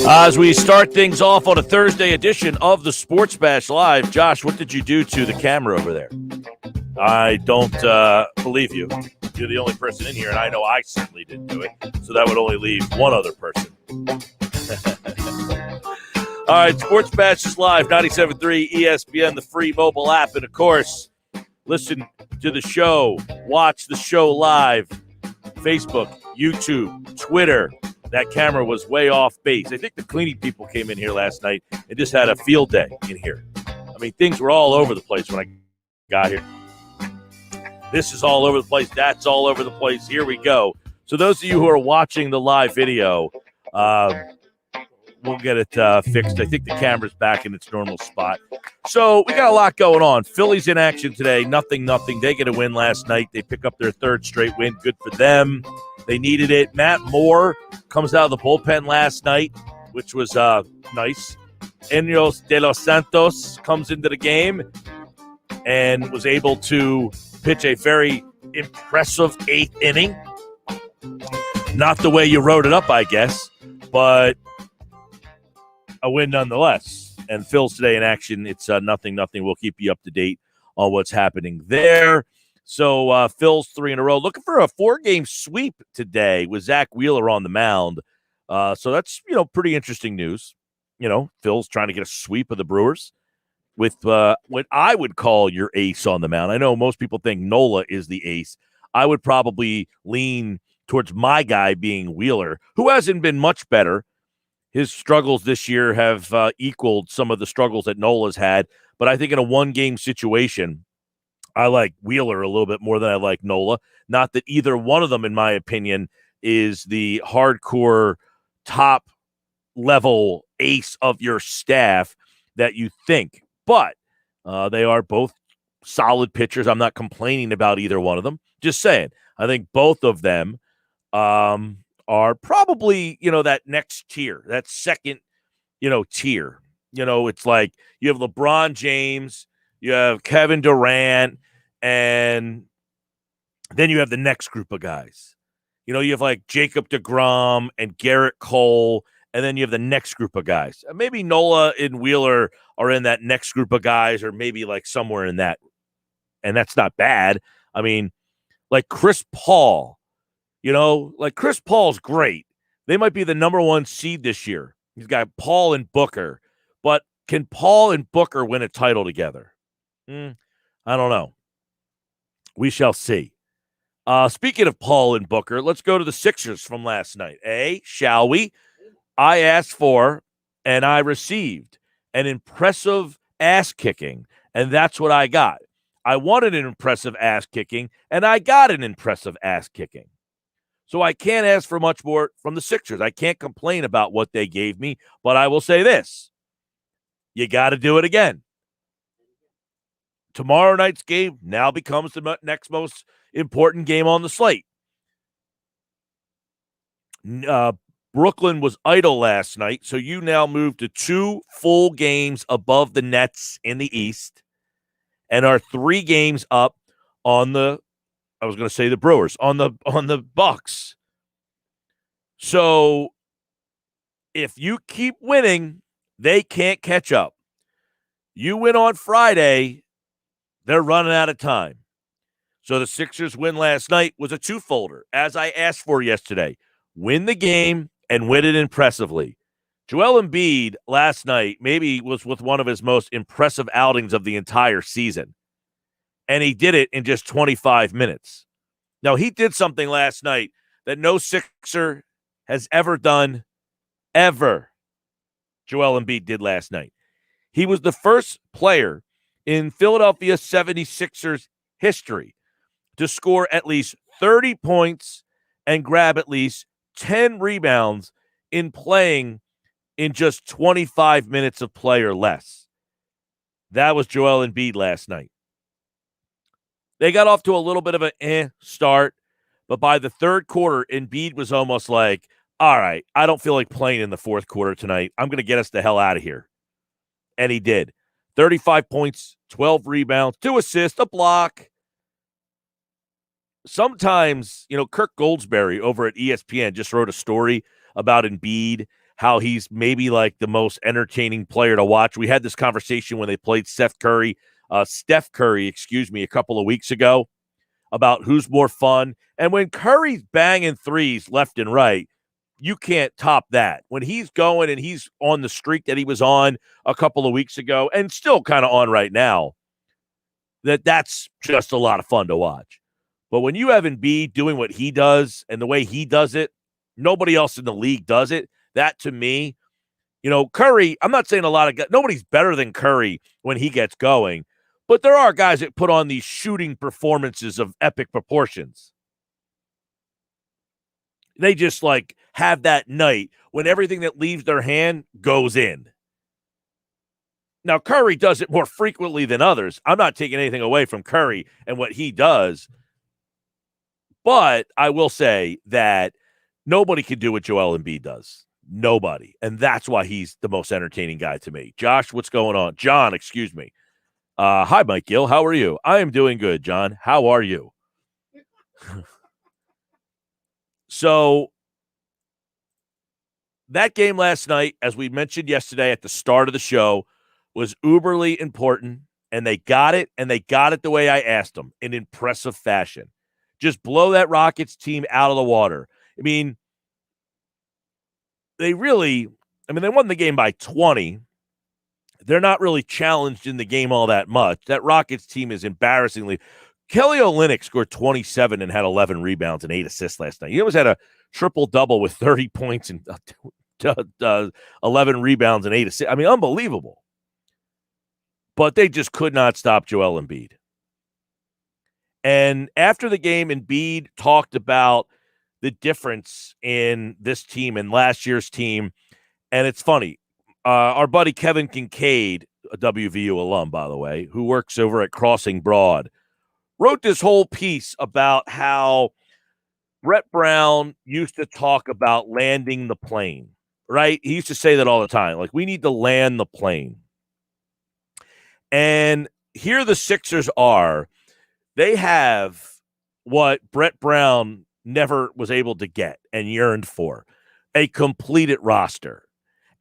As we start things off on a Thursday edition of the Sports Bash Live, Josh, what did you do to the camera over there? I don't believe you. You're the only person in here, and I know I certainly didn't do it, so that would only leave one other person. All right, Sports Bash is live, 97.3 ESPN, the free mobile app, and, of course, listen to the show, watch the show live, Facebook, YouTube, Twitter. That camera was way off base. I think the cleaning people came in here last night and just had a field day in here. I mean, things were all over the place when I got here. This is all over the place. That's all over the place. Here we go. So those of you who are watching the live video, we'll get it fixed. I think the camera's back in its normal spot. So we got a lot going on. Phillies in action today. Nothing. They get a win last night. They pick up their third straight win. Good for them. They needed it. Matt Moore comes out of the bullpen last night, which was nice. Enyos de los Santos comes into the game and was able to pitch a very impressive eighth inning. Not the way you wrote it up, I guess, but a win nonetheless. And Phil's today in action. It's 0-0. We'll keep you up to date on what's happening there. So Phil's 3 in a row. Looking for a 4-game sweep today with Zach Wheeler on the mound. So that's, pretty interesting news. Phil's trying to get a sweep of the Brewers with what I would call your ace on the mound. I know most people think Nola is the ace. I would probably lean towards my guy being Wheeler, who hasn't been much better. His struggles this year have equaled some of the struggles that Nola's had. But I think in a one-game situation, I like Wheeler a little bit more than I like Nola. Not that either one of them, in my opinion, is the hardcore top-level ace of your staff that you think. But they are both solid pitchers. I'm not complaining about either one of them. Just saying. I think both of them are probably, that next tier, that second, tier. It's like you have LeBron James, you have Kevin Durant, and then you have the next group of guys. You have like Jacob deGrom and Garrett Cole, and then you have the next group of guys. Maybe Nola and Wheeler are in that next group of guys, or maybe like somewhere in that. And that's not bad. I mean, like Chris Paul, Chris Paul's great. They might be the number 1 seed this year. He's got Paul and Booker. But can Paul and Booker win a title together? I don't know. We shall see. Speaking of Paul and Booker, let's go to the Sixers from last night. Shall we? I asked for and I received an impressive ass-kicking, and that's what I got. I wanted an impressive ass-kicking, and I got an impressive ass-kicking. So I can't ask for much more from the Sixers. I can't complain about what they gave me, but I will say this. You got to do it again. Tomorrow night's game now becomes the next most important game on the slate. Brooklyn was idle last night, so you now move to 2 full games above the Nets in the East and are 3 games up on the Brewers, on the Bucks. So if you keep winning, they can't catch up. You win on Friday, they're running out of time. So the Sixers win last night was a 2-folder, as I asked for yesterday. Win the game and win it impressively. Joel Embiid last night maybe was with one of his most impressive outings of the entire season. And he did it in just 25 minutes. Now, he did something last night that no Sixer has ever done, ever. Joel Embiid did last night. He was the first player in Philadelphia 76ers history to score at least 30 points and grab at least 10 rebounds in playing in just 25 minutes of play or less. That was Joel Embiid last night. They got off to a little bit of an start, but by the third quarter, Embiid was almost like, all right, I don't feel like playing in the fourth quarter tonight. I'm going to get us the hell out of here. And he did. 35 points, 12 rebounds, 2 assists, a block. Sometimes, Kirk Goldsberry over at ESPN just wrote a story about Embiid, how he's maybe like the most entertaining player to watch. We had this conversation when they played Steph Curry, a couple of weeks ago about who's more fun. And when Curry's banging threes left and right, you can't top that. When he's going and he's on the streak that he was on a couple of weeks ago and still kind of on right now, that's just a lot of fun to watch. But when you have Embiid doing what he does and the way he does it, nobody else in the league does it. That, to me, Curry, I'm not saying a lot of guys, nobody's better than Curry when he gets going, but there are guys that put on these shooting performances of epic proportions. They just have that night when everything that leaves their hand goes in. Now, Curry does it more frequently than others. I'm not taking anything away from Curry and what he does, but I will say that nobody can do what Joel Embiid does. Nobody. And that's why he's the most entertaining guy to me. Josh, what's going on? John, excuse me. Hi, Mike Gill. How are you? I am doing good, John. How are you? So that game last night, as we mentioned yesterday at the start of the show, was uberly important, and they got it, and they got it the way I asked them, in impressive fashion. Just blow that Rockets team out of the water. I mean, they won the game by 20. They're not really challenged in the game all that much. That Rockets team is embarrassingly. Kelly Olynyk scored 27 and had 11 rebounds and 8 assists last night. He almost had a triple-double with 30 points and 11 rebounds and 8 assists. I mean, unbelievable. But they just could not stop Joel Embiid. And after the game, Embiid talked about the difference in this team and last year's team. And it's funny. Our buddy Kevin Kincaid, a WVU alum, by the way, who works over at Crossing Broad, wrote this whole piece about how Brett Brown used to talk about landing the plane, right? He used to say that all the time. We need to land the plane. And here the Sixers are. They have what Brett Brown never was able to get and yearned for, a completed roster.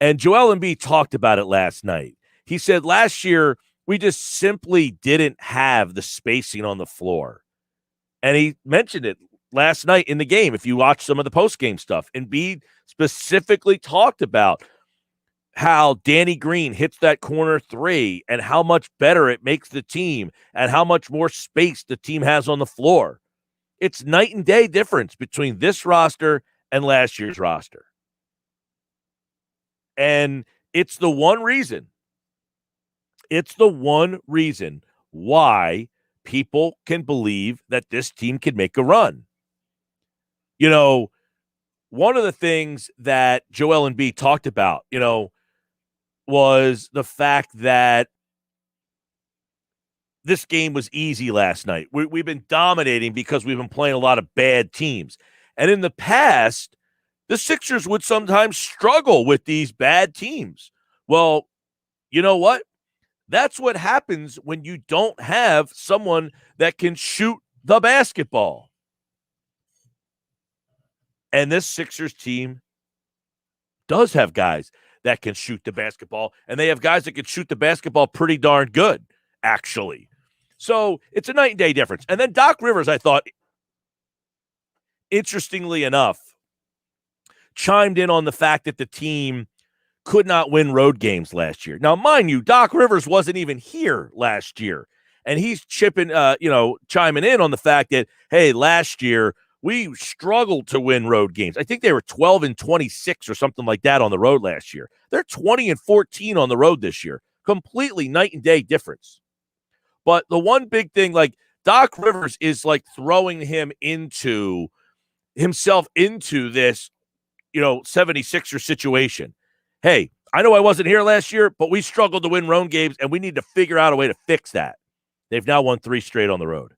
And Joel Embiid talked about it last night. He said last year we just simply didn't have the spacing on the floor. And he mentioned it last night in the game. If you watch some of the post-game stuff, Embiid specifically talked about how Danny Green hits that corner three and how much better it makes the team and how much more space the team has on the floor. It's night and day difference between this roster and last year's roster. And it's the one reason why people can believe that this team can make a run. One of the things that Joel Embiid talked about, was the fact that this game was easy last night. We've been dominating because we've been playing a lot of bad teams. And in the past, the Sixers would sometimes struggle with these bad teams. Well, you know what? That's what happens when you don't have someone that can shoot the basketball. And this Sixers team does have guys that can shoot the basketball, and they have guys that can shoot the basketball pretty darn good, actually. So it's a night and day difference. And then Doc Rivers, I thought, interestingly enough, chimed in on the fact that the team could not win road games last year. Now, mind you, Doc Rivers wasn't even here last year, and he's chiming in on the fact that, hey, last year we struggled to win road games. I think they were 12-26 or something like that on the road last year. They're 20-14 on the road this year. Completely night and day difference. But the one big thing, Doc Rivers is throwing himself into this, 76er situation. Hey, I know I wasn't here last year, but we struggled to win road games, and we need to figure out a way to fix that. They've now won 3 straight on the road.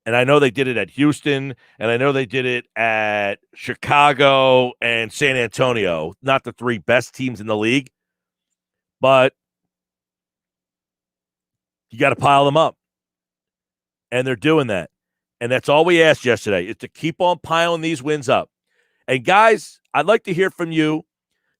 And I know they did it at Houston, and I know they did it at Chicago and San Antonio. Not the 3 best teams in the league, but you got to pile them up. And they're doing that. And that's all we asked yesterday, is to keep on piling these wins up. And guys, I'd like to hear from you.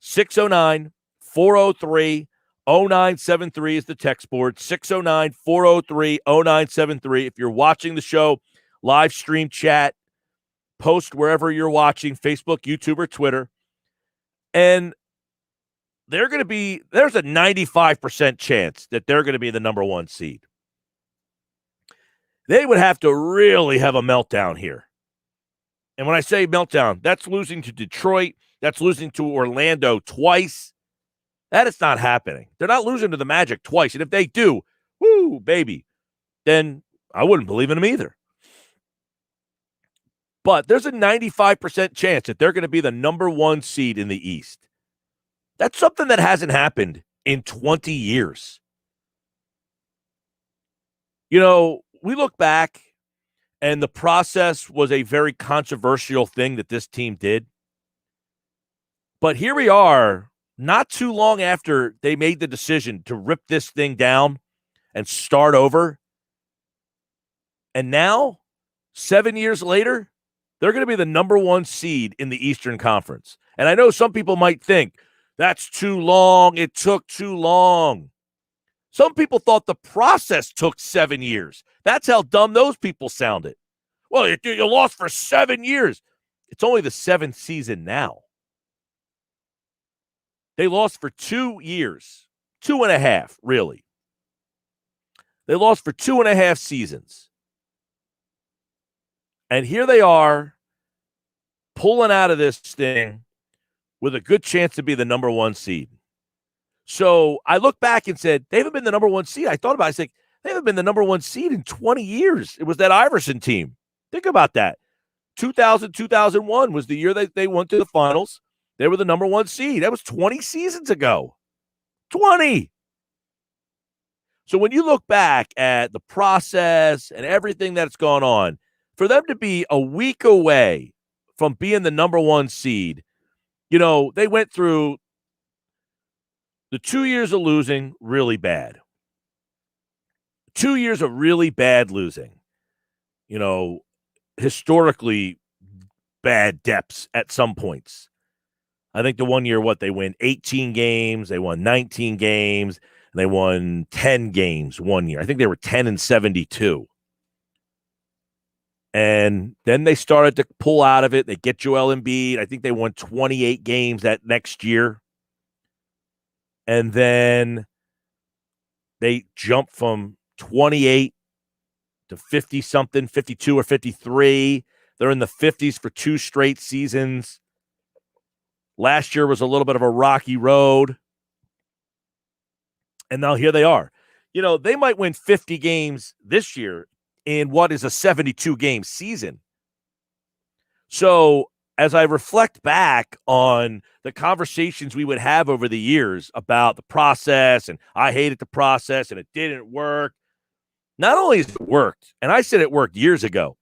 609-403-0973 is the text board. 609-403-0973. If you're watching the show, live stream chat, post wherever you're watching, Facebook, YouTube, or Twitter. And there's a 95% chance that they're going to be the number one seed. They would have to really have a meltdown here. And when I say meltdown, that's losing to Detroit. That's losing to Orlando twice. That is not happening. They're not losing to the Magic twice. And if they do, woo, baby, then I wouldn't believe in them either. But there's a 95% chance that they're going to be the number one seed in the East. That's something that hasn't happened in 20 years. You know, we look back, and the process was a very controversial thing that this team did. But here we are, not too long after they made the decision to rip this thing down and start over. And now, 7 years later, they're going to be the number one seed in the Eastern Conference. And I know some people might think, that's too long. It took too long. Some people thought the process took 7 years. That's how dumb those people sounded. Well, you lost for 7 years. It's only the seventh season now. They lost for 2 years, 2.5, really. They lost for 2.5 seasons. And here they are pulling out of this thing with a good chance to be the number one seed. So I look back and said, they haven't been the number one seed. I thought about it. I said, they haven't been the number one seed in 20 years. It was that Iverson team. Think about that. 2000, 2001 was the year that they went to the finals. They were the number one seed. That was 20 seasons ago. 20. So when you look back at the process and everything that's gone on, for them to be a week away from being the number one seed, you know, they went through the 2 years of losing really bad. 2 years of really bad losing. You know, historically bad depths at some points. I think the 1 year, they win 18 games, they won 19 games, and they won 10 games 1 year. I think they were 10-72. And then they started to pull out of it. They get Joel Embiid. I think they won 28 games that next year. And then they jumped from 28 to 50-something, 52 or 53. They're in the 50s for 2 straight seasons. Last year was a little bit of a rocky road. And now here they are. You know, they might win 50 games this year in what is a 72-game season. So as I reflect back on the conversations we would have over the years about the process, and I hated the process and it didn't work, not only has it worked, and I said it worked years ago,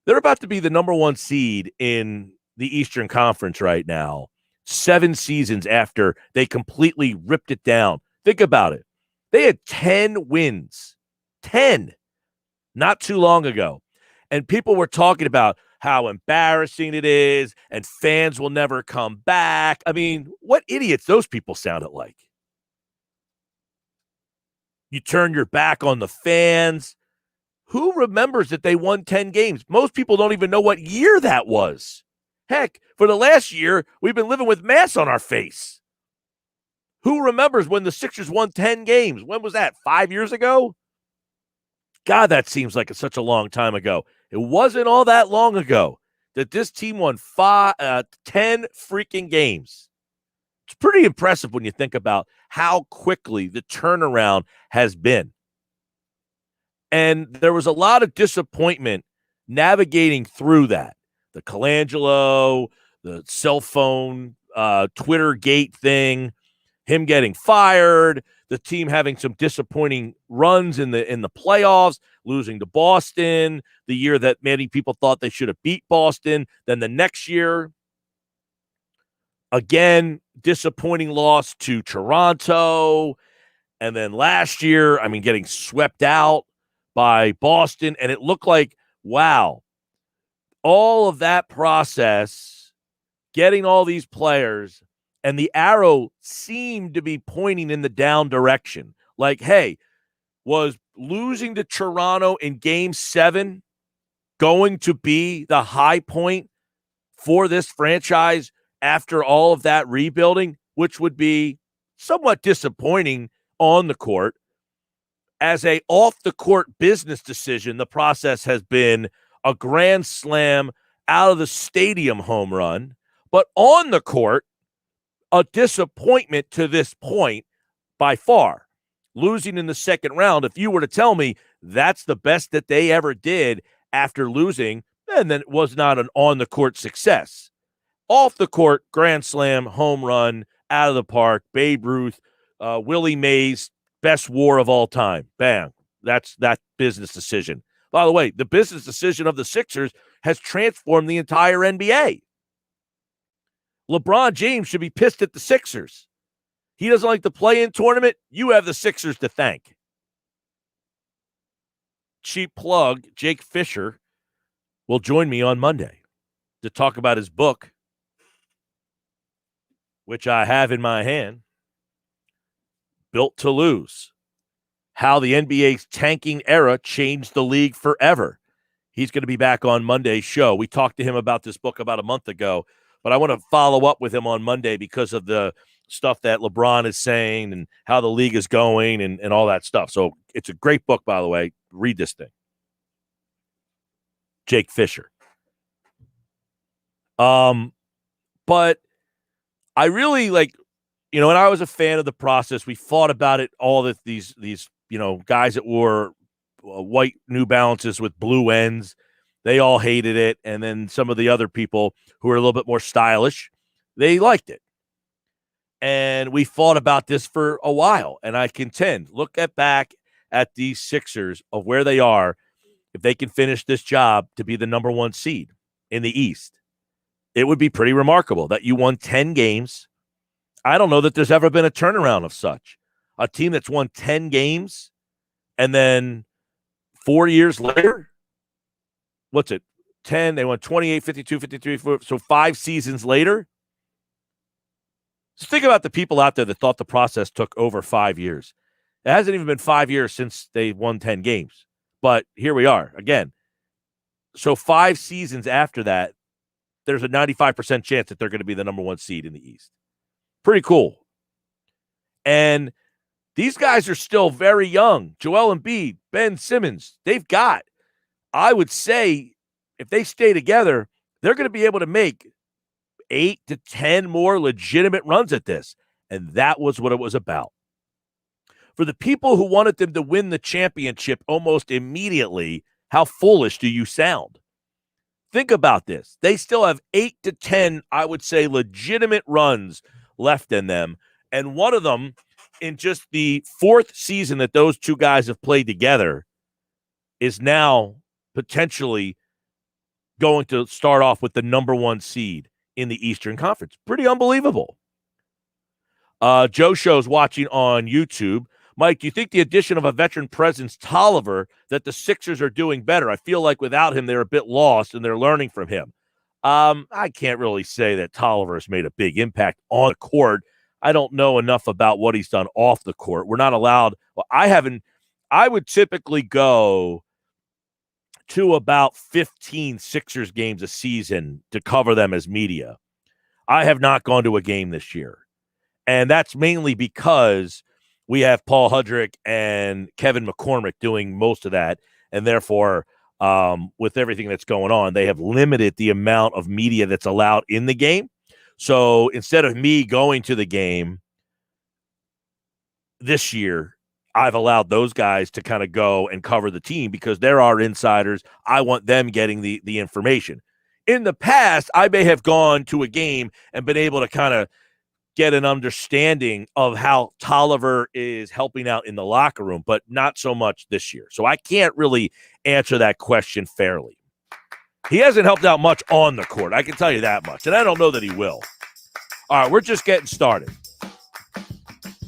they're about to be the number one seed in the Eastern Conference right now, 7 seasons after they completely ripped it down. Think about it. They had 10 wins. 10. Not too long ago. And people were talking about how embarrassing it is and fans will never come back. I mean, what idiots those people sounded like. You turn your back on the fans. Who remembers that they won 10 games? Most people don't even know what year that was. Heck, for the last year, we've been living with masks on our face. Who remembers when the Sixers won 10 games? When was that? 5 years ago? God, that seems like it's such a long time ago. It wasn't all that long ago that this team won 10 freaking games. It's pretty impressive when you think about how quickly the turnaround has been. And there was a lot of disappointment navigating through that. The Colangelo, the cell phone, Twitter gate thing, him getting fired, the team having some disappointing runs in the playoffs, losing to Boston, the year that many people thought they should have beat Boston. Then the next year, again, disappointing loss to Toronto. And then last year, getting swept out by Boston. And it looked like, wow, all of that process getting all these players, and the arrow seemed to be pointing in the down direction. Like, hey, was losing to Toronto in Game 7 going to be the high point for this franchise after all of that rebuilding, which would be somewhat disappointing on the court? As a off-the-court business decision, the process has been a grand slam out of the stadium home run. But on the court, a disappointment to this point by far. Losing in the second round, if you were to tell me that's the best that they ever did after losing, then it was not an on-the-court success. Off-the-court, grand slam, home run, out of the park, Babe Ruth, Willie Mays, best war of all time. Bam. That's that business decision. By the way, the business decision of the Sixers has transformed the entire NBA. LeBron James should be pissed at the Sixers. He doesn't like the play-in tournament. You have the Sixers to thank. Cheap plug, Jake Fisher will join me on Monday to talk about his book, which I have in my hand, Built to Lose: How the NBA's tanking era changed the league forever. He's going to be back on Monday's show. We talked to him about this book about a month ago, but I want to follow up with him on Monday because of the stuff that LeBron is saying and how the league is going and all that stuff. So it's a great book, by the way. Read this thing. Jake Fisher. But I really and I was a fan of the process. We fought about it, all these guys that wore white New Balances with blue ends. They all hated it. And then some of the other people who were a little bit more stylish, they liked it. And we fought about this for a while. And I contend, look back at these Sixers of where they are, if they can finish this job to be the number 1 seed in the East. It would be pretty remarkable that you won 10 games. I don't know that there's ever been a turnaround of such. A team that's won 10 games and then 4 years later, what's it? 10, they won 28, 52, 53, so 5 seasons later. Just think about the people out there that thought the process took over 5 years. It hasn't even been 5 years since they won 10 games. But here we are again. So 5 seasons after that, there's a 95% chance that they're going to be the number 1 seed in the East. Pretty cool. And these guys are still very young. Joel Embiid, Ben Simmons, they've got, I would say, if they stay together, they're going to be able to make 8 to 10 more legitimate runs at this. And that was what it was about. For the people who wanted them to win the championship almost immediately, how foolish do you sound? Think about this. They still have 8 to 10, I would say, legitimate runs left in them. And one of them, in just the 4th season that those two guys have played together, is now potentially going to start off with the number 1 seed in the Eastern Conference. Pretty unbelievable. Joe Show's watching on YouTube. Mike, do you think the addition of a veteran presence, Tolliver, that the Sixers are doing better? I feel like without him, they're a bit lost and they're learning from him. I can't really say that Tolliver has made a big impact on the court. I don't know enough about what he's done off the court. We're not allowed. Well, I would typically go to about 15 Sixers games a season to cover them as media. I have not gone to a game this year. And that's mainly because we have Paul Hudrick and Kevin McCormick doing most of that. And therefore, with everything that's going on, they have limited the amount of media that's allowed in the game. So instead of me going to the game this year, I've allowed those guys to kind of go and cover the team because they're our insiders. I want them getting the information. In the past, I may have gone to a game and been able to kind of get an understanding of how Tolliver is helping out in the locker room, but not so much this year. So I can't really answer that question fairly. He hasn't helped out much on the court. I can tell you that much. And I don't know that he will. All right, we're just getting started.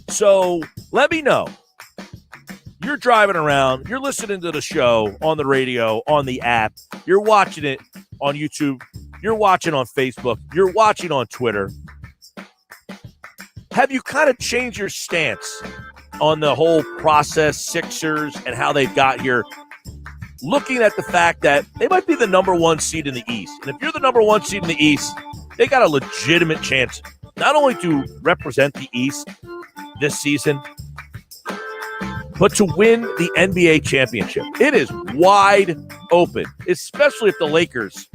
So let me know. You're driving around. You're listening to the show on the radio, on the app. You're watching it on YouTube. you're watching on Facebook, you're watching on Twitter, have you kind of changed your stance on the whole process, Sixers, and how they've got here, looking at the fact that they might be the number one seed in the East? And if you're the number one seed in the East, they got a legitimate chance not only to represent the East this season, but to win the NBA championship. It is wide open, especially if the Lakers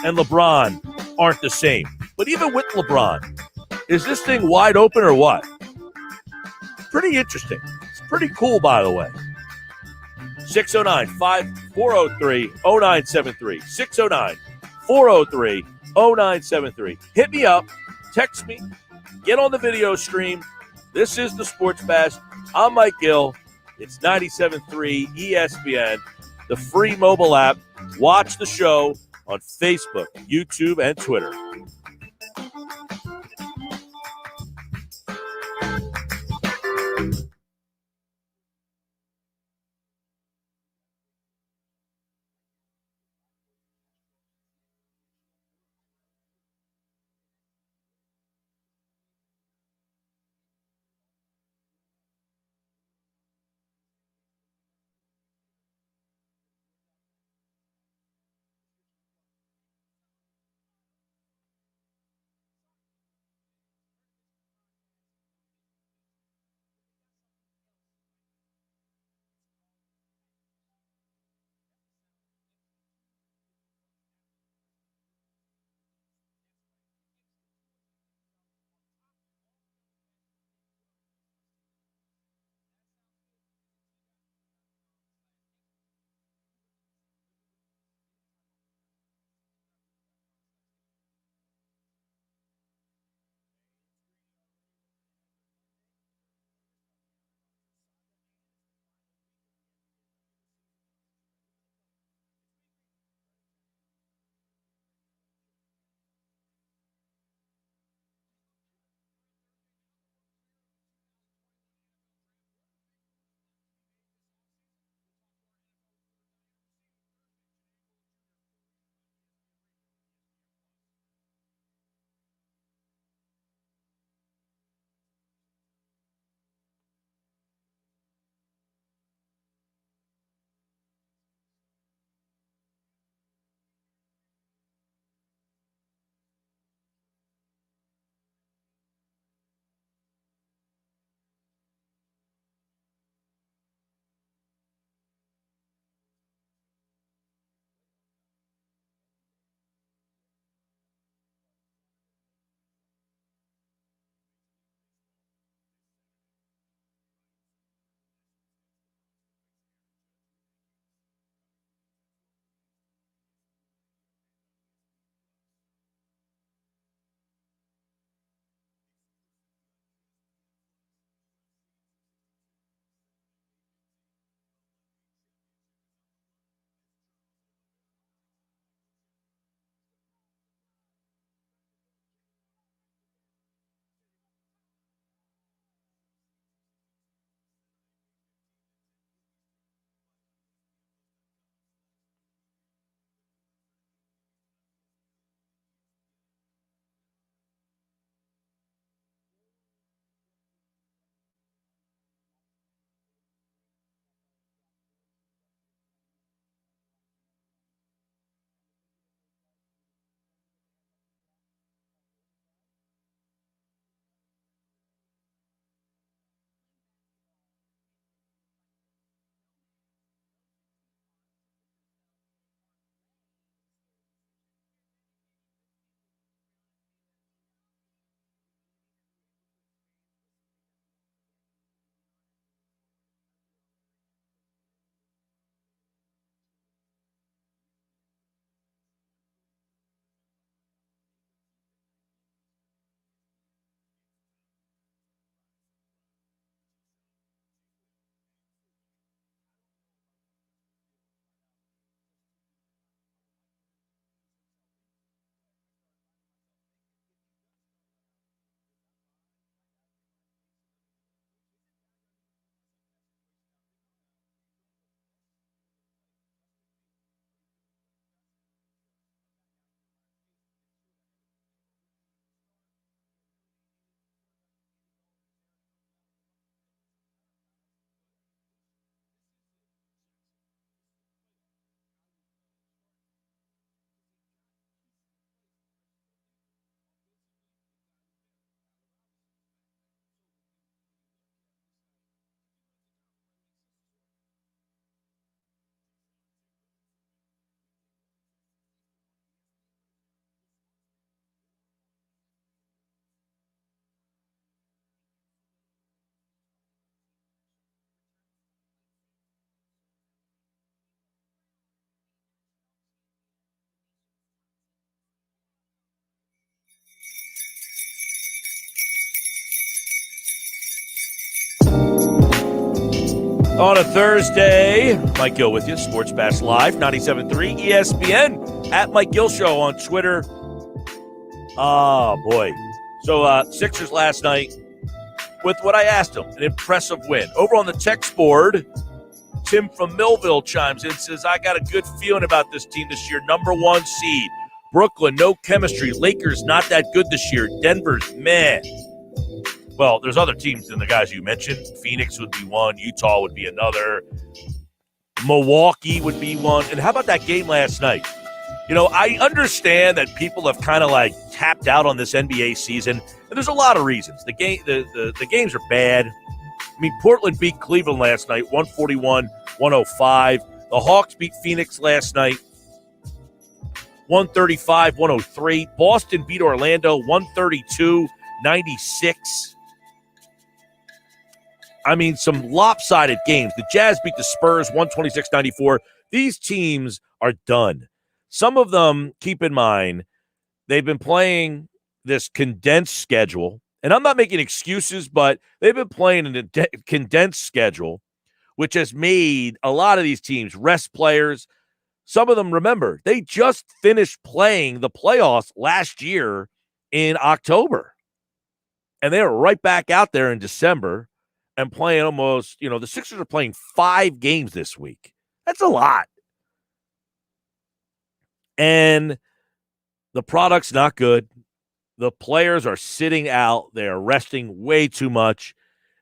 and LeBron aren't the same. But even with LeBron, is this thing wide open or what? Pretty interesting. It's pretty cool, by the way. 609-403-0973. 609-403-0973. Hit me up. Text me. Get on the video stream. This is the Sports Bash. I'm Mike Gill. It's 97.3 ESPN, the free mobile app. Watch the show on Facebook, YouTube, and Twitter. On a Thursday, Mike Gill with you, Sports Bash Live, 97.3 ESPN, at Mike Gill Show on Twitter. Oh, boy. So, Sixers last night with what I asked them, an impressive win. Over on the text board, Tim from Millville chimes in, says, I got a good feeling about this team this year. Number 1 seed. Brooklyn, no chemistry. Lakers, not that good this year. Denver's, meh. Well, there's other teams than the guys you mentioned. Phoenix would be one. Utah would be another. Milwaukee would be one. And how about that game last night? You know, I understand that people have kind of like tapped out on this NBA season, and there's a lot of reasons. The games are bad. I mean, Portland beat Cleveland last night, 141-105. The Hawks beat Phoenix last night, 135-103. Boston beat Orlando, 132-96. I mean, some lopsided games. The Jazz beat the Spurs 126-94. These teams are done. Some of them, keep in mind, they've been playing this condensed schedule. And I'm not making excuses, but they've been playing in a condensed schedule, which has made a lot of these teams rest players. Some of them, remember, they just finished playing the playoffs last year in October. And they were right back out there in December. And playing almost, you know, the Sixers are playing 5 games this week. That's a lot. And the product's not good. The players are sitting out. They're resting way too much.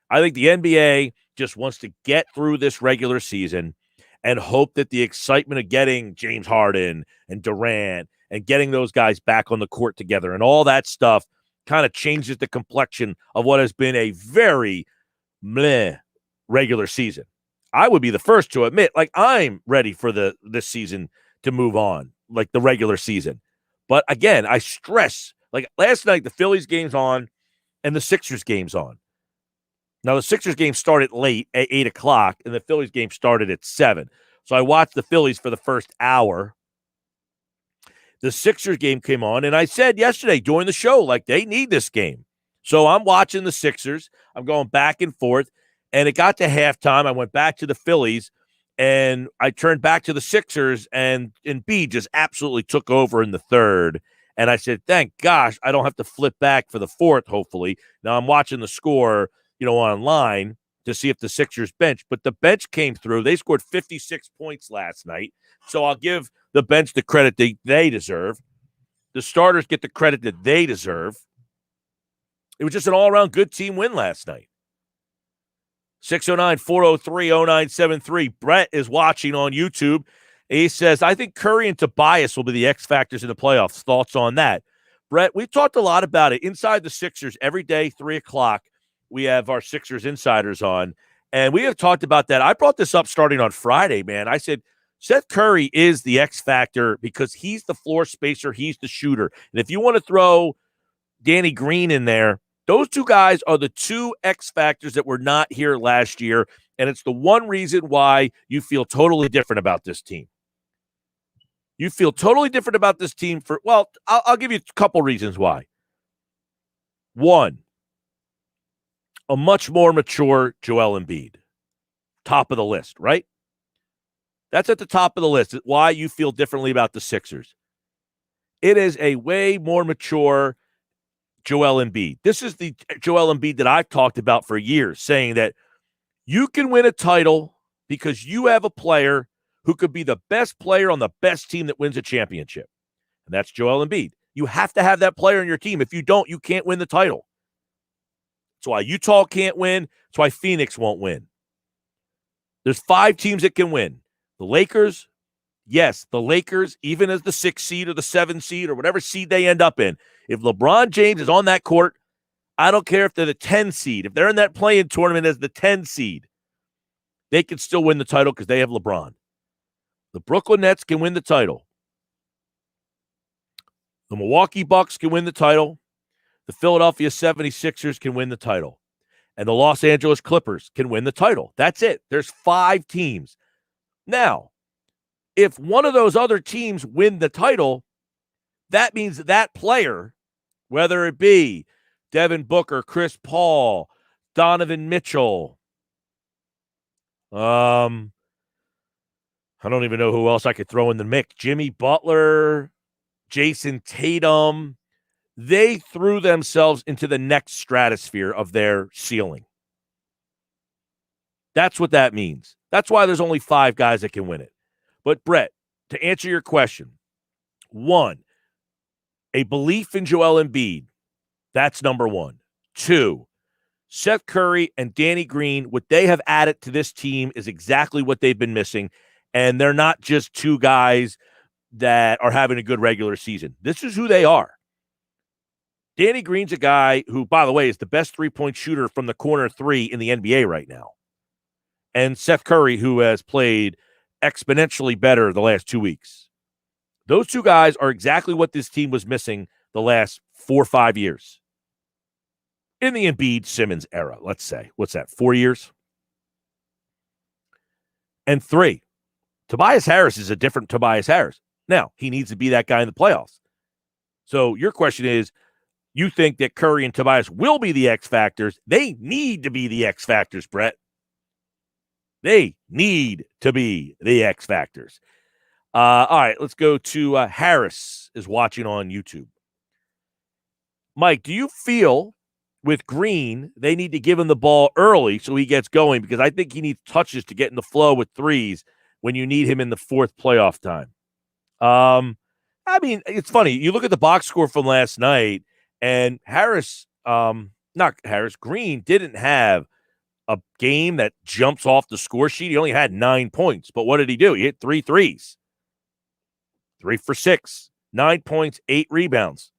I think the NBA just wants to get through this regular season and hope that the excitement of getting James Harden and Durant and getting those guys back on the court together and all that stuff kind of changes the complexion of what has been a very meh regular season. I would be the first to admit, like, I'm ready for this season to move on, like the regular season. But again, I stress, like last night, the Phillies game's on and the Sixers game's on. Now, the Sixers game started late at 8 o'clock and the Phillies game started at 7. So I watched the Phillies for the first hour. The Sixers game came on, and I said yesterday during the show, like, they need this game. So I'm watching the Sixers. I'm going back and forth, and it got to halftime. I went back to the Phillies, and I turned back to the Sixers, and Embiid just absolutely took over in the third. And I said, thank gosh, I don't have to flip back for the fourth, hopefully. Now I'm watching the score, you know, online to see if the Sixers bench. But the bench came through. They scored 56 points last night. So I'll give the bench the credit they deserve. The starters get the credit that they deserve. It was just an all-around good team win last night. 609-403-0973. Brett is watching on YouTube. He says, I think Curry and Tobias will be the X factors in the playoffs. Thoughts on that? Brett, we've talked a lot about it. Inside the Sixers, every day, 3 o'clock, we have our Sixers insiders on. And we have talked about that. I brought this up starting on Friday, man. I said, Seth Curry is the X factor because he's the floor spacer. He's the shooter. And if you want to throw Danny Green in there, those two guys are the 2 X factors that were not here last year, and it's the one reason why you feel totally different about this team. You feel totally different about this team for, well, I'll give you a couple reasons why. One, a much more mature Joel Embiid. Top of the list, right? That's at the top of the list. Why you feel differently about the Sixers. It is a way more mature Joel Embiid. This is the Joel Embiid that I've talked about for years, saying that you can win a title because you have a player who could be the best player on the best team that wins a championship. And that's Joel Embiid. You have to have that player in your team. If you don't, you can't win the title. That's why Utah can't win. That's why Phoenix won't win. There's 5 teams that can win. The Lakers, yes, the Lakers, even as the 6th seed or the 7th seed or whatever seed they end up in, if LeBron James is on that court, I don't care if they're the 10 seed. If they're in that play-in tournament as the 10 seed, they can still win the title because they have LeBron. The Brooklyn Nets can win the title. The Milwaukee Bucks can win the title. The Philadelphia 76ers can win the title. And the Los Angeles Clippers can win the title. That's it. There's 5 teams. Now, if one of those other teams win the title, that means that player, whether it be Devin Booker, Chris Paul, Donovan Mitchell, I don't even know who else I could throw in the mix. Jimmy Butler, Jason Tatum. They threw themselves into the next stratosphere of their ceiling. That's what that means. That's why there's only 5 guys that can win it. But, Brett, to answer your question, 1, a belief in Joel Embiid. That's number 1. 2, Seth Curry and Danny Green, what they have added to this team is exactly what they've been missing. And they're not just 2 guys that are having a good regular season. This is who they are. Danny Green's a guy who, by the way, is the best three-point shooter from the corner 3 in the NBA right now. And Seth Curry, who has played exponentially better the last 2 weeks. Those 2 guys are exactly what this team was missing the last 4 or 5 years. In the Embiid-Simmons era, let's say. What's that, 4 years? And 3, Tobias Harris is a different Tobias Harris. Now, he needs to be that guy in the playoffs. So your question is, you think that Curry and Tobias will be the X factors? They need to be the X factors, Brett. They need to be the X factors. All right, let's go to Harris is watching on YouTube. Mike, do you feel with Green they need to give him the ball early so he gets going? Because I think he needs touches to get in the flow with threes when you need him in the 4th playoff time. I mean, it's funny. You look at the box score from last night, and Green didn't have a game that jumps off the score sheet. He only had 9 points. But what did he do? He hit 3 threes. 3 for 6. 9 points, 8 rebounds.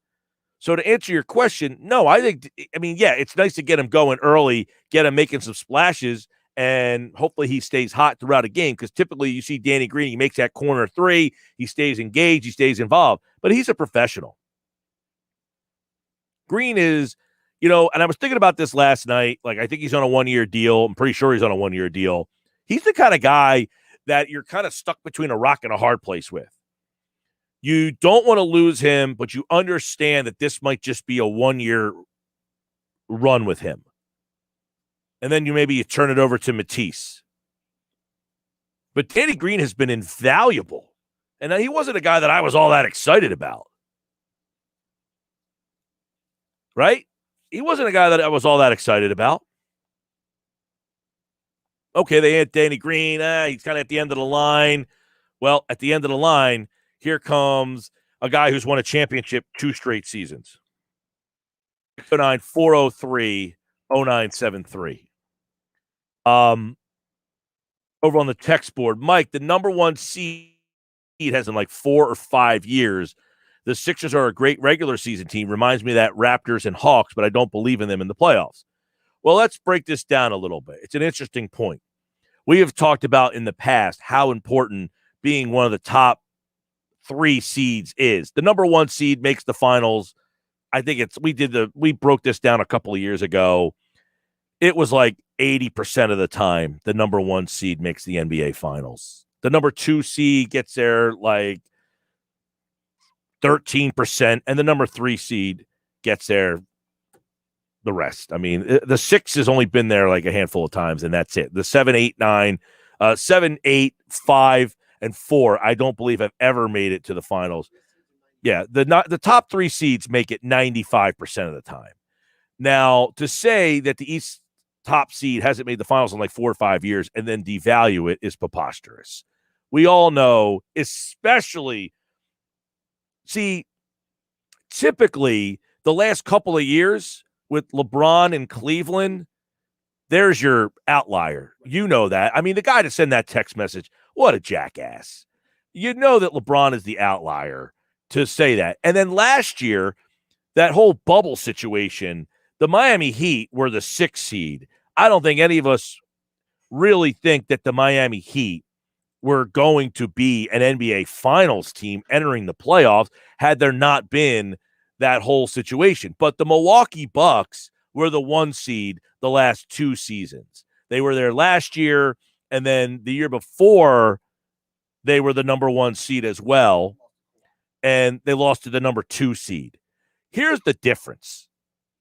So to answer your question, no, it's nice to get him going early, get him making some splashes, and hopefully he stays hot throughout a game because typically you see Danny Green, he makes that corner 3, he stays engaged, he stays involved, but he's a professional. Green is, and I was thinking about this last night. Like, I think he's on a 1-year deal. I'm pretty sure he's on a 1-year deal. He's the kind of guy that you're kind of stuck between a rock and a hard place with. You don't want to lose him, but you understand that this might just be a 1-year run with him. And then you turn it over to Matisse. But Danny Green has been invaluable. And he wasn't a guy that I was all that excited about. Right? He wasn't a guy that I was all that excited about. Okay, they had Danny Green. He's kind of at the end of the line. Well, at the end of the line, here comes a guy who's won a championship 2 straight seasons. 609 403 0973. Over on the text board, Mike, the number 1 seed has in like 4 or 5 years. The Sixers are a great regular season team. Reminds me of that Raptors and Hawks, but I don't believe in them in the playoffs. Well, let's break this down a little bit. It's an interesting point. We have talked about in the past how important being one of the top 3 seeds is. The number 1 seed makes the finals. I think we broke this down a couple of years ago. It was like 80% of the time the number 1 seed makes the NBA finals. The number 2 seed gets there like 13%, and the number 3 seed gets there the rest. I mean, the 6 has only been there like a handful of times, and that's it. The 7, 8, 9, 7, 8, 5, and 4, I don't believe have ever made it to the finals. Yeah, the top 3 seeds make it 95% of the time. Now, to say that the East top seed hasn't made the finals in like 4 or 5 years and then devalue it is preposterous. We all know, typically the last couple of years with LeBron in Cleveland, there's your outlier. You know that. I mean, the guy to send that text message, what a jackass. You know that LeBron is the outlier to say that. And then last year, that whole bubble situation, the Miami Heat were the 6th seed. I don't think any of us really think that the Miami Heat were going to be an NBA Finals team entering the playoffs had there not been that whole situation. But the Milwaukee Bucks were the 1 seed the last 2 seasons. They were there last year, and then the year before, they were the number 1 seed as well, and they lost to the number 2 seed. Here's the difference.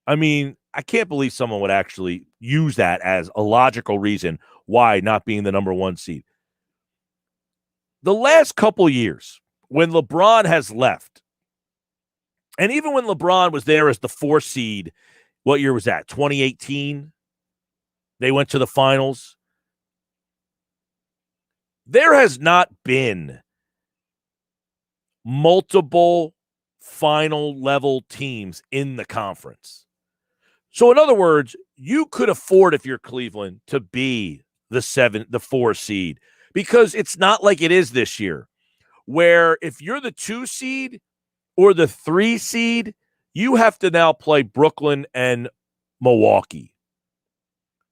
I mean, I can't believe someone would actually use that as a logical reason why not being the number 1 seed. The last couple years, when LeBron has left, and even when LeBron was there as the 4 seed, what year was that? 2018? They went to the finals. There has not been multiple final level teams in the conference. So in other words, you could afford, if you're Cleveland, to be the 4 seed, because it's not like it is this year, where if you're the 2 seed or the 3 seed, you have to now play Brooklyn and Milwaukee.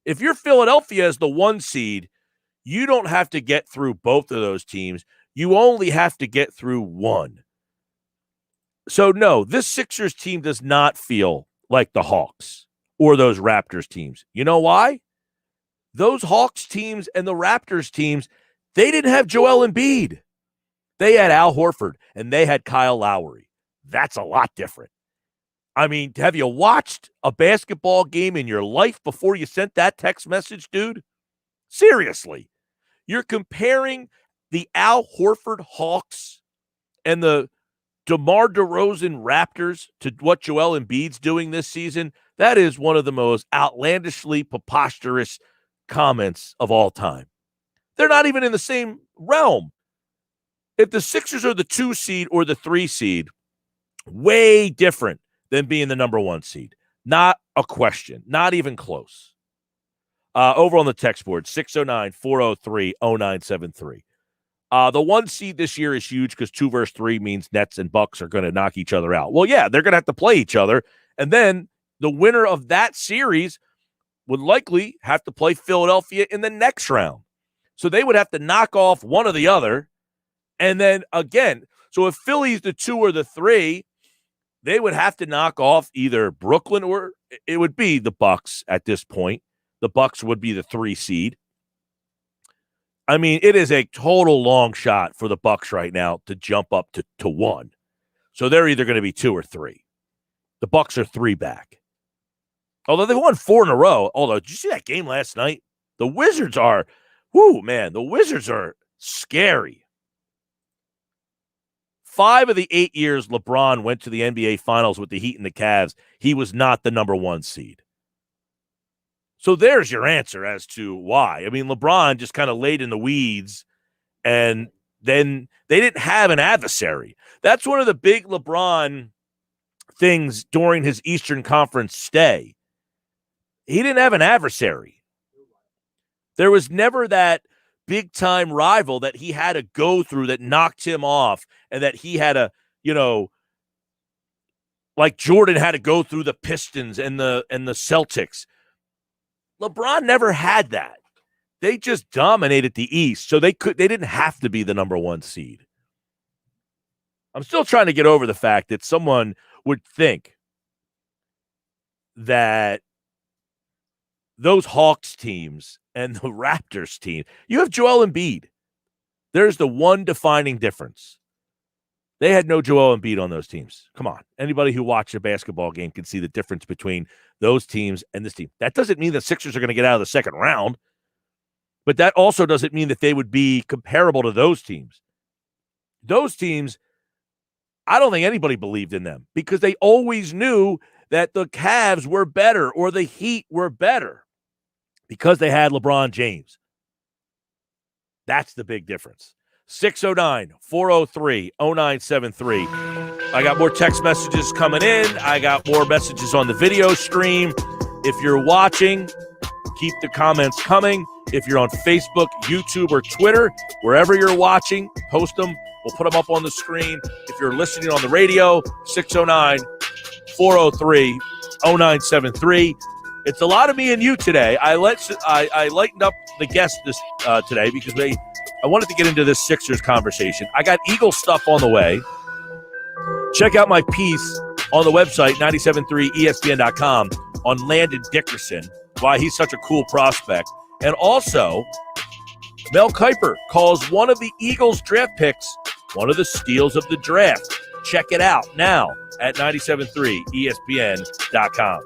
If you're Philadelphia as the 1 seed, you don't have to get through both of those teams. You only have to get through one. So, no, this Sixers team does not feel like the Hawks or those Raptors teams. You know why? Those Hawks teams and the Raptors teams, they didn't have Joel Embiid. They had Al Horford, and they had Kyle Lowry. That's a lot different. I mean, have you watched a basketball game in your life before you sent that text message, dude? Seriously. You're comparing the Al Horford Hawks and the DeMar DeRozan Raptors to what Joel Embiid's doing this season. That is one of the most outlandishly preposterous comments of all time. They're not even in the same realm. If the Sixers are the 2 seed or the 3 seed, way different than being the number 1 seed. Not a question. Not even close. Over on the text board, 609-403-0973. The 1 seed this year is huge because 2 versus 3 means Nets and Bucks are going to knock each other out. Well, yeah, they're going to have to play each other. And then the winner of that series would likely have to play Philadelphia in the next round. So they would have to knock off one or the other. And then again, so if Philly's the 2 or the 3, they would have to knock off either Brooklyn or it would be the Bucks at this point. The Bucks would be the 3 seed. I mean, it is a total long shot for the Bucks right now to jump up to 1. So they're either going to be 2 or 3. The Bucks are 3 back. Although they won 4 in a row. Although, did you see that game last night? The Wizards are, the Wizards are scary. 5 of the 8 years LeBron went to the NBA Finals with the Heat and the Cavs, he was not the number 1 seed. So there's your answer as to why. I mean, LeBron just kind of laid in the weeds, and then they didn't have an adversary. That's one of the big LeBron things during his Eastern Conference stay. He didn't have an adversary. There was never that big-time rival that he had to go through that knocked him off and that he had to, like Jordan had to go through the Pistons and the Celtics. LeBron never had that. They just dominated the East, so they didn't have to be the number 1 seed. I'm still trying to get over the fact that someone would think that those Hawks teams and the Raptors team, you have Joel Embiid. There's the one defining difference. They had no Joel Embiid on those teams. Come on. Anybody who watched a basketball game can see the difference between those teams and this team. That doesn't mean the Sixers are going to get out of the second round, but that also doesn't mean that they would be comparable to those teams. Those teams, I don't think anybody believed in them because they always knew that the Cavs were better or the Heat were better because they had LeBron James. That's the big difference. 609-403-0973. I got more text messages coming in. I got more messages on the video stream. If you're watching, keep the comments coming. If you're on Facebook, YouTube, or Twitter, wherever you're watching, post them. We'll put them up on the screen. If you're listening on the radio, 609-403-0973. It's a lot of me and you today. I lightened up the guests today because I wanted to get into this Sixers conversation. I got Eagle stuff on the way. Check out my piece on the website, 973ESPN.com, on Landon Dickerson, why he's such a cool prospect. And also, Mel Kiper calls one of the Eagles draft picks one of the steals of the draft. Check it out now at 973ESPN.com.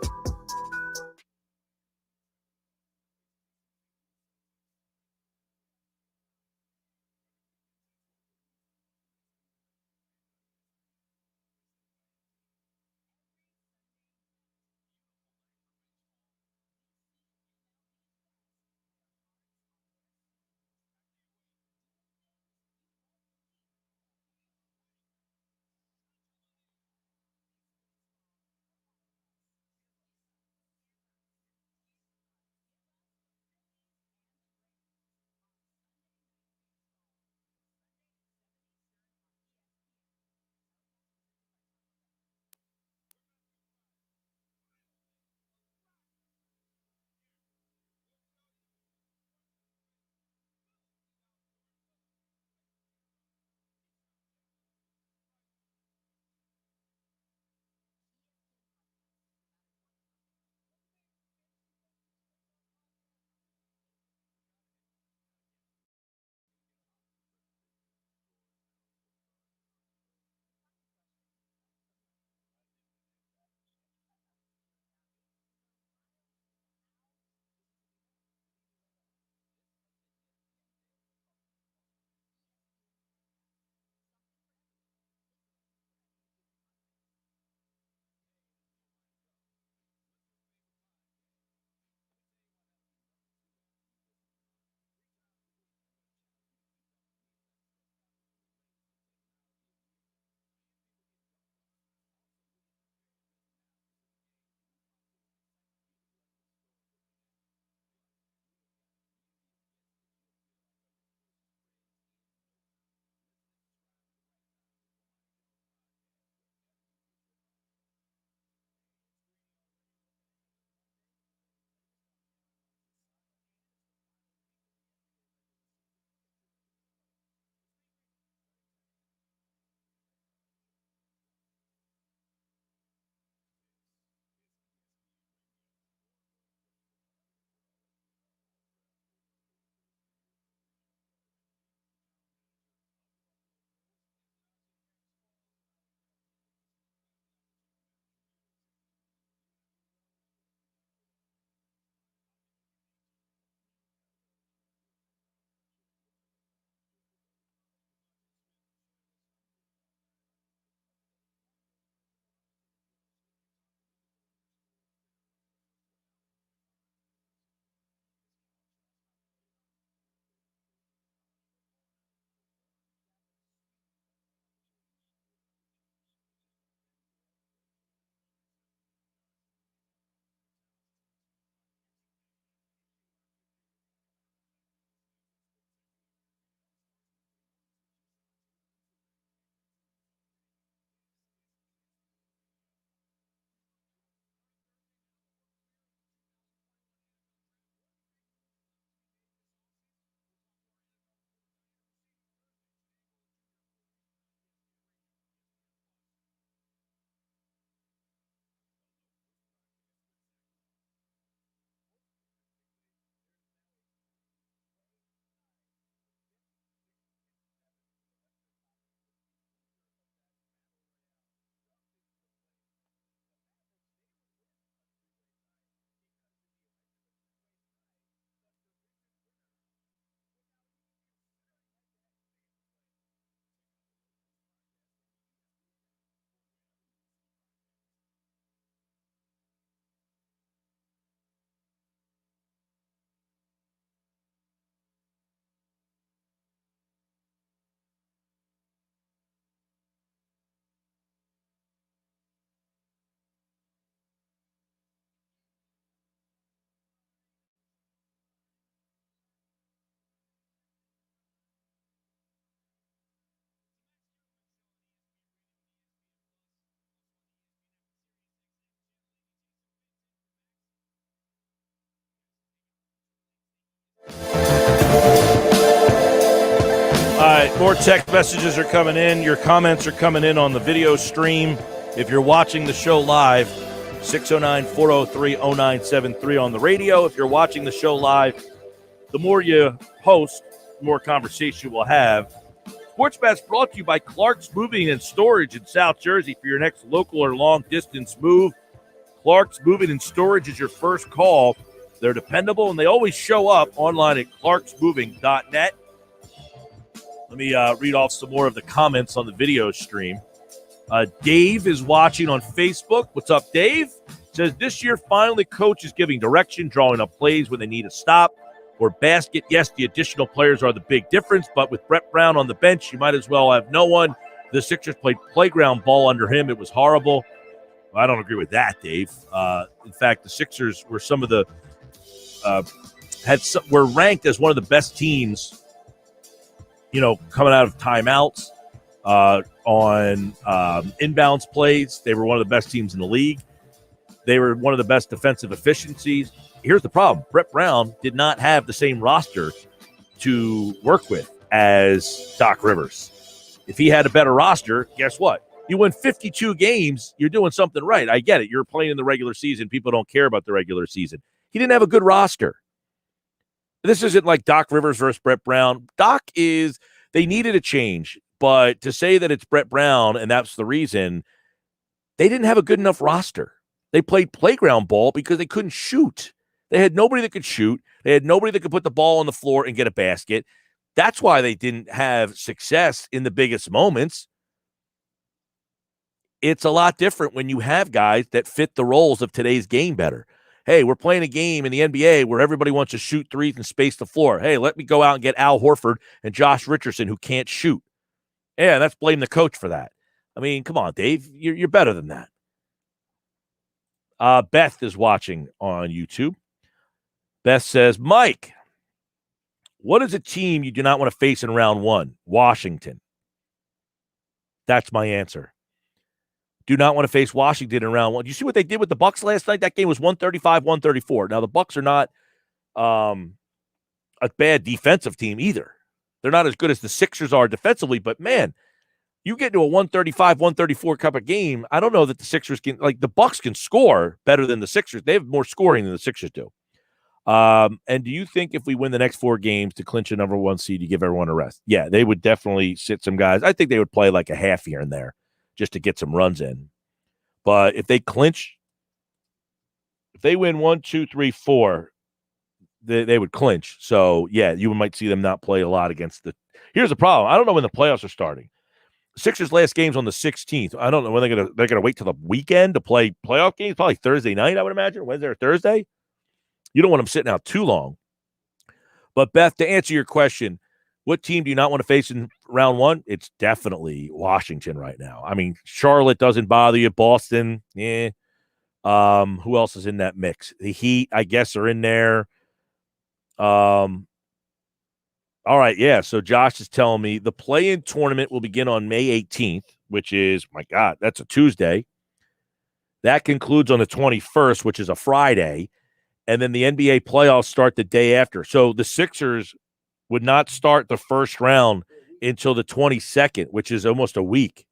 right, more text messages are coming in. Your comments are coming in on the video stream. If you're watching the show live, 609-403-0973 on the radio. If you're watching the show live, the more you host, the more conversation we'll have. Sportsbet's brought to you by Clark's Moving and Storage in South Jersey. For your next local or long-distance move, Clark's Moving and Storage is your first call. They're dependable, and they always show up online at clarksmoving.net. Let me read off some more of the comments on the video stream. Dave is watching on Facebook. What's up, Dave? Says, this year, finally, coach is giving direction, drawing up plays when they need a stop or basket. Yes, the additional players are the big difference, but with Brett Brown on the bench, you might as well have no one. The Sixers played playground ball under him. It was horrible. Well, I don't agree with that, Dave. In fact, the Sixers were some of the were ranked as one of the best teams, coming out of timeouts. On inbounds plays, they were one of the best teams in the league. They were one of the best defensive efficiencies. Here's the problem. Brett Brown did not have the same roster to work with as Doc Rivers. If he had a better roster, guess what? You win 52 games, you're doing something right. I get it. You're playing in the regular season. People don't care about the regular season. He didn't have a good roster. This isn't like Doc Rivers versus Brett Brown. They needed a change. But to say that it's Brett Brown and that's the reason, they didn't have a good enough roster. They played playground ball because they couldn't shoot. They had nobody that could shoot. They had nobody that could put the ball on the floor and get a basket. That's why they didn't have success in the biggest moments. It's a lot different when you have guys that fit the roles of today's game better. Hey, we're playing a game in the NBA where everybody wants to shoot threes and space the floor. Hey, let me go out and get Al Horford and Josh Richardson who can't shoot. Yeah, let's blame the coach for that. I mean, come on, Dave. You're better than that. Beth is watching on YouTube. Beth says, Mike, what is a team you do not want to face in round one? Washington. That's my answer. Do not want to face Washington in round one. Do you see what they did with the Bucks last night? That game was 135-134. Now, the Bucks are not a bad defensive team either. They're not as good as the Sixers are defensively, but, man, you get into a 135-134 type of game, I don't know that the Sixers can – like, the Bucks can score better than the Sixers. They have more scoring than the Sixers do. And do you think if we win the next 4 games to clinch a number 1 seed, you give everyone a rest? Yeah, they would definitely sit some guys. I think they would play like a half here and there just to get some runs in. But if they clinch – if they win 1, 2, 3, 4 – they would clinch. So, yeah, you might see them not play a lot against the – here's the problem. I don't know when the playoffs are starting. Sixers' last game's on the 16th. I don't know when they're gonna wait till the weekend to play playoff games. Probably Thursday night, I would imagine. Wednesday or Thursday. You don't want them sitting out too long. But, Beth, to answer your question, what team do you not want to face in round one? It's definitely Washington right now. I mean, Charlotte doesn't bother you. Boston, yeah. Who else is in that mix? The Heat, I guess, are in there. All right, yeah. So Josh is telling me the play-in tournament will begin on May 18th, which is, my God, that's a Tuesday. That concludes on the 21st, which is a Friday. And then the NBA playoffs start the day after. So the Sixers would not start the first round until the 22nd, which is almost a week.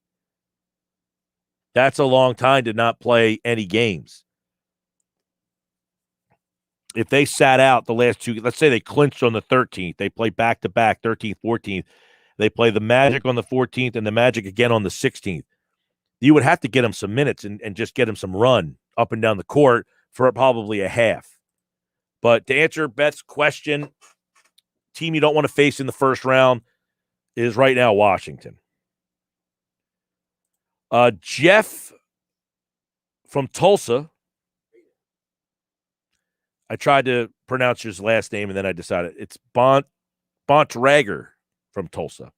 That's a long time to not play any games. If they sat out the last 2, let's say they clinched on the 13th, they play back-to-back, 13th, 14th. They play the Magic on the 14th and the Magic again on the 16th. You would have to get them some minutes and just get them some run up and down the court for probably a half. But to answer Beth's question, team you don't want to face in the first round is right now Washington. Jeff from Tulsa. I tried to pronounce his last name, and then I decided it's Bontrager from Tulsa.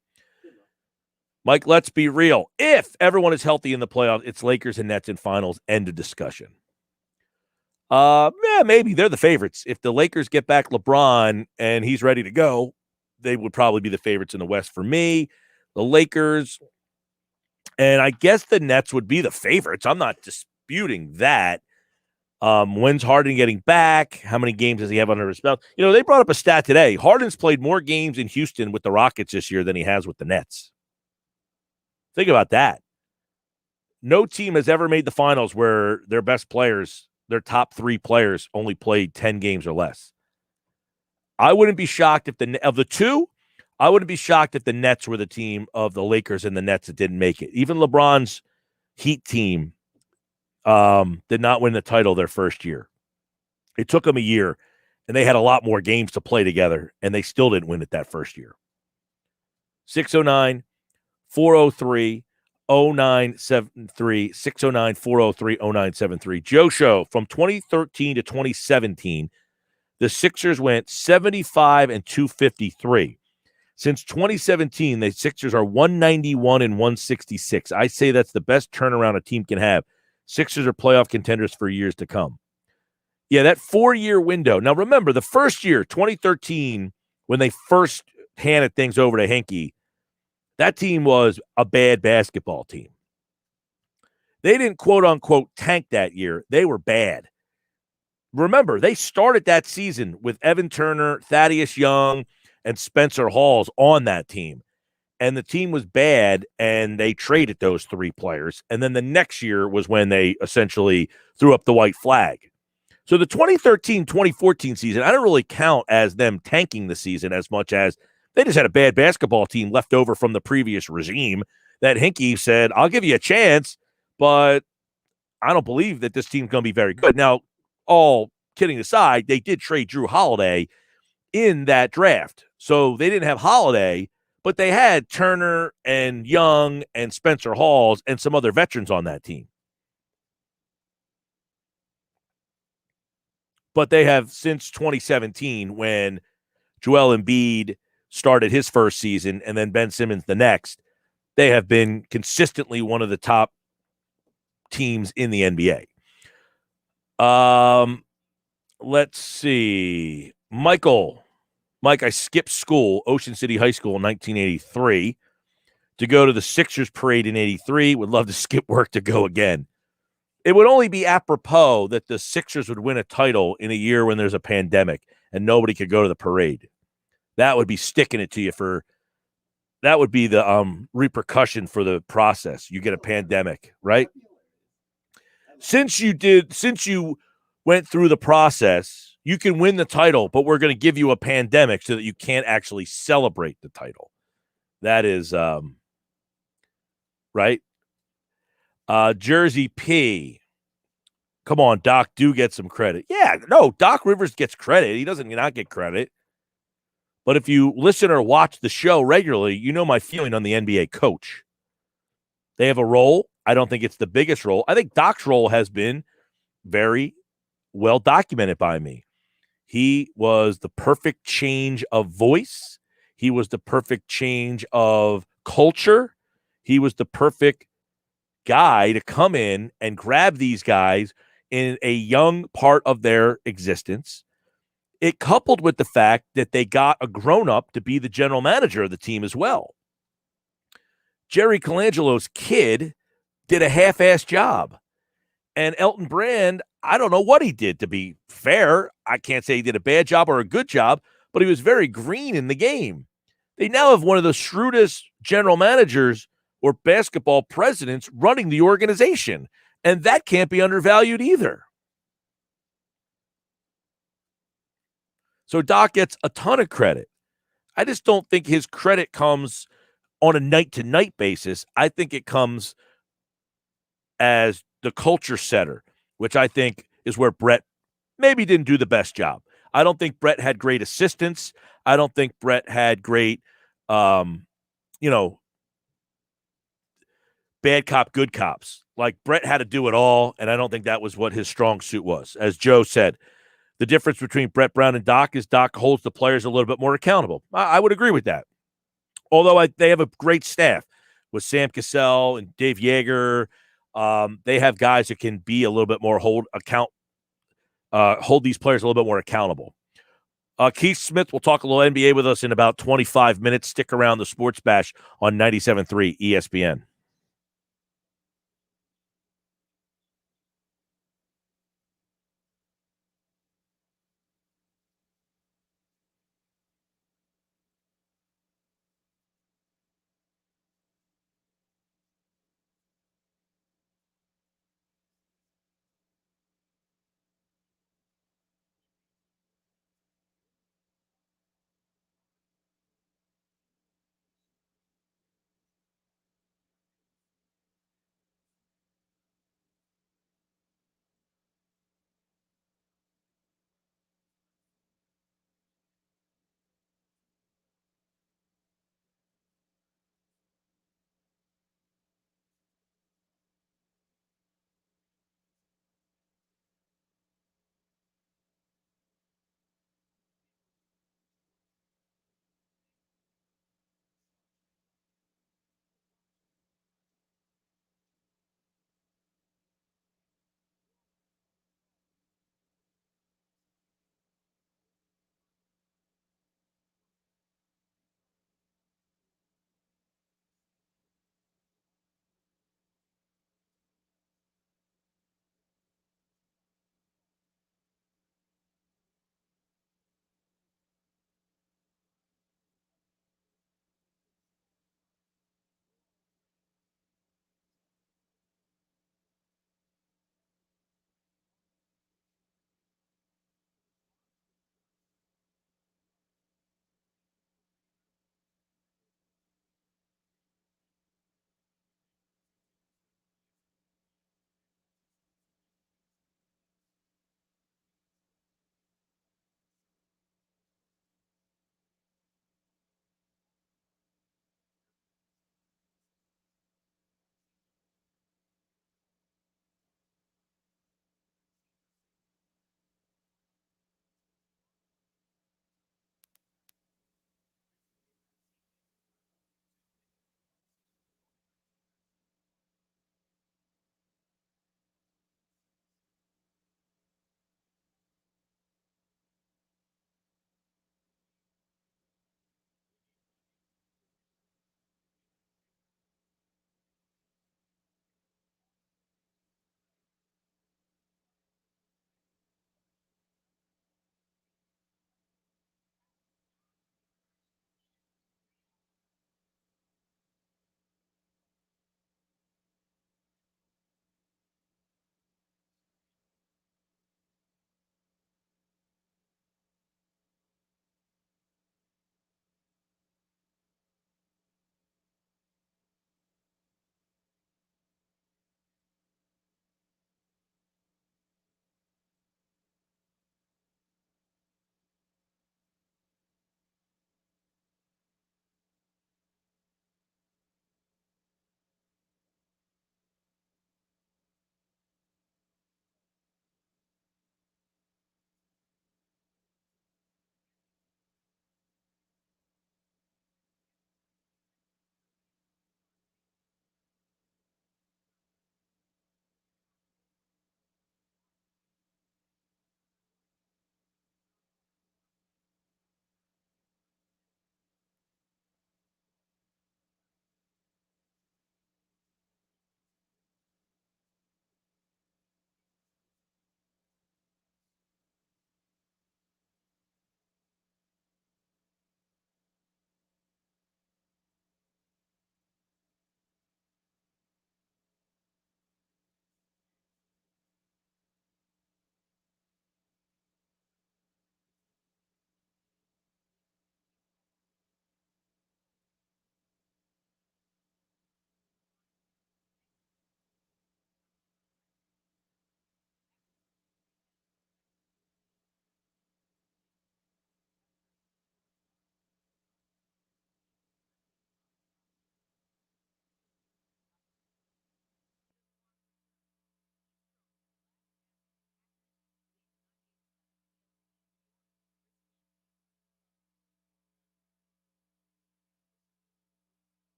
Mike, let's be real. If everyone is healthy in the playoffs, it's Lakers and Nets in finals. End of discussion. Yeah, maybe they're the favorites. If the Lakers get back LeBron and he's ready to go, they would probably be the favorites in the West for me. The Lakers, and I guess the Nets would be the favorites. I'm not disputing that. When's Harden getting back? How many games does he have under his belt? They brought up a stat today. Harden's played more games in Houston with the Rockets this year than he has with the Nets. Think about that. No team has ever made the finals where their best players, their top 3 players, only played 10 games or less. I wouldn't be shocked if of the two, I wouldn't be shocked if the Nets were the team of the Lakers and the Nets that didn't make it. Even LeBron's Heat team did not win the title their first year. It took them a year, and they had a lot more games to play together, and they still didn't win it that first year. 609-403-0973, 609-403-0973. Joe Show, from 2013 to 2017, the Sixers went 75-253. Since 2017, the Sixers are 191-166. I say that's the best turnaround a team can have. Sixers are playoff contenders for years to come. Yeah, that 4-year window. Now, remember, the first year, 2013, when they first handed things over to Hinkie, that team was a bad basketball team. They didn't, quote-unquote, tank that year. They were bad. Remember, they started that season with Evan Turner, Thaddeus Young, and Spencer Hawes on that team. And the team was bad, and they traded those 3 players. And then the next year was when they essentially threw up the white flag. So the 2013-2014 season, I don't really count as them tanking the season as much as they just had a bad basketball team left over from the previous regime that Hinkie said, I'll give you a chance, but I don't believe that this team's going to be very good. Now, all kidding aside, they did trade Drew Holiday in that draft. So they didn't have Holiday, but they had Turner and Young and Spencer Hawes and some other veterans on that team. But they have, since 2017, when Joel Embiid started his first season and then Ben Simmons the next, they have been consistently one of the top teams in the NBA. Let's see. Mike, I skipped school, Ocean City High School in 1983, to go to the Sixers parade in 83. Would love to skip work to go again. It would only be apropos that the Sixers would win a title in a year when there's a pandemic and nobody could go to the parade. That would be sticking it to you that would be the repercussion for the process. You get a pandemic, right? Since you went through the process, you can win the title, but we're going to give you a pandemic so that you can't actually celebrate the title. That is right. Jersey P. Come on, Doc, do get some credit. Yeah, no, Doc Rivers gets credit. He doesn't not get credit. But if you listen or watch the show regularly, you know my feeling on the NBA coach. They have a role. I don't think it's the biggest role. I think Doc's role has been very well documented by me. He was the perfect change of voice. He was the perfect change of culture. He was the perfect guy to come in and grab these guys in a young part of their existence. It coupled with the fact that they got a grown-up to be the general manager of the team as well. Jerry Colangelo's kid did a half-assed job. And Elton Brand, I don't know what he did, to be fair. I can't say he did a bad job or a good job, but he was very green in the game. They now have one of the shrewdest general managers or basketball presidents running the organization, and that can't be undervalued either. So Doc gets a ton of credit. I just don't think his credit comes on a night-to-night basis. I think it comes as the culture setter, which I think is where Brett maybe didn't do the best job. I don't think Brett had great assistants. I don't think Brett had great, bad cop, good cops. Like, Brett had to do it all, and I don't think that was what his strong suit was. As Joe said, the difference between Brett Brown and Doc is Doc holds the players a little bit more accountable. I would agree with that. Although they have a great staff with Sam Cassell and Dave Yeager. They have guys that can be a little bit more hold these players a little bit more accountable. Keith Smith will talk a little NBA with us in about 25 minutes. Stick around. The Sports Bash on 97.3 ESPN.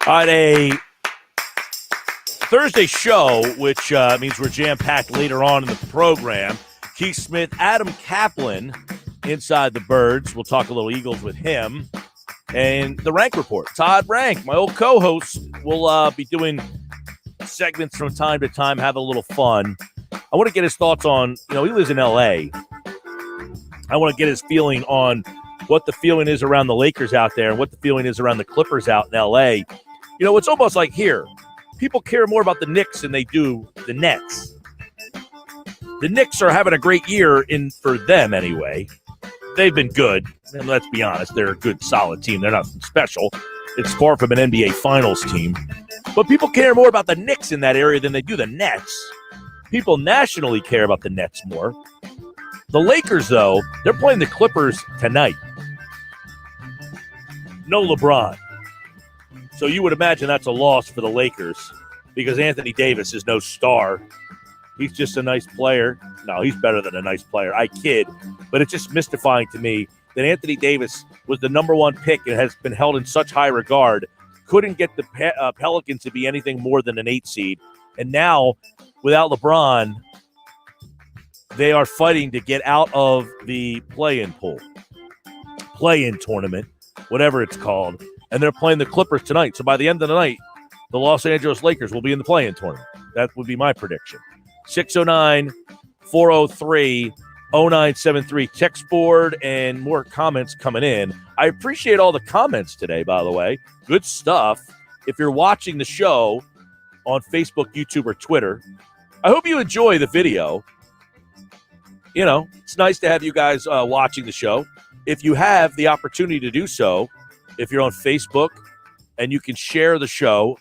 On a Thursday show, which means we're jam-packed later on in the program, Keith Smith, Adam Kaplan, inside the Birds. We'll talk a little Eagles with him. And the Ranck Report. Todd Ranck, my old co-host, will be doing segments from time to time, have a little fun. I want to get his thoughts on, he lives in L.A. I want to get his feeling on what the feeling is around the Lakers out there and what the feeling is around the Clippers out in L.A. It's almost like here. People care more about the Knicks than they do the Nets. The Knicks are having a great year for them anyway. They've been good. And let's be honest, they're a good, solid team. They're nothing special. It's far from an NBA Finals team. But people care more about the Knicks in that area than they do the Nets. People nationally care about the Nets more. The Lakers, though, they're playing the Clippers tonight. No LeBron. So you would imagine that's a loss for the Lakers because Anthony Davis is no star. He's just a nice player. No, he's better than a nice player. I kid. But it's just mystifying to me that Anthony Davis was the number one pick and has been held in such high regard, couldn't get the Pelicans to be anything more than an 8 seed. And now, without LeBron, they are fighting to get out of the play-in tournament, whatever it's called. And they're playing the Clippers tonight. So by the end of the night, the Los Angeles Lakers will be in the play-in tournament. That would be my prediction. 609-403-0973. Text board and more comments coming in. I appreciate all the comments today, by the way. Good stuff. If you're watching the show on Facebook, YouTube, or Twitter, I hope you enjoy the video. It's nice to have you guys watching the show. If you have the opportunity to do so, if you're on Facebook and you can share the show,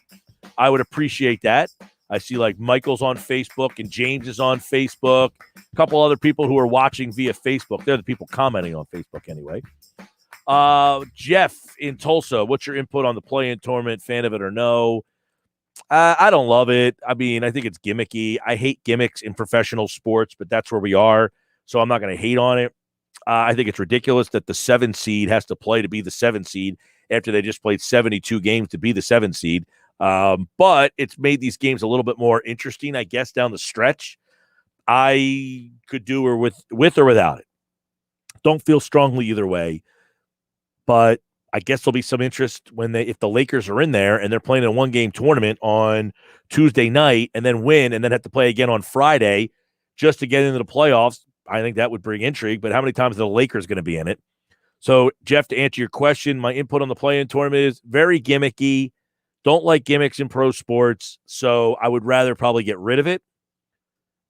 I would appreciate that. I see like Michael's on Facebook and James is on Facebook. A couple other people who are watching via Facebook. They're the people commenting on Facebook anyway. Jeff in Tulsa, what's your input on the play-in tournament? Fan of it or no? I don't love it. I mean, I think it's gimmicky. I hate gimmicks in professional sports, but that's where we are. So I'm not going to hate on it. I think it's ridiculous that the 7 seed has to play to be the 7 seed after they just played 72 games to be the 7 seed. But it's made these games a little bit more interesting, I guess, down the stretch. I could do her with or without it. Don't feel strongly either way. But I guess there'll be some interest if the Lakers are in there and they're playing a 1-game tournament on Tuesday night and then win and then have to play again on Friday just to get into the playoffs. I think that would bring intrigue, but how many times are the Lakers going to be in it? So, Jeff, to answer your question, my input on the play-in tournament is very gimmicky. Don't like gimmicks in pro sports, so I would rather probably get rid of it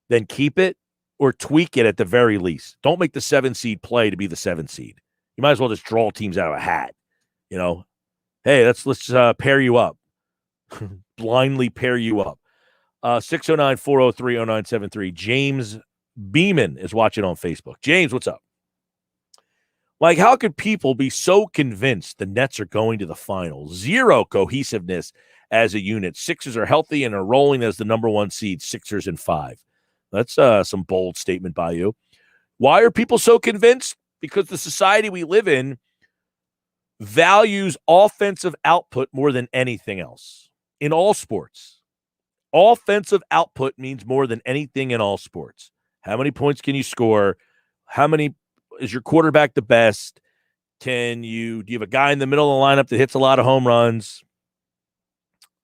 than keep it or tweak it at the very least. Don't make the 7 seed play to be the 7 seed. You might as well just draw teams out of a hat. Hey, let's pair you up. Blindly pair you up. 609-403-0973. James Beeman is watching on Facebook. James, what's up? Like, how could people be so convinced the Nets are going to the finals? Zero cohesiveness as a unit. Sixers are healthy and are rolling as the number 1 seed, Sixers and 5. That's some bold statement by you. Why are people so convinced? Because the society we live in values offensive output more than anything else in all sports. Offensive output means more than anything in all sports. How many points can you score? Is your quarterback the best? Do you have a guy in the middle of the lineup that hits a lot of home runs?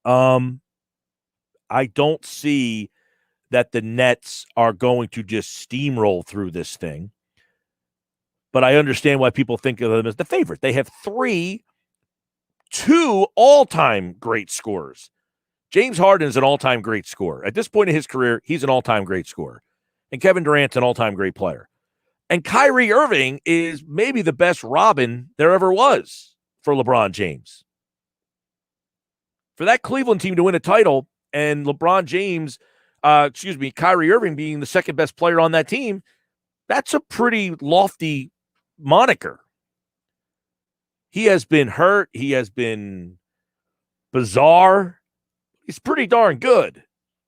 I don't see that the Nets are going to just steamroll through this thing. But I understand why people think of them as the favorite. They have 2 all-time great scorers. James Harden is an all-time great scorer. At this point in his career, he's an all-time great scorer. And Kevin Durant's an all-time great player. And Kyrie Irving is maybe the best Robin there ever was for LeBron James. For that Cleveland team to win a title and Kyrie Irving being the second best player on that team, that's a pretty lofty moniker. He has been hurt. He has been bizarre. He's pretty darn good.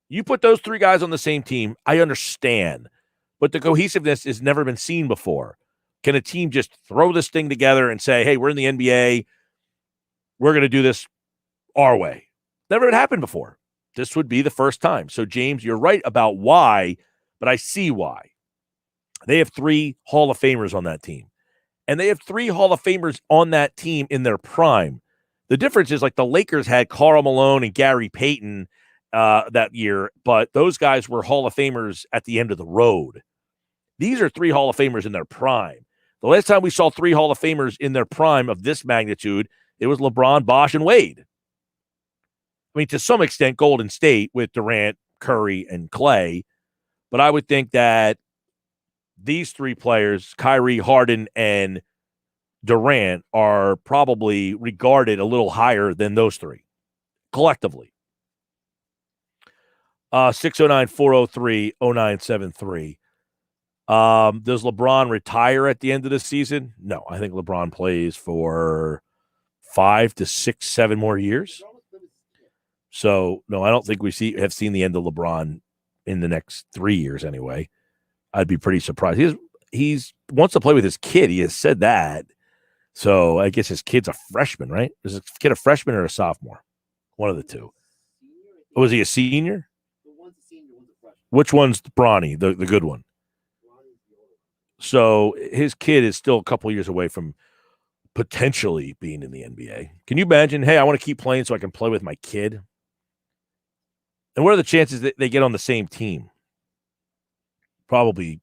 You put those 3 guys on the same team, I understand. But the cohesiveness has never been seen before. Can a team just throw this thing together and say, hey, we're in the NBA. We're going to do this our way. Never had happened before. This would be the first time. So, James, you're right about why, but I see why. They have 3 Hall of Famers on that team. And they have 3 Hall of Famers on that team in their prime. The difference is like the Lakers had Karl Malone and Gary Payton that year, but those guys were Hall of Famers at the end of the road. These are 3 Hall of Famers in their prime. The last time we saw 3 Hall of Famers in their prime of this magnitude, it was LeBron, Bosh, and Wade. I mean, to some extent, Golden State with Durant, Curry, and Clay. But I would think that these 3 players, Kyrie, Harden, and Durant, are probably regarded a little higher than those 3 collectively. 609-403-0973. Does LeBron retire at the end of the season? No, I think LeBron plays for 5 to 6, 7 more years. So, no, I don't think we have seen the end of LeBron in the next 3 years anyway. I'd be pretty surprised. He's wants to play with his kid. He has said that. So I guess his kid's a freshman, right? Is his kid a freshman or a sophomore? One of the two. Was he a senior? Which one's Bronny, the good one? So his kid is still a couple years away from potentially being in the NBA. Can you imagine, hey, I want to keep playing so I can play with my kid? And what are the chances that they get on the same team? Probably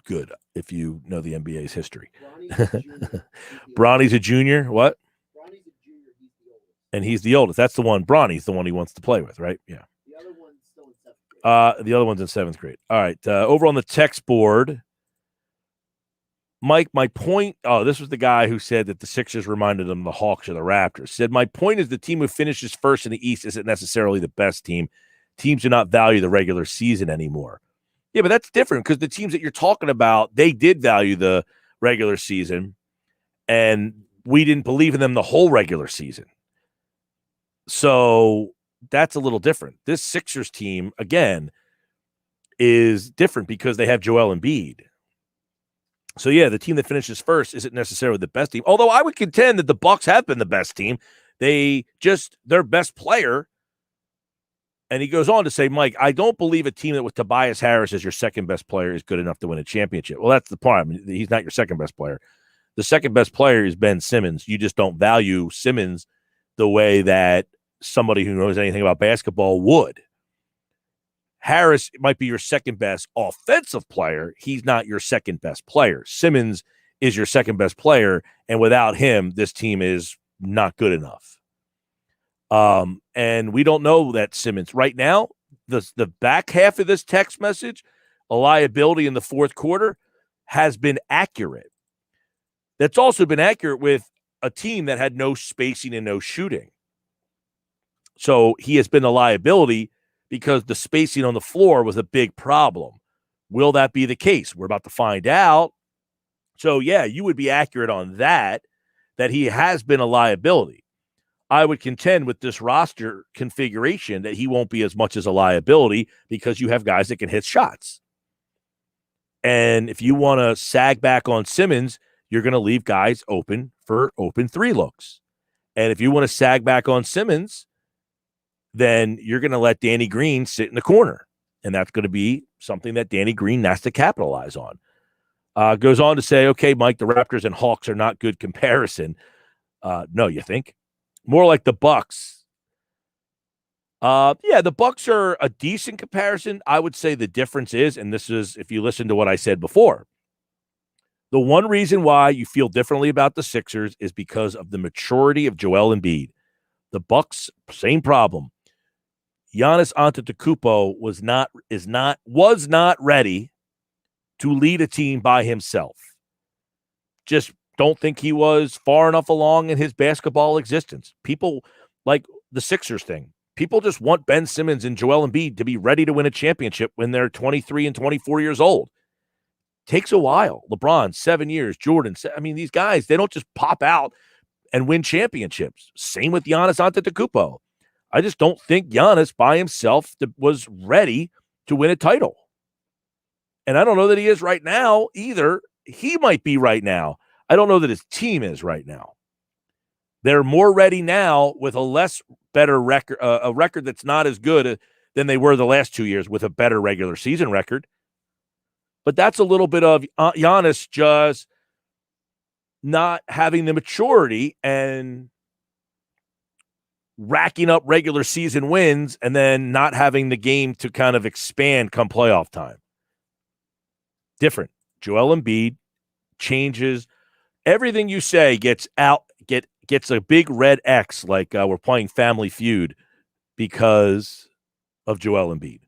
good if you know the NBA's history. Bronny's a junior. What? Bronny's a junior. He's the oldest. And he's the oldest. That's the one. Bronny's the one he wants to play with, right? Yeah. The other one's still in 7th grade. The other one's in 7th grade. All right. Over on the text board, Mike, my point. Oh, this was the guy who said that the Sixers reminded him of the Hawks or the Raptors. Said, my point is the team who finishes first in the East isn't necessarily the best team. Teams do not value the regular season anymore. Yeah, but that's different because the teams that you're talking about, they did value the regular season, and we didn't believe in them the whole regular season. So that's a little different. This Sixers team, again, is different because they have Joel Embiid. So, yeah, the team that finishes first isn't necessarily the best team, although I would contend that the Bucks have been the best team. Their best player. And he goes on to say, Mike, I don't believe a team that with Tobias Harris as your second best player is good enough to win a championship. Well, that's the problem. He's not your second best player. The second best player is Ben Simmons. You just don't value Simmons the way that somebody who knows anything about basketball would. Harris might be your second best offensive player. He's not your second best player. Simmons is your second best player. And without him, this team is not good enough. And we don't know that Simmons right now, the back half of this text message, a liability in the fourth quarter, has been accurate. That's also been accurate with a team that had no spacing and no shooting. So he has been a liability because the spacing on the floor was a big problem. Will that be the case? We're about to find out. So, yeah, you would be accurate on that he has been a liability. I would contend with this roster configuration that he won't be as much as a liability because you have guys that can hit shots. And if you want to sag back on Simmons, you're going to leave guys open for open 3 looks. And if you want to sag back on Simmons, then you're going to let Danny Green sit in the corner. And that's going to be something that Danny Green has to capitalize on. Goes on to say, okay, Mike, the Raptors and Hawks are not good comparison. No, you think? More like the Bucks. Yeah, the Bucks are a decent comparison. I would say the difference is, and this is if you listen to what I said before, the one reason why you feel differently about the Sixers is because of the maturity of Joel Embiid. The Bucks, same problem. Giannis Antetokounmpo was not ready to lead a team by himself. Just don't think he was far enough along in his basketball existence. People like the Sixers thing. People just want Ben Simmons and Joel Embiid to be ready to win a championship when they're 23 and 24 years old. Takes a while. LeBron, 7 years. Jordan, these guys, they don't just pop out and win championships. Same with Giannis Antetokounmpo. I just don't think Giannis by himself was ready to win a title. And I don't know that he is right now either. He might be right now. I don't know that his team is right now. They're more ready now with a less better record, a record that's not as good than they were the last 2 years with a better regular season record. But that's a little bit of Giannis just not having the maturity and racking up regular season wins and then not having the game to kind of expand come playoff time. Different. Joel Embiid changes. Everything you say gets a big red X like we're playing Family Feud because of Joel Embiid.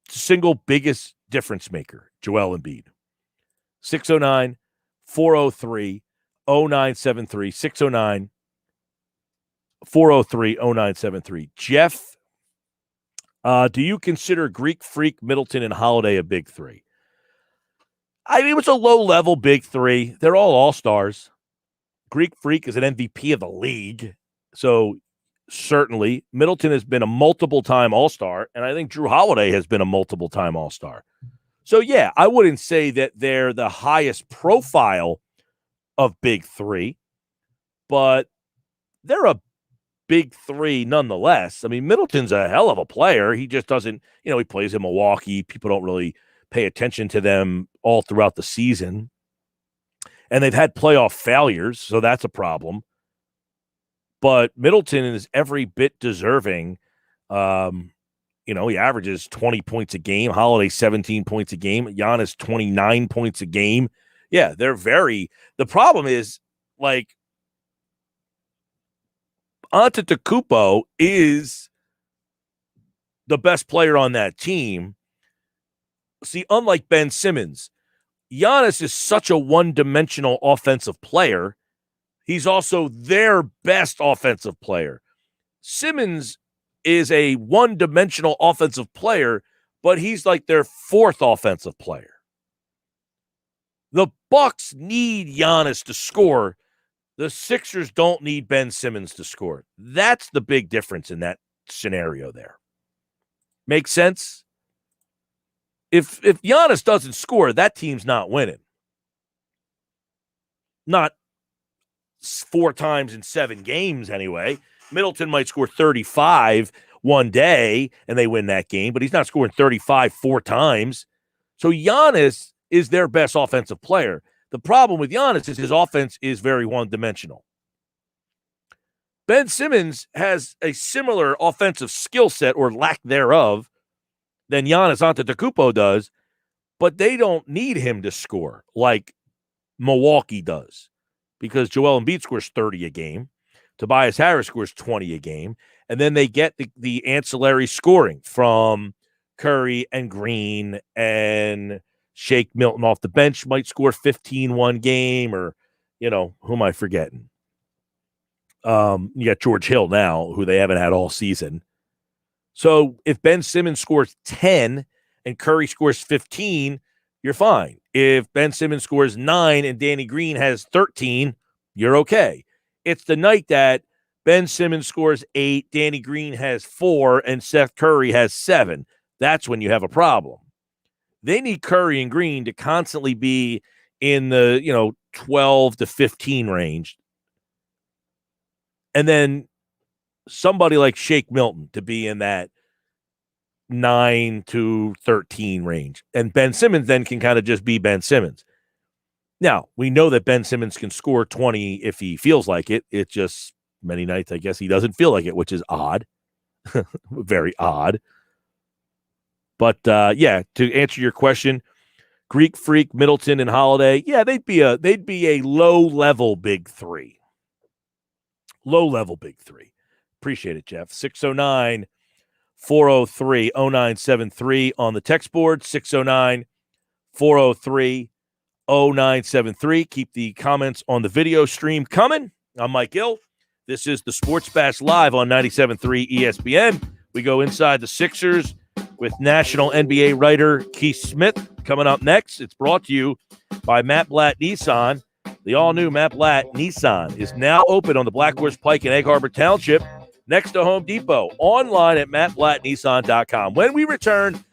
Single biggest difference maker, Joel Embiid. 609-403-0973. 609-403-0973. Jeff, do you consider Greek Freak, Middleton, and Holiday a big three? I mean, it's a low-level big three. They're all stars. Greek Freak is an MVP of the league. So certainly Middleton has been a multiple-time all-star, and I think Drew Holiday has been a multiple-time all-star. So, yeah, I wouldn't say that they're the highest profile of big three, but they're a big three nonetheless. I mean, Middleton's a hell of a player. He just doesn't, he plays in Milwaukee. People don't really pay attention to them all throughout the season. And they've had playoff failures, so that's a problem. But Middleton is every bit deserving. He averages 20 points a game. Holiday, 17 points a game. Giannis, 29 points a game. Yeah, they're the problem is, Antetokounmpo is the best player on that team. See, unlike Ben Simmons, Giannis is such a one-dimensional offensive player. He's also their best offensive player. Simmons is a one-dimensional offensive player, but he's like their fourth offensive player. The Bucks need Giannis to score. The Sixers don't need Ben Simmons to score. That's the big difference in that scenario there. Make sense? If Giannis doesn't score, that team's not winning. Not 4 times in 7 games anyway. Middleton might score 35 one day and they win that game, but he's not scoring 35 4 times. So Giannis is their best offensive player. The problem with Giannis is his offense is very one-dimensional. Ben Simmons has a similar offensive skill set or lack thereof than Giannis Antetokounmpo does, but they don't need him to score like Milwaukee does because Joel Embiid scores 30 a game. Tobias Harris scores 20 a game, and then they get the ancillary scoring from Curry and Green, and Shake Milton off the bench might score 15 one game, or, who am I forgetting? You got George Hill now, who they haven't had all season. So if Ben Simmons scores 10 and Curry scores 15, you're fine. If Ben Simmons scores 9 and Danny Green has 13, you're okay. It's the night that Ben Simmons scores 8, Danny Green has 4, and Seth Curry has 7. That's when you have a problem. They need Curry and Green to constantly be in the, 12 to 15 range. And then somebody like Shake Milton to be in that 9 to 13 range. And Ben Simmons then can kind of just be Ben Simmons. Now, we know that Ben Simmons can score 20 if he feels like it. It's just many nights, I guess, he doesn't feel like it, which is odd. Very odd. But, to answer your question, Greek Freak, Middleton, and Holiday, they'd be a low-level big three. Low-level big three. Appreciate it, Jeff. 609-403-0973 on the text board. 609-403-0973. Keep the comments on the video stream coming. I'm Mike Gill. This is the Sports Bash Live on 97.3 ESPN. We go inside the Sixers with national NBA writer Keith Smith coming up next. It's brought to you by Matt Blatt Nissan. The all-new Matt Blatt Nissan is now open on the Black Horse Pike in Egg Harbor Township next to Home Depot. Online at mattblattnissan.com. When we return,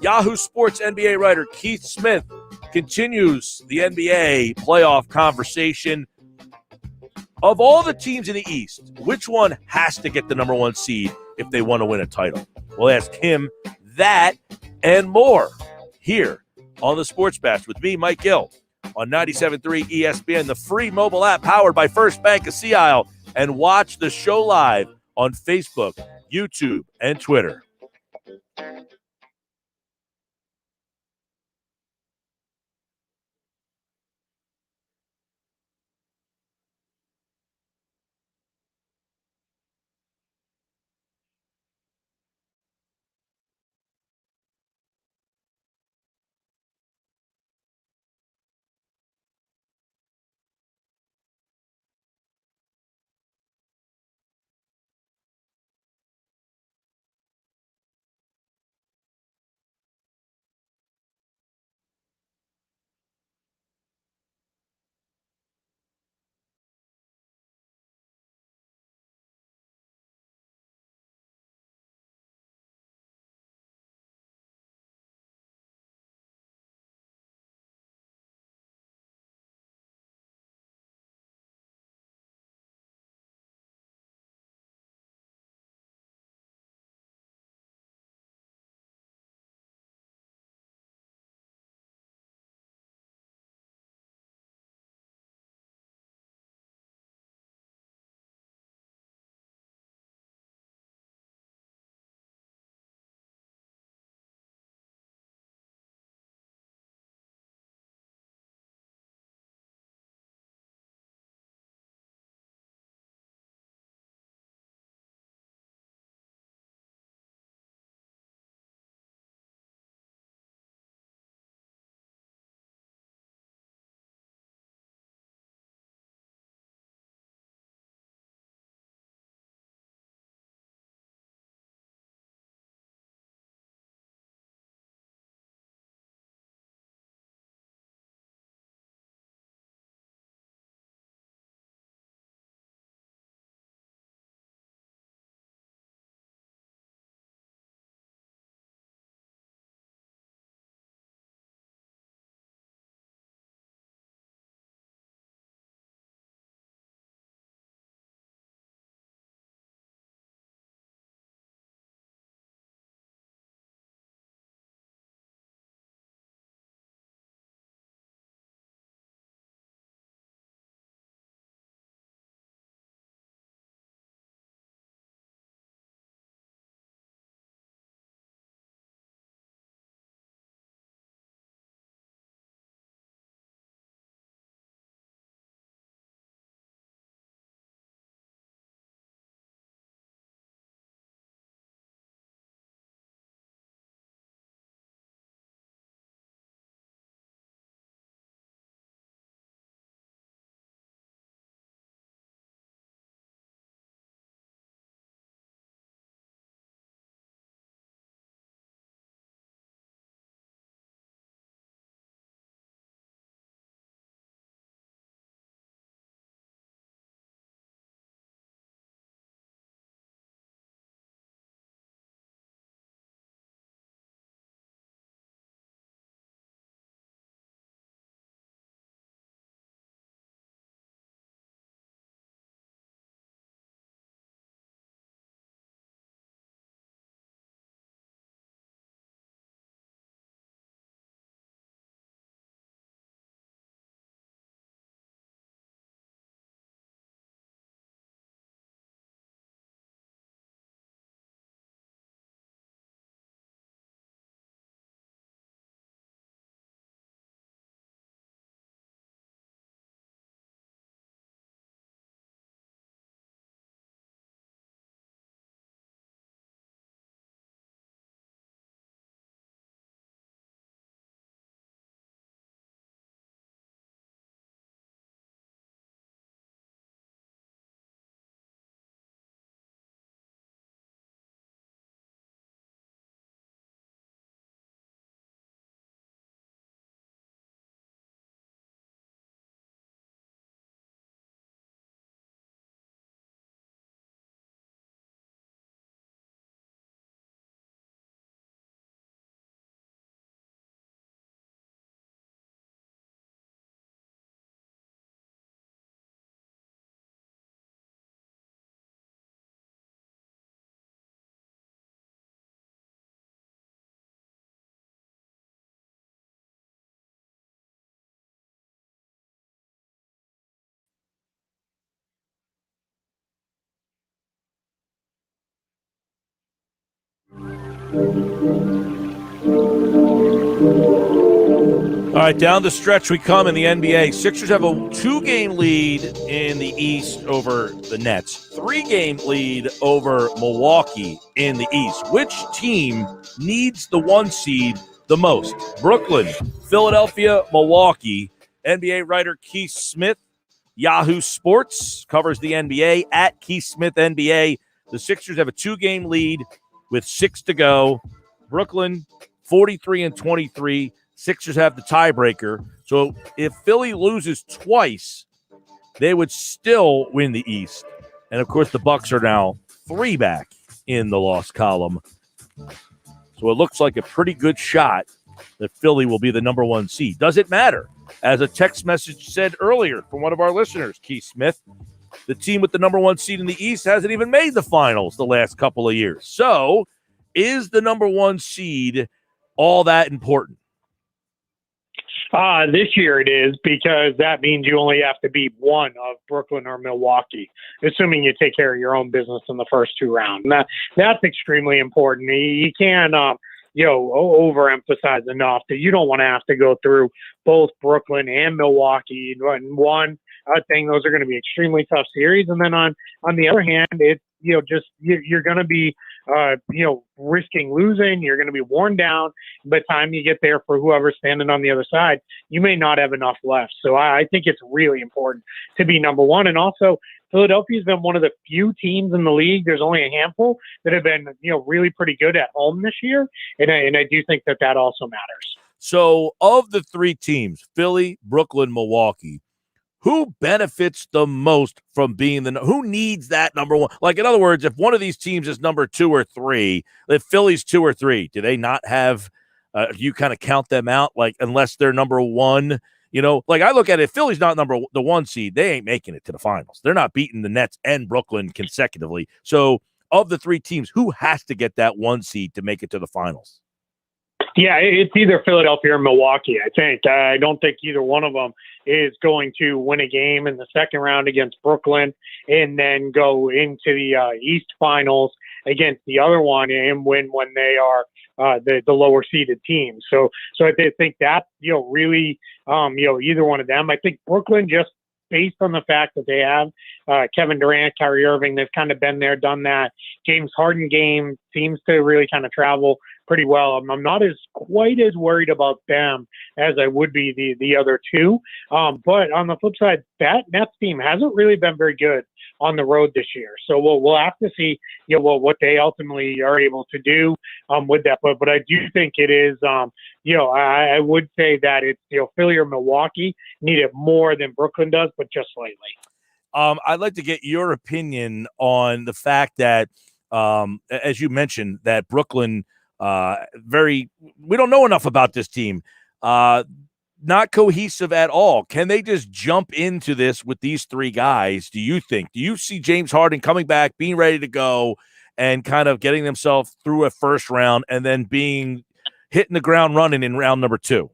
Yahoo Sports NBA writer Keith Smith continues the NBA playoff conversation. Of all the teams in the East, which one has to get the number one seed if they want to win a title? We'll ask him that and more here on the Sports Bash with me, Mike Gill, on 97.3 ESPN, the free mobile app powered by First Bank of Sea Isle, and watch the show live on Facebook, YouTube, and Twitter. All right, down the stretch we come in the NBA. Sixers have a 2-game lead in the East over the Nets. 3-game lead over Milwaukee in the East. Which team needs the 1 seed the most? Brooklyn, Philadelphia, Milwaukee. NBA writer Keith Smith, Yahoo Sports, covers the NBA at Keith Smith NBA. The Sixers have a 2-game lead with 6 to go. Brooklyn, 43-23. Sixers have the tiebreaker. So if Philly loses twice, they would still win the East. And, of course, the Bucks are now 3 back in the loss column. So it looks like a pretty good shot that Philly will be the number 1 seed. Does it matter? As a text message said earlier from one of our listeners, Keith Smith, the team with the number 1 seed in the East hasn't even made the finals the last couple of years. So is the number 1 seed all that important? This year it is, because that means you only have to beat one of Brooklyn or Milwaukee, assuming you take care of your own business in the first 2 rounds. And that's extremely important. You can't, overemphasize enough that you don't want to have to go through both Brooklyn and Milwaukee in one thing. Those are going to be extremely tough series. And then on the other hand, it's, you're going to be, risking losing. You're going to be worn down. By the time you get there for whoever's standing on the other side, you may not have enough left. So I think it's really important to be number 1. And also, Philadelphia's been one of the few teams in the league. There's only a handful that have been, really pretty good at home this year. And I do think that also matters. So of the 3 teams, Philly, Brooklyn, Milwaukee, who benefits the most from being who needs that number 1? Like, in other words, if one of these teams is number 2 or 3, if Philly's 2 or 3, do they not have, you kind of count them out, like, unless they're number 1? Like, I look at it, if Philly's not the 1 seed, they ain't making it to the finals. They're not beating the Nets and Brooklyn consecutively. So of the 3 teams, who has to get that 1 seed to make it to the finals? Yeah, it's either Philadelphia or Milwaukee, I think. I don't think either one of them is going to win a game in the second round against Brooklyn and then go into the East Finals against the other one and win when they are the lower seeded team. So I think that, really, either one of them. I think Brooklyn, just based on the fact that they have Kevin Durant, Kyrie Irving, they've kind of been there, done that. James Harden game seems to really kind of travel pretty well. I'm not quite as worried about them as I would be the other 2. But on the flip side, that Nets team hasn't really been very good on the road this year. So we'll have to see, what they ultimately are able to do with that. But I do think it is, I would say that it's, Philly or Milwaukee need it more than Brooklyn does, but just slightly. I'd like to get your opinion on the fact that, as you mentioned, that Brooklyn, we don't know enough about this team. Not cohesive at all. Can they just jump into this with these 3 guys, do you think? Do you see James Harden coming back, being ready to go, and kind of getting themselves through a first round and then hitting the ground running in round number 2?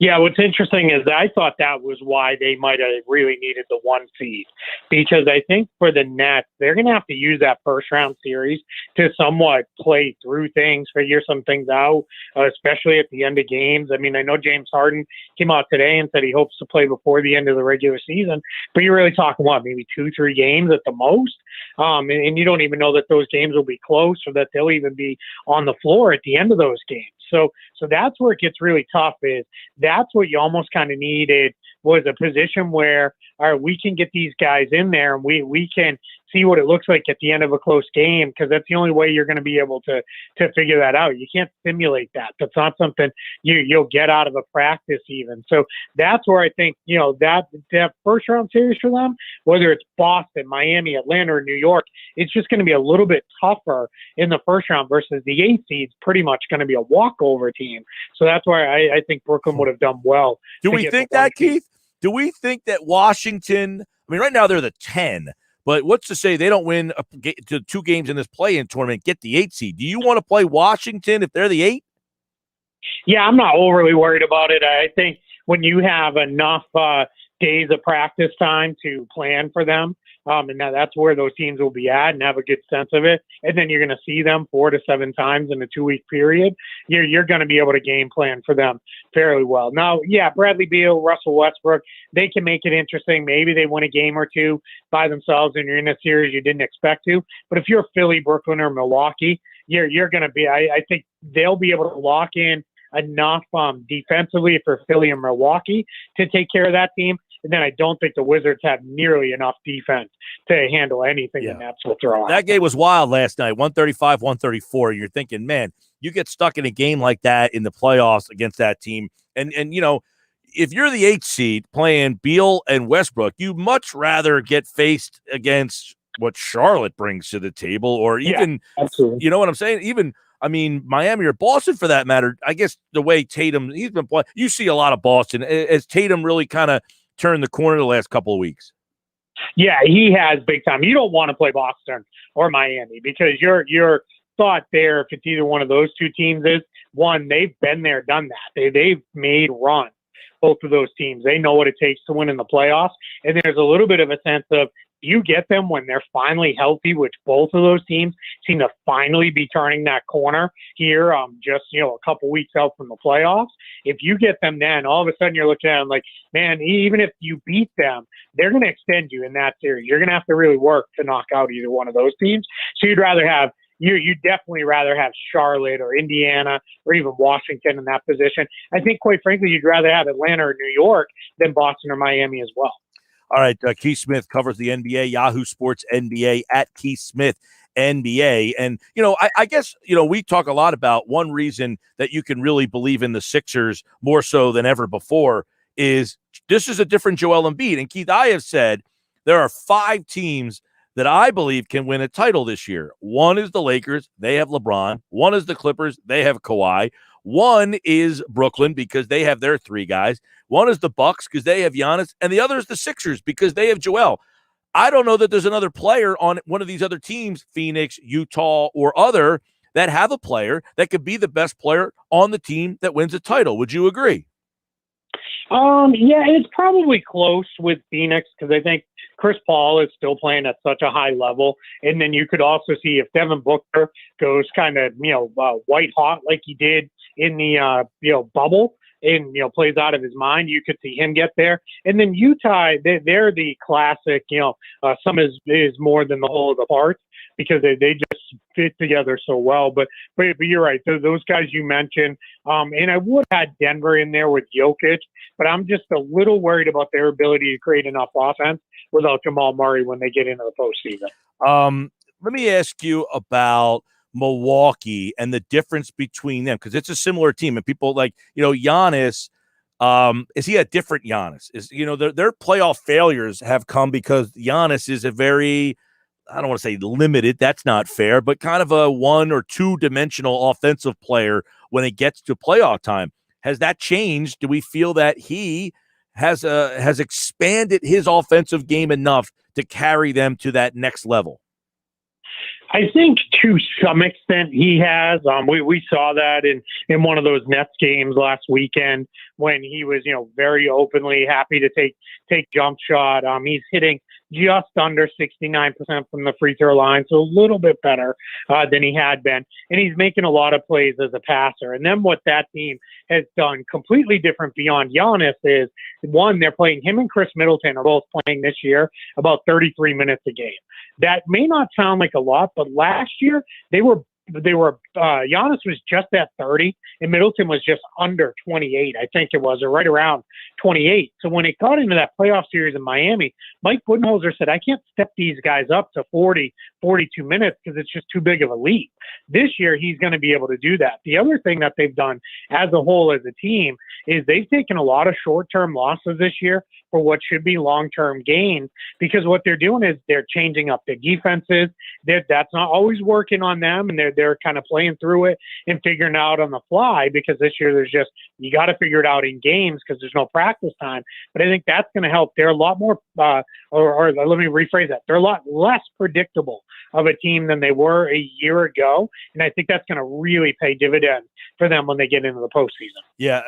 Yeah, what's interesting is I thought that was why they might have really needed the 1 seed, because I think for the Nets, they're going to have to use that first round series to somewhat play through things, figure some things out, especially at the end of games. I mean, I know James Harden came out today and said he hopes to play before the end of the regular season, but you're really talking, maybe 2-3 games at the most? And you don't even know that those games will be close or that they'll even be on the floor at the end of those games. So that's where it gets really tough. Is that's what you almost kind of needed, was a position where, all right, we can get these guys in there and we can see what it looks like at the end of a close game, because that's the only way you're going to be able to figure that out. You can't simulate that. That's not something you'll get out of a practice even. So that's where I think, that first round series for them, whether it's Boston, Miami, Atlanta, or New York, it's just going to be a little bit tougher in the first round versus the 8 seed's pretty much going to be a walkover team. So that's why I think Brooklyn would have done well. Do we think that, Keith? Do we think that Washington, right now they're the 10, but what's to say they don't win to 2 games in this play-in tournament, get the 8 seed? Do you want to play Washington if they're the 8? Yeah, I'm not overly worried about it. I think when you have enough days of practice time to plan for them, And that's where those teams will be at and have a good sense of it. And then you're going to see them 4 to 7 times in a 2-week period. You're going to be able to game plan for them fairly well. Now, yeah, Bradley Beal, Russell Westbrook, they can make it interesting. Maybe they win a game or two by themselves and you're in a series you didn't expect to. But if you're Philly, Brooklyn, or Milwaukee, you're going to be, I think they'll be able to lock in enough defensively for Philly and Milwaukee to take care of that team. And then I don't think the Wizards have nearly enough defense to handle anything the Nets will throw out. That game was wild last night, 135-134. You're thinking, man, you get stuck in a game like that in the playoffs against that team. And you know, if you're the 8th seed playing Beal and Westbrook, you'd much rather get faced against what Charlotte brings to the table, or even, you know what I'm saying? Even, I mean, Miami or Boston for that matter. I guess the way Tatum, he's been playing, you see a lot of Boston as Tatum really kind of turned the corner the last couple of weeks. Yeah, he has big time. You don't want to play Boston or Miami because your thought there, if it's either one of those two teams, is one, they've been there, done that. They've made runs, both of those teams. They know what it takes to win in the playoffs. And there's a little bit of a sense of, you get them when they're finally healthy, which both of those teams seem to finally be turning that corner here, just, a couple weeks out from the playoffs. If you get them then, all of a sudden you're looking at them like, man, even if you beat them, they're going to extend you in that series. You're going to have to really work to knock out either one of those teams. So you'd definitely rather have Charlotte or Indiana or even Washington in that position. I think, quite frankly, you'd rather have Atlanta or New York than Boston or Miami as well. All right, Keith Smith covers the NBA, Yahoo Sports NBA, at Keith Smith NBA. And, I guess, we talk a lot about one reason that you can really believe in the Sixers more so than ever before is this is a different Joel Embiid. And, Keith, I have said there are 5 teams that I believe can win a title this year. One is the Lakers. They have LeBron. One is the Clippers. They have Kawhi. One is Brooklyn because they have their 3 guys. One is the Bucks because they have Giannis, and the other is the Sixers because they have Joel. I don't know that there's another player on one of these other teams, Phoenix, Utah, or other, that have a player that could be the best player on the team that wins a title. Would you agree? Yeah, it's probably close with Phoenix because I think Chris Paul is still playing at such a high level. And then you could also see if Devin Booker goes kind of, white hot like he did in the, bubble and, plays out of his mind, you could see him get there. And then Utah, they're the classic, some is more than the whole of the parts because they just fit together so well. But you're right. Those guys you mentioned, and I would have had Denver in there with Jokic, but I'm just a little worried about their ability to create enough offense without Jamal Murray when they get into the postseason. Let me ask you about Milwaukee and the difference between them, because it's a similar team. And people like, Giannis, is he a different Giannis? Their playoff failures have come because Giannis is a very, I don't want to say limited, that's not fair, but kind of a 1 or 2 dimensional offensive player when it gets to playoff time. Has that changed? Do we feel that he has expanded his offensive game enough to carry them to that next level? I think to some extent he has. We saw that in one of those Nets games last weekend when he was, very openly happy to take jump shot. He's hitting just under 69% from the free throw line, so a little bit better than he had been. And he's making a lot of plays as a passer. And then what that team has done completely different beyond Giannis is, one, they're playing him and Chris Middleton are both playing this year about 33 minutes a game. That may not sound like a lot, but last year they were Giannis was just at 30 and Middleton was just under 28, I think it was, or right around 28. So when it got into that playoff series in Miami, Mike Budenholzer said, I can't step these guys up to 40, 42 minutes because it's just too big of a leap. This year, he's going to be able to do that. The other thing that they've done as a whole as a team is they've taken a lot of short-term losses this year for what should be long-term gains, because what they're doing is they're changing up their defenses. That's not always working on them, and they're kind of playing through it and figuring out on the fly, because this year you got to figure it out in games because there's no practice time. But I think that's going to help. They're a lot more, or let me rephrase that. They're a lot less predictable of a team than they were a year ago, and I think that's going to really pay dividends for them when they get into the postseason. Yeah,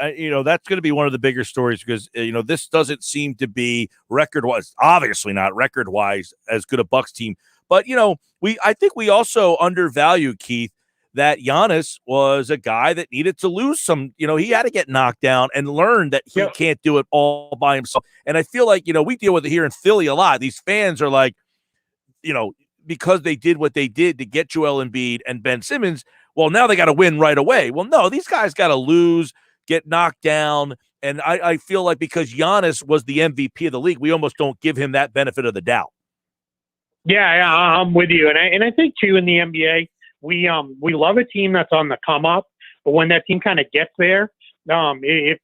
that's going to be one of the bigger stories because, this doesn't seem to be record-wise, obviously not record-wise as good a Bucks team. But, I think we also undervalue, Keith, that Giannis was a guy that needed to lose some, he had to get knocked down and learn that he can't do it all by himself. And I feel like, we deal with it here in Philly a lot. These fans are like, because they did what they did to get Joel Embiid and Ben Simmons, well, now they got to win right away. Well, no, these guys got to lose, get knocked down. And I feel like because Giannis was the MVP of the league, we almost don't give him that benefit of the doubt. Yeah, I'm with you. And I think, too, in the NBA, we love a team that's on the come up, but when that team kind of gets there, if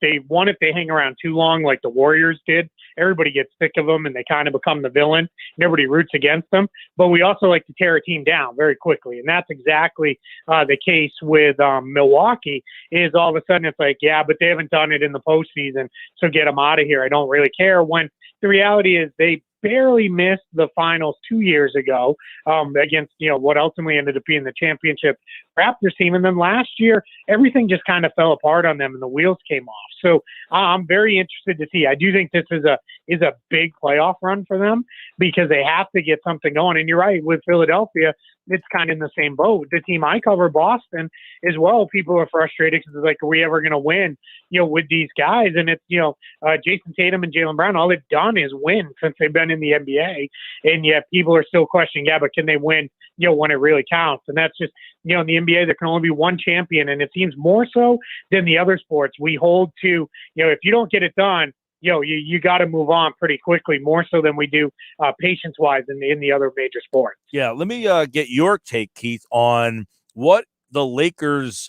they hang around too long, like the Warriors did, everybody gets sick of them and they kind of become the villain and everybody roots against them. But we also like to tear a team down very quickly. And that's exactly the case with Milwaukee. Is all of a sudden it's like, yeah, but they haven't done it in the postseason, so get them out of here. I don't really care. When the reality is they barely missed the finals 2 years ago against, what ultimately ended up being the championship Raptors team. And then last year, everything just kind of fell apart on them and the wheels came off. So I'm very interested to see. I do think this is a big playoff run for them because they have to get something going. And you're right, with Philadelphia, it's kind of in the same boat. The team I cover, Boston, as well, people are frustrated because it's like, are we ever going to win, with these guys? And it's, Jason Tatum and Jaylen Brown, all they've done is win since they've been in the NBA. And yet people are still questioning, yeah, but can they win, when it really counts? And that's just, in the NBA, there can only be one champion. And it seems more so than the other sports. We hold to, if you don't get it done, you got to move on pretty quickly, more so than we do patience-wise in the other major sports. Yeah, let me get your take, Keith, on what the Lakers'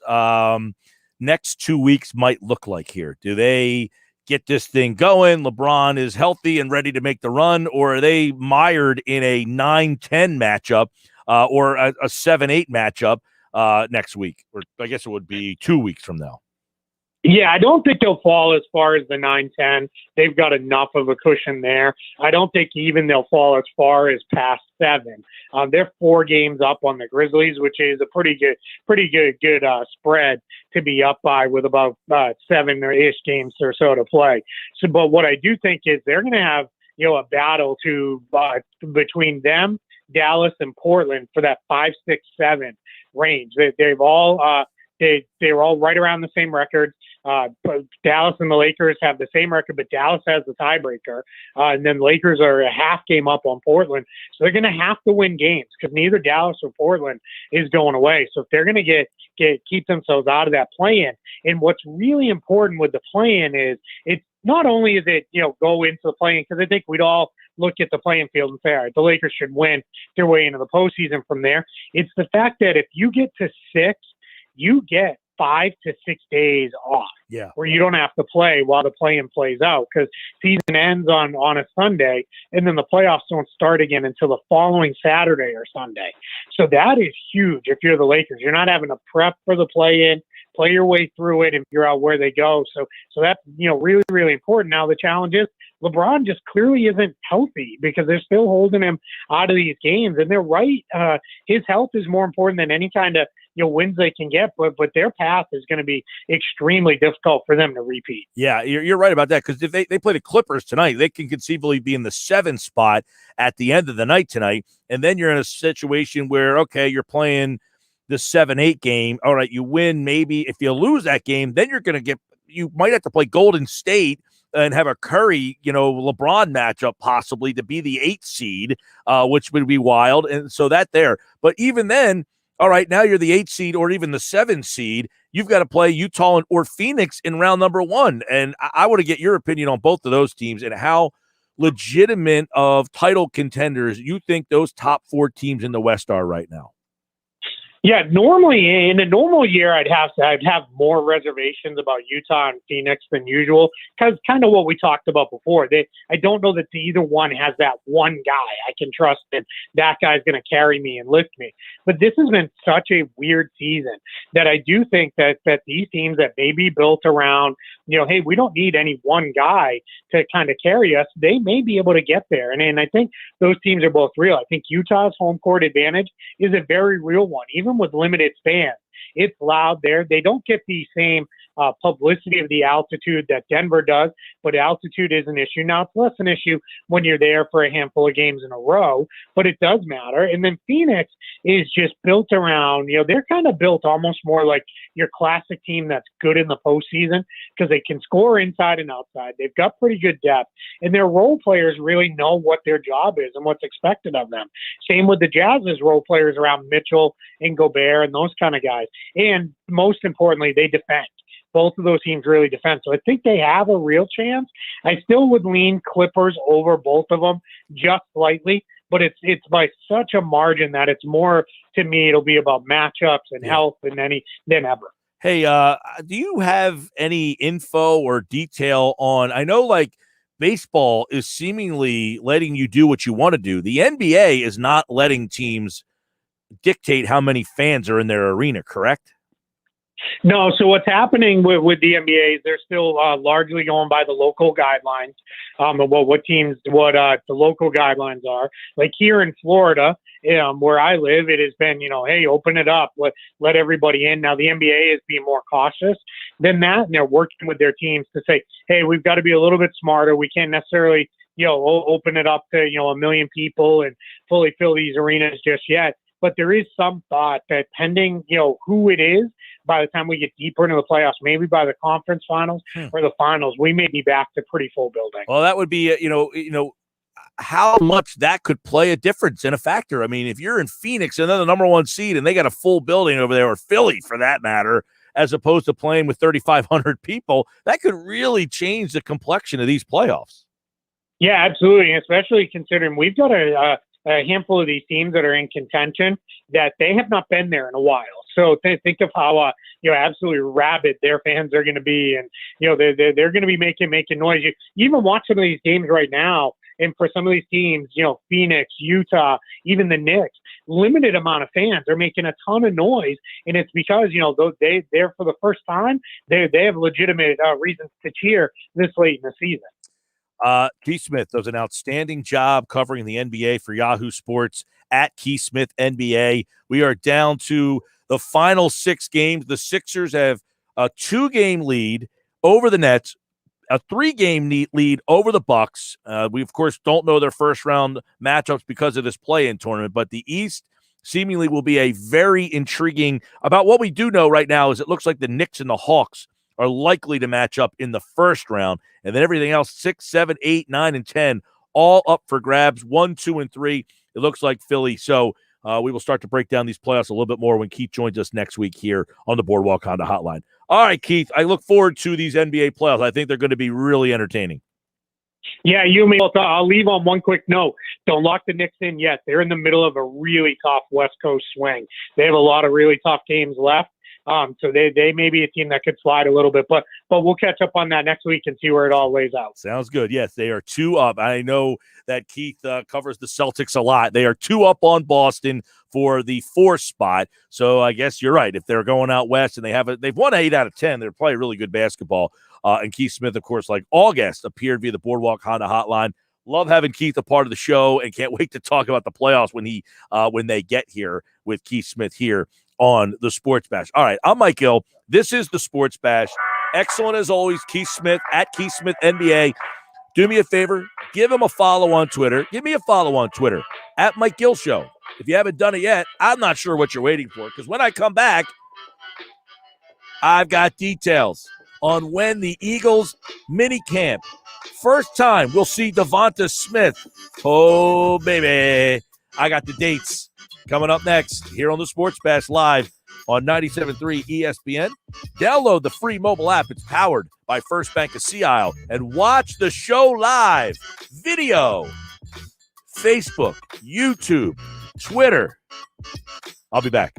next 2 weeks might look like here. Do they get this thing going? LeBron is healthy and ready to make the run, or are they mired in a 9-10 matchup or a 7-8 matchup next week? Or I guess it would be 2 weeks from now. Yeah, I don't think they'll fall as far as the 9-10. They've got enough of a cushion there. I don't think even they'll fall as far as past 7. They're 4 games up on the Grizzlies, which is a pretty good spread to be up by with about 7-ish games or so to play. So, but what I do think is they're going to have a battle between them, Dallas, and Portland for that 5, 6, 7 range. They've all. They were all right around the same record. Dallas and the Lakers have the same record, but Dallas has the tiebreaker. And then Lakers are a half game up on Portland. So they're going to have to win games because neither Dallas or Portland is going away. So if they're going to keep themselves out of that play-in, and what's really important with the play-in is it's not only is it, go into the play-in, because I think we'd all look at the playing field and say, all right, the Lakers should win their way into the postseason from there. It's the fact that if you get to 6, you get 5 to 6 days off, where you don't have to play while the play-in plays out, because season ends on a Sunday, and then the playoffs don't start again until the following Saturday or Sunday. So that is huge if you're the Lakers. You're not having to prep for the play-in, play your way through it, and figure out where they go. So that's really, really important. Now the challenge is LeBron just clearly isn't healthy because they're still holding him out of these games, and they're right. His health is more important than any kind of wins they can get, but their path is going to be extremely difficult for them to repeat. Yeah, you're right about that, because if they play the Clippers tonight, they can conceivably be in the 7th spot at the end of the night tonight, and then you're in a situation where, okay, you're playing the 7-8 game. All right, you win maybe. If you lose that game, then you might have to play Golden State and have a Curry, LeBron matchup possibly to be the 8th seed, which would be wild. And so that there. But even then, all right, now you're the 8th seed or even the 7th seed. You've got to play Utah or Phoenix in round number 1. And I want to get your opinion on both of those teams and how legitimate of title contenders you think those top 4 teams in the West are right now. Yeah, normally in a normal year, I'd have more reservations about Utah and Phoenix than usual, because kind of what we talked about before. I don't know that either one has that one guy I can trust that guy's going to carry me and lift me. But this has been such a weird season that I do think that these teams that may be built around, hey, we don't need any one guy to kind of carry us. They may be able to get there, and I think those teams are both real. I think Utah's home court advantage is a very real one, even with limited fans. It's loud there. They don't get the same publicity of the altitude that Denver does, but altitude is an issue. Now, it's less an issue when you're there for a handful of games in a row, but it does matter. And then Phoenix is just built around, they're kind of built almost more like your classic team that's good in the postseason because they can score inside and outside. They've got pretty good depth, and their role players really know what their job is and what's expected of them. Same with the Jazz's role players around Mitchell and Gobert and those kind of guys. And most importantly, they defend. Both of those teams really defend. So I think they have a real chance. I still would lean Clippers over both of them just slightly, but it's by such a margin that it's more, to me, it'll be about matchups and health than ever. Hey, do you have any info or detail on, I know like baseball is seemingly letting you do what you want to do. The NBA is not letting teams dictate how many fans are in their arena, correct? No, so what's happening with the NBA is they're still largely going by the local guidelines of what the local guidelines are. Like here in Florida, where I live, it has been, hey, open it up, let everybody in. Now the NBA is being more cautious than that, and they're working with their teams to say, hey, we've got to be a little bit smarter. We can't necessarily, open it up to, 1 million people and fully fill these arenas just yet. But there is some thought that pending, who it is, by the time we get deeper into the playoffs, maybe by the conference finals or the finals, we may be back to pretty full building. Well, that would be, how much that could play a difference and a factor. I mean, if you're in Phoenix and they're the number one seed and they got a full building over there, or Philly for that matter, as opposed to playing with 3,500 people, that could really change the complexion of these playoffs. Yeah, absolutely. Especially considering we've got a handful of these teams that are in contention that they have not been there in a while. So think of how absolutely rabid their fans are going to be, and they're going to be making noise. You even watch some of these games right now, and for some of these teams, Phoenix, Utah, even the Knicks, limited amount of fans are making a ton of noise, and it's because they're for the first time they have legitimate reasons to cheer this late in the season. Keith Smith does an outstanding job covering the NBA for Yahoo Sports at Keith Smith NBA. We are down to the final 6 games. The Sixers have a 2-game lead over the Nets, a 3-game lead over the Bucks. We, of course, don't know their first-round matchups because of this play-in tournament, but the East seemingly will be a very intriguing – about what we do know right now is it looks like the Knicks and the Hawks are likely to match up in the first round. And then everything else, 6, 7, 8, 9, and 10, all up for grabs. 1, 2, and 3, it looks like Philly. So we will start to break down these playoffs a little bit more when Keith joins us next week here on the Boardwalk Honda Hotline. All right, Keith, I look forward to these NBA playoffs. I think they're going to be really entertaining. Yeah, I'll leave on one quick note. Don't lock the Knicks in yet. They're in the middle of a really tough West Coast swing. They have a lot of really tough games left. So they may be a team that could slide a little bit, but we'll catch up on that next week and see where it all lays out. Sounds good. Yes, they are 2 up. I know that Keith covers the Celtics a lot. They are 2 up on Boston for the 4th spot. So I guess you're right. If they're going out west and they've won 8 out of 10, they're playing really good basketball. And Keith Smith, of course, like all guests, appeared via the Boardwalk Honda Hotline. Love having Keith a part of the show, and can't wait to talk about the playoffs when they get here with Keith Smith here on the Sports Bash. All right, I'm Mike Gill. This is the Sports Bash. Excellent as always, Keith Smith at Keith Smith NBA. Do me a favor, give him a follow on Twitter. Give me a follow on Twitter at Mike Gill Show. If you haven't done it yet, I'm not sure what you're waiting for, because when I come back, I've got details on when the Eagles mini camp. First time we'll see Devonta Smith. Oh, baby. I got the dates coming up next here on the Sports Bash live on 97.3 ESPN. Download the free mobile app. It's powered by First Bank of Sea Isle. And watch the show live. Video. Facebook, YouTube, Twitter. I'll be back.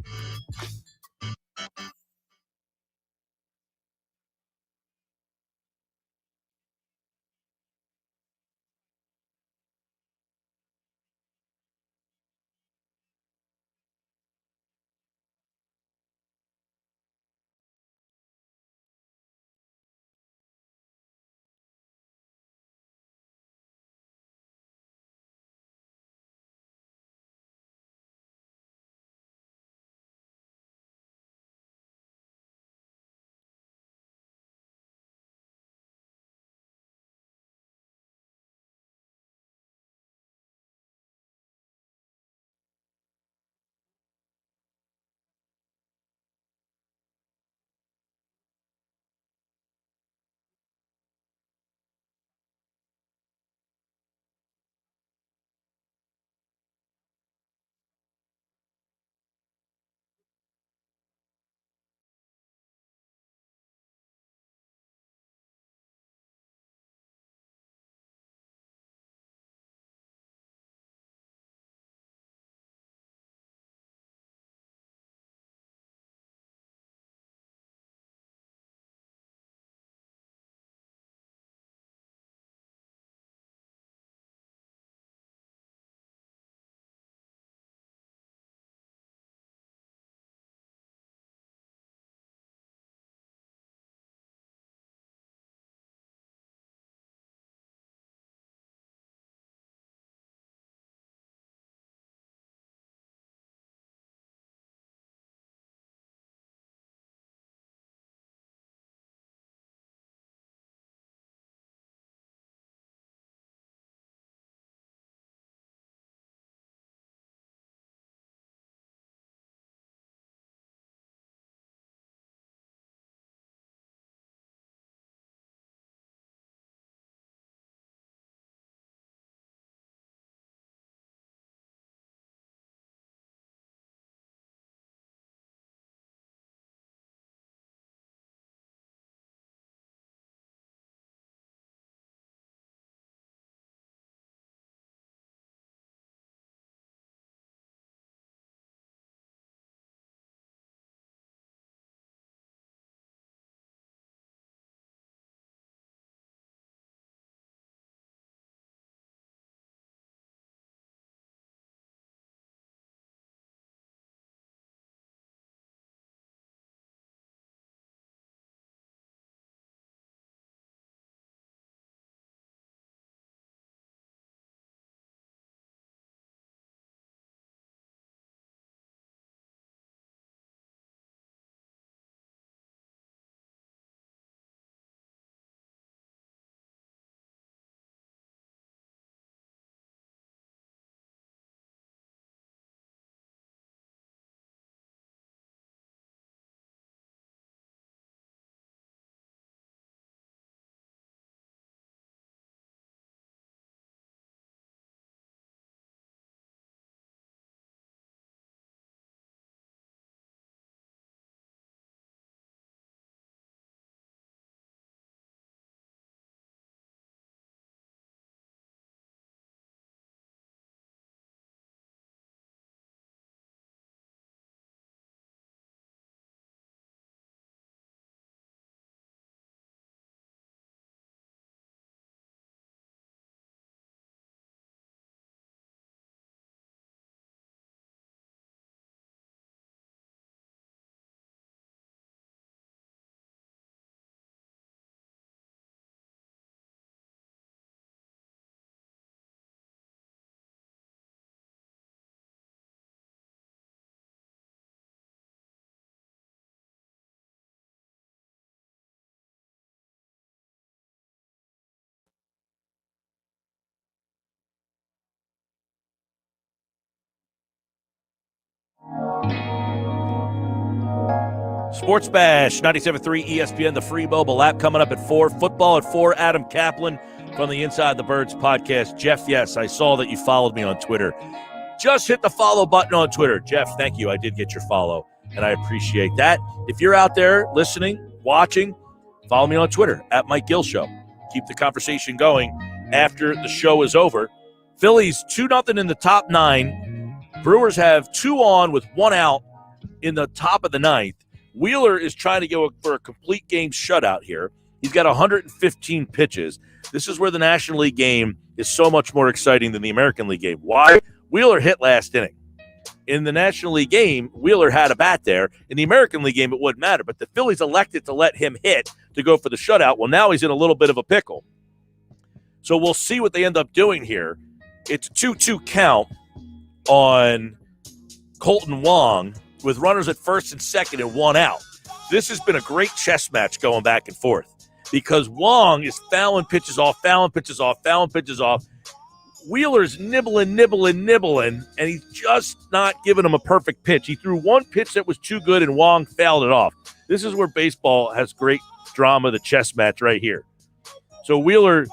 Sports Bash, 97.3 ESPN, the free mobile app coming up at 4. Football at 4. Adam Kaplan from the Inside the Birds podcast. Jeff, yes, I saw that you followed me on Twitter. Just hit the follow button on Twitter. Jeff, thank you. I did get your follow, and I appreciate that. If you're out there listening, watching, follow me on Twitter, at Mike Gill Show. Keep the conversation going after the show is over. Phillies 2-0 in the top 9. Brewers have 2 on with 1 out in the top of the 9th. Wheeler is trying to go for a complete game shutout here. He's got 115 pitches. This is where the National League game is so much more exciting than the American League game. Why? Wheeler hit last inning. In the National League game, Wheeler had a bat there. In the American League game, it wouldn't matter. But the Phillies elected to let him hit to go for the shutout. Well, now he's in a little bit of a pickle. So we'll see what they end up doing here. It's a 2-2 count on Colton Wong with runners at first and second and 1 out. This has been a great chess match going back and forth because Wong is fouling pitches off. Wheeler's nibbling, and he's just not giving him a perfect pitch. He threw one pitch that was too good, and Wong fouled it off. This is where baseball has great drama, the chess match right here. So Wheeler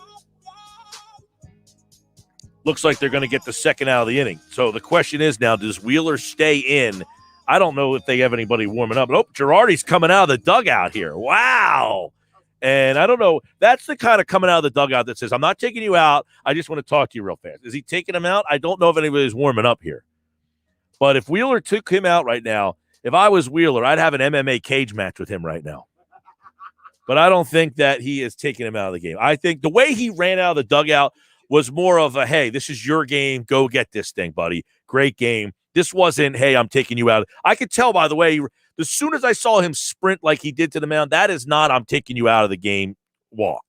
looks like they're going to get the second out of the inning. So the question is now, does Wheeler stay in? I don't know if they have anybody warming up. Oh, Girardi's coming out of the dugout here. Wow. And I don't know. That's the kind of coming out of the dugout that says, I'm not taking you out. I just want to talk to you real fast. Is he taking him out? I don't know if anybody's warming up here. But if Wheeler took him out right now, if I was Wheeler, I'd have an MMA cage match with him right now. But I don't think that he is taking him out of the game. I think the way he ran out of the dugout was more of a, hey, this is your game. Go get this thing, buddy. Great game. This wasn't, hey, I'm taking you out. I could tell, by the way, as soon as I saw him sprint like he did to the mound, that is not I'm taking you out of the game walk.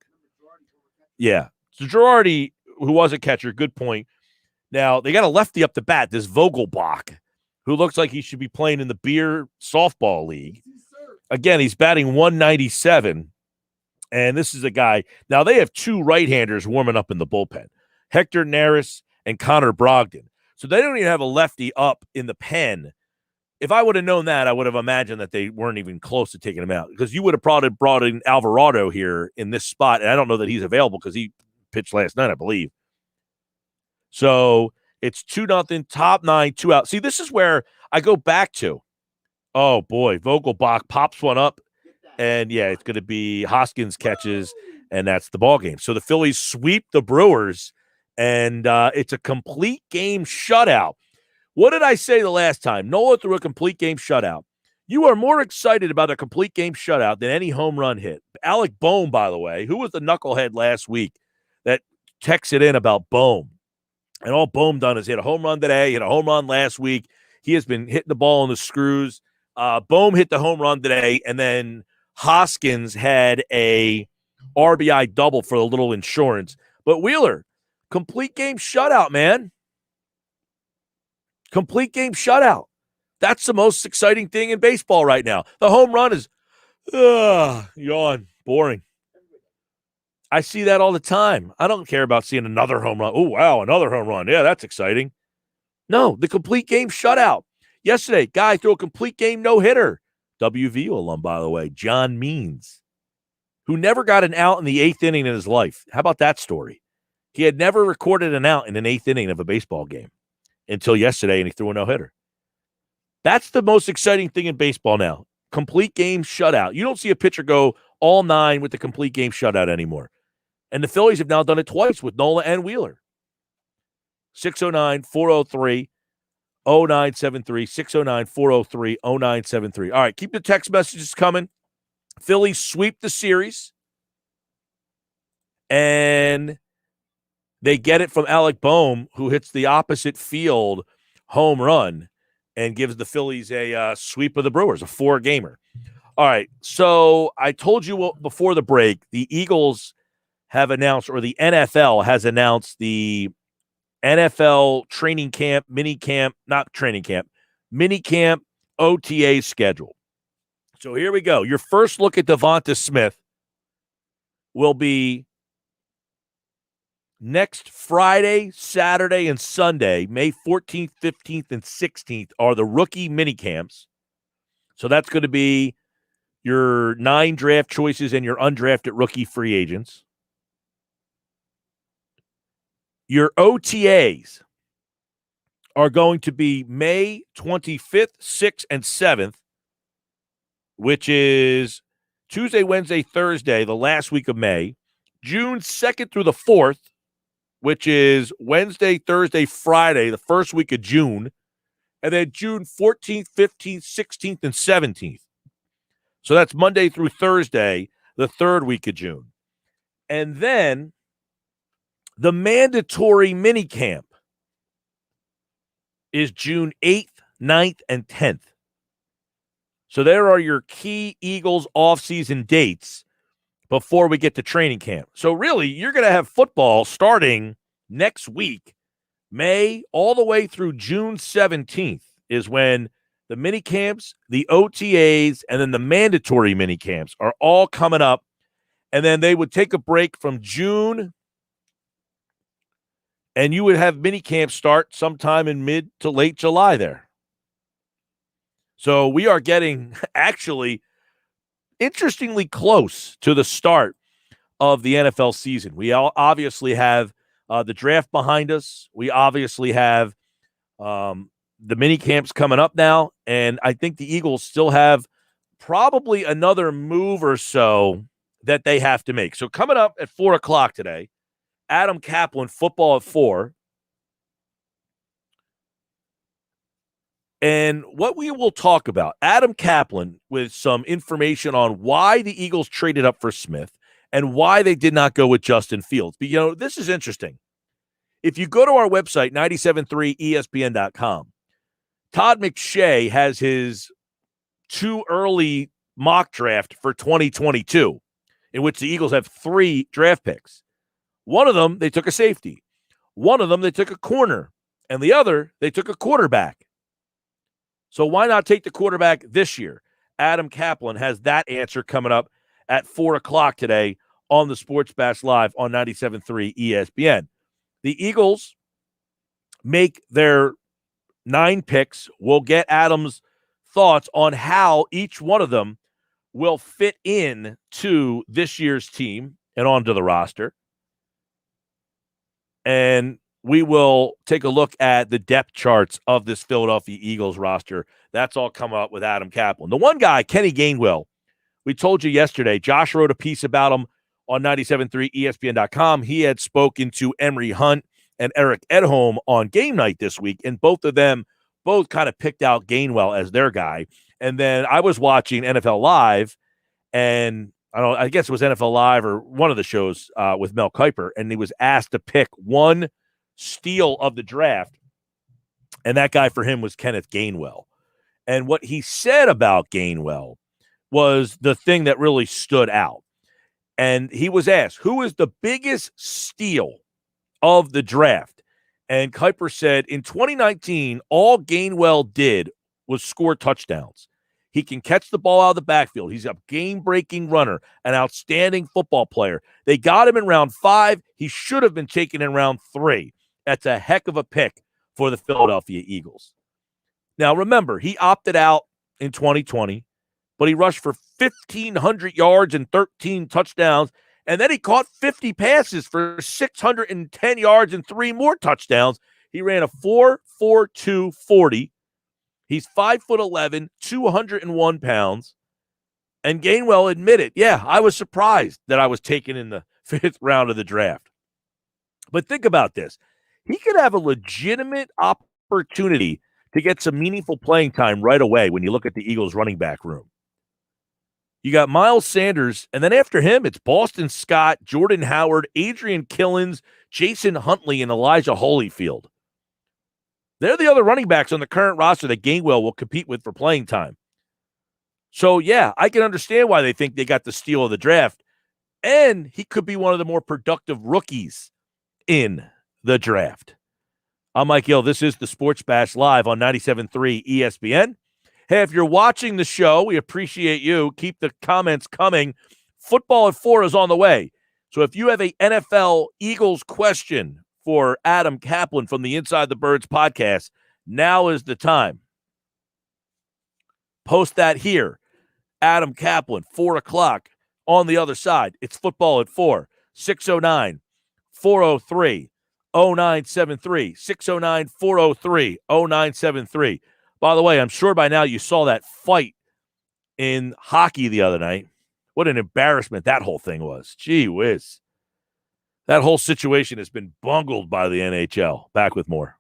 Yeah. So Girardi, who was a catcher, good point. Now, they got a lefty up the bat, this Vogelbach, who looks like he should be playing in the Beer Softball League. Again, he's batting 197, and this is a guy. Now, they have 2 right-handers warming up in the bullpen, Hector Neris and Connor Brogdon. So they don't even have a lefty up in the pen. If I would have known that, I would have imagined that they weren't even close to taking him out because you would have probably brought in Alvarado here in this spot, and I don't know that he's available because he pitched last night, I believe. So it's 2-0, top 9, 2 out. See, this is where I go back to. Oh, boy, Vogelbach pops one up, and, yeah, it's going to be Hoskins catches, and that's the ball game. So the Phillies sweep the Brewers, and it's a complete game shutout. What did I say the last time? Nola threw a complete game shutout. You are more excited about a complete game shutout than any home run hit. Alec Boehm, by the way, who was the knucklehead last week that texted in about Boehm. And all Boehm done is hit a home run today, hit a home run last week. He has been hitting the ball on the screws. Boehm hit the home run today, and then Hoskins had a RBI double for a little insurance. But Wheeler, complete game shutout, man. Complete game shutout. That's the most exciting thing in baseball right now. The home run is, yawn, boring. I see that all the time. I don't care about seeing another home run. Oh, wow, another home run. Yeah, that's exciting. No, the complete game shutout. Yesterday, guy threw a complete game no-hitter. WVU alum, by the way, John Means, who never got an out in the 8th inning in his life. How about that story? He had never recorded an out in an 8th inning of a baseball game until yesterday, and he threw a no-hitter. That's the most exciting thing in baseball now. Complete game shutout. You don't see a pitcher go all 9 with the complete game shutout anymore. And the Phillies have now done it twice with Nola and Wheeler. 609-403-0973. 609-403-0973. All right, keep the text messages coming. Phillies sweep the series. And they get it from Alec Boehm, who hits the opposite field home run and gives the Phillies a sweep of the Brewers, a 4-gamer. All right, so I told you before the break, the Eagles have announced, or the NFL has announced the NFL training camp, mini camp OTA schedule. So here we go. Your first look at Devonta Smith will be next Friday, Saturday, and Sunday, May 14th, 15th, and 16th, are the rookie mini camps. So that's going to be your 9 draft choices and your undrafted rookie free agents. Your OTAs are going to be May 25th, 6th, and 7th, which is Tuesday, Wednesday, Thursday, the last week of May. June 2nd through the 4th, which is Wednesday, Thursday, Friday, the first week of June. And then June 14th, 15th, 16th, and 17th. So that's Monday through Thursday, the third week of June. And then the mandatory mini camp is June 8th, 9th, and 10th. So there are your key Eagles offseason dates before we get to training camp. So really, you're going to have football starting next week, May, all the way through June 17th is when the mini camps, the OTAs, and then the mandatory mini camps are all coming up. And then they would take a break from June, and you would have mini camps start sometime in mid to late July there. So we are getting actually interestingly close to the start of the NFL season. We obviously have the draft behind us. We obviously have the mini camps coming up now, and I think the Eagles still have probably another move or so that they have to make. So coming up at 4 o'clock today, Adam Kaplan, Football at 4. And what we will talk about, Adam Kaplan with some information on why the Eagles traded up for Smith and why they did not go with Justin Fields. But, you know, this is interesting. If you go to our website, 973ESPN.com, Todd McShay has his too early mock draft for 2022, in which the Eagles have 3 draft picks. One of them, they took a safety. One of them, they took a corner. And the other, they took a quarterback. So why not take the quarterback this year? Adam Kaplan has that answer coming up at 4 o'clock today on the Sports Bash Live on 97.3 ESPN. The Eagles make their 9 picks. We'll get Adam's thoughts on how each one of them will fit in to this year's team and onto the roster. And we will take a look at the depth charts of this Philadelphia Eagles roster. That's all come up with Adam Kaplan. The one guy, Kenny Gainwell, we told you yesterday, Josh wrote a piece about him on 97.3 ESPN.com. He had spoken to Emery Hunt and Eric Edholm on game night this week, and both of them kind of picked out Gainwell as their guy. And then I was watching NFL Live, and I guess it was NFL Live or one of the shows with Mel Kiper, and he was asked to pick one steal of the draft, and that guy for him was Kenneth Gainwell. And what he said about Gainwell was the thing that really stood out. And he was asked, who is the biggest steal of the draft? And Kiper said, in 2019, all Gainwell did was score touchdowns. He can catch the ball out of the backfield. He's a game-breaking runner, an outstanding football player. They got him in round 5. He should have been taken in round 3. That's a heck of a pick for the Philadelphia Eagles. Now, remember, he opted out in 2020, but he rushed for 1,500 yards and 13 touchdowns, and then he caught 50 passes for 610 yards and 3 more touchdowns. He ran a 4.42 40. He's 5'11", 201 pounds. And Gainwell admitted, yeah, I was surprised that I was taken in the 5th round of the draft. But think about this. He could have a legitimate opportunity to get some meaningful playing time right away when you look at the Eagles running back room. You got Miles Sanders, and then after him, it's Boston Scott, Jordan Howard, Adrian Killins, Jason Huntley, and Elijah Holyfield. They're the other running backs on the current roster that Gainwell will compete with for playing time. So, yeah, I can understand why they think they got the steal of the draft. And he could be one of the more productive rookies in the draft. I'm Mike Gill. This is the Sports Bash Live on 97.3 ESPN. Hey, if you're watching the show, we appreciate you. Keep the comments coming. Football at 4 is on the way. So if you have a NFL Eagles question for Adam Kaplan from the Inside the Birds podcast, now is the time. Post that here. Adam Kaplan, 4 o'clock on the other side. It's football at 4. 609 403 0973. 609 403 0973. By the way, I'm sure by now you saw that fight in hockey the other night. What an embarrassment that whole thing was. Gee whiz. That whole situation has been bungled by the NHL. Back with more.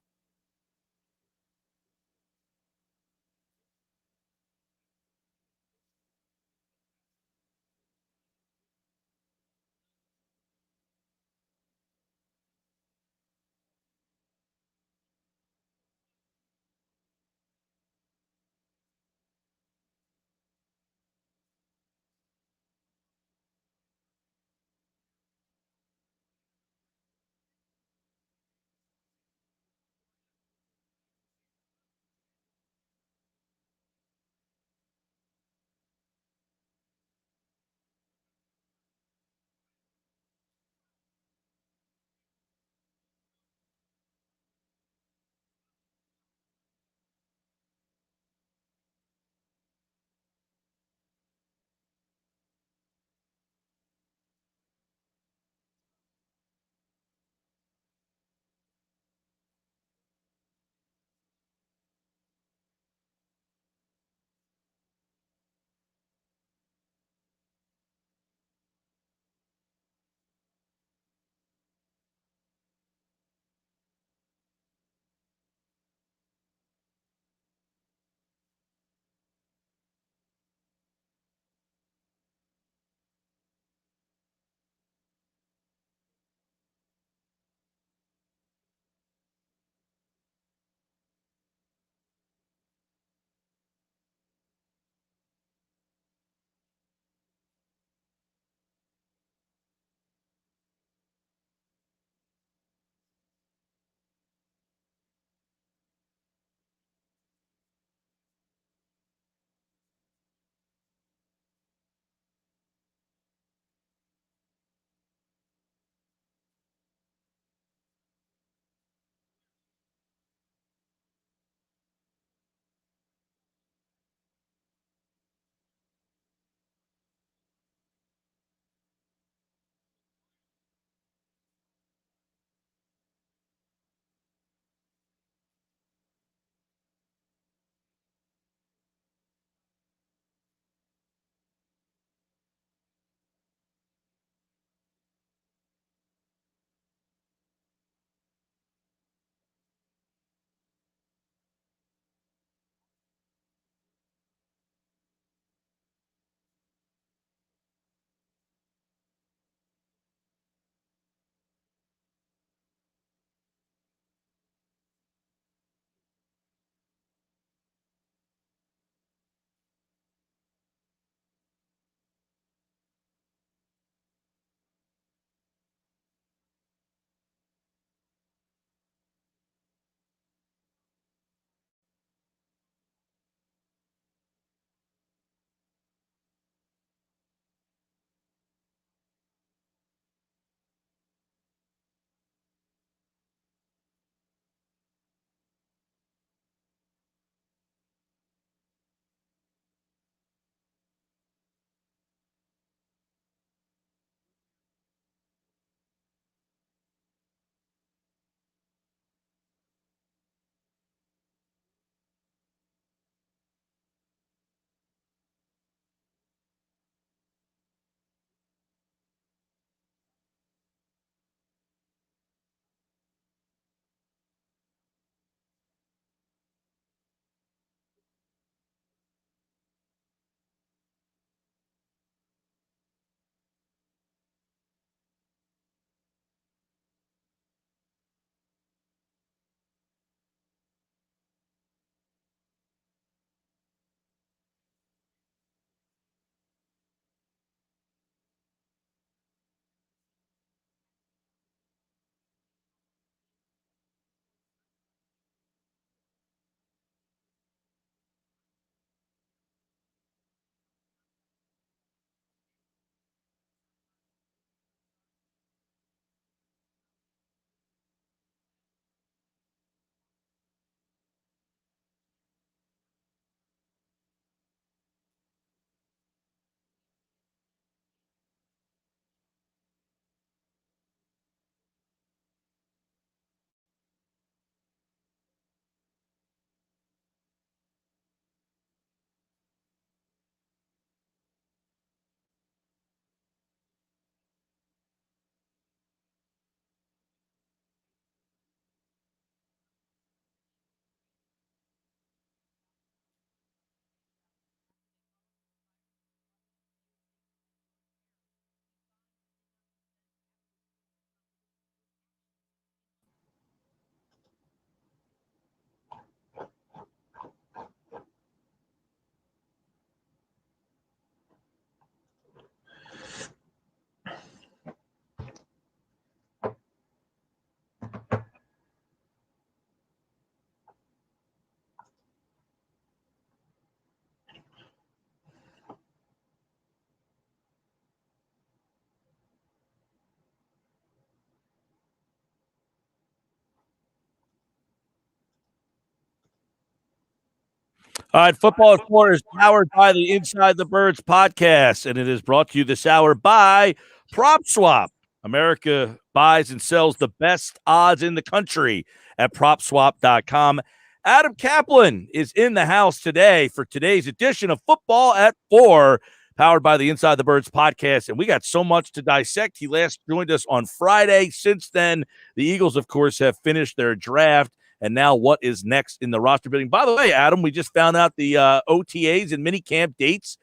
All right, Football at 4 is powered by the Inside the Birds podcast, and it is brought to you this hour by PropSwap. America buys and sells the best odds in the country at PropSwap.com. Adam Kaplan is in the house today for today's edition of Football at 4, powered by the Inside the Birds podcast, and we got so much to dissect. He last joined us on Friday. Since then, the Eagles, of course, have finished their draft. And now what is next in the roster building? By the way, Adam, we just found out the OTAs and minicamp dates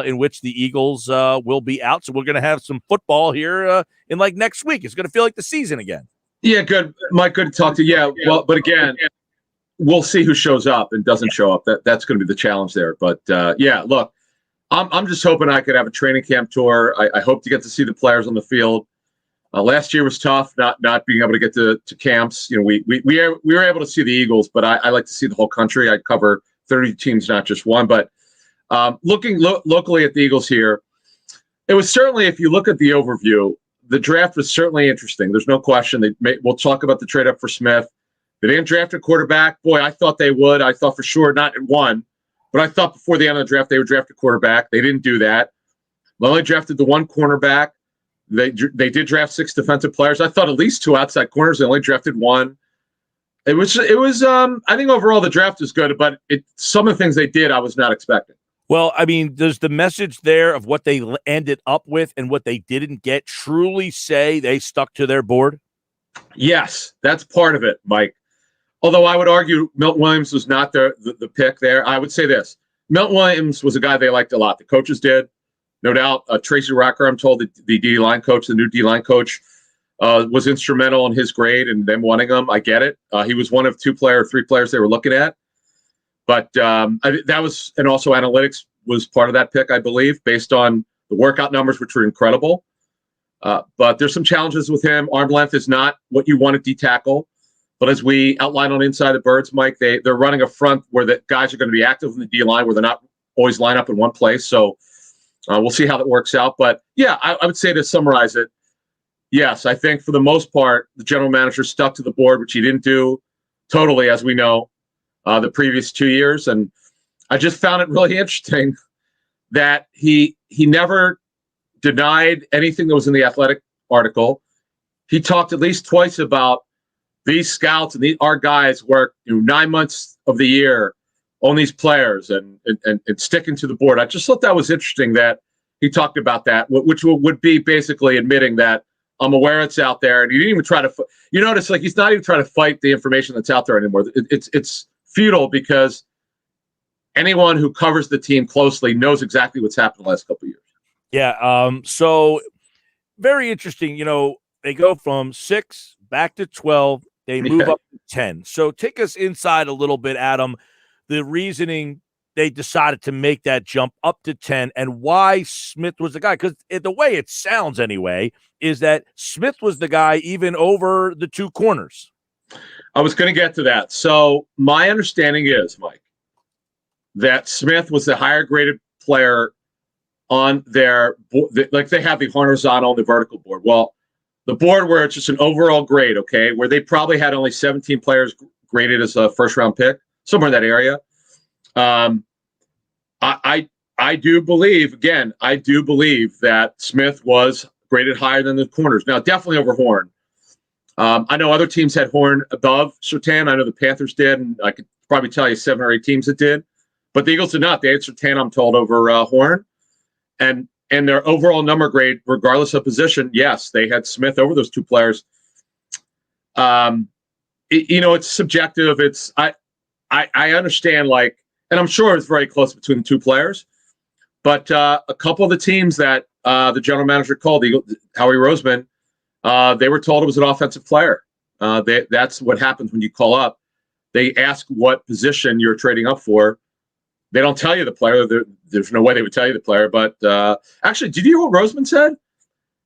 in which the Eagles will be out. So we're going to have some football here in like next week. It's going to feel like the season again. Yeah, good. Mike, good to talk to you. Yeah, well, but again, we'll see who shows up and doesn't show up. That's going to be the challenge there. But, yeah, look, I'm just hoping I could have a training camp tour. I hope to get to see the players on the field. Last year was tough, not being able to get to camps. You know, we were able to see the Eagles, but I like to see the whole country. I cover 30 teams, not just one. But looking locally at the Eagles here, it was certainly, if you look at the overview, the draft was certainly interesting. There's no question. We'll talk about the trade up for Smith. They didn't draft a quarterback. Boy, I thought they would. I thought for sure not at one, but I thought before the end of the draft they would draft a quarterback. They didn't do that. They only drafted the one cornerback. They did draft 6 defensive players. I thought at least 2 outside corners. They only drafted 1. It was. I think overall the draft was good, but some of the things they did I was not expecting. Well, I mean, does the message there of what they ended up with and what they didn't get truly say they stuck to their board? Yes, that's part of it, Mike. Although I would argue Milton Williams was not the pick there. I would say this. Milton Williams was a guy they liked a lot. The coaches did. No doubt, Tracy Rocker, I'm told, the D-line coach, the new D-line coach, was instrumental in his grade and them wanting him. I get it. He was one of 3 players they were looking at. But that was, and also analytics was part of that pick, I believe, based on the workout numbers, which were incredible. But there's some challenges with him. Arm length is not what you want at D-tackle. But as we outlined on Inside the Birds, Mike, they're running a front where the guys are going to be active in the D-line, where they're not always line up in one place. So we'll see how that works out. But, yeah, I would say to summarize it, yes, I think for the most part, the general manager stuck to the board, which he didn't do totally, as we know, the previous 2 years. And I just found it really interesting that he never denied anything that was in the Athletic article. He talked at least twice about these scouts and our guys work 9 months of the year on these players and sticking to the board. I just thought that was interesting that he talked about that, which would be basically admitting that I'm aware it's out there. And he didn't even try to, you notice, like, he's not even trying to fight the information that's out there anymore. It's futile because anyone who covers the team closely knows exactly what's happened the last couple of years. Yeah. So very interesting. They go from 6 back to 12. They move up to 10. So take us inside a little bit, Adam, the reasoning they decided to make that jump up to 10 and why Smith was the guy. Because the way it sounds anyway is that Smith was the guy even over the 2 corners. I was going to get to that. So my understanding is, Mike, that Smith was the higher graded player on their board. Like they have the horizontal and the vertical board. Well, the board where it's just an overall grade, okay, where they probably had only 17 players graded as a first-round pick, somewhere in that area. I do believe that Smith was graded higher than the corners. Now, definitely over Horn. I know other teams had Horn above Surtain. I know the Panthers did, and I could probably tell you 7 or 8 teams that did. But the Eagles did not. They had Surtain, I'm told, over Horn. And their overall number grade, regardless of position, yes, they had Smith over those 2 players. It's subjective. I understand, like, and I'm sure it's very close between the 2 players. But a couple of the teams that the general manager called, Howie Roseman, they were told it was an offensive player. That's what happens when you call up. They ask what position you're trading up for. They don't tell you the player. There's no way they would tell you the player. But actually, did you hear what Roseman said?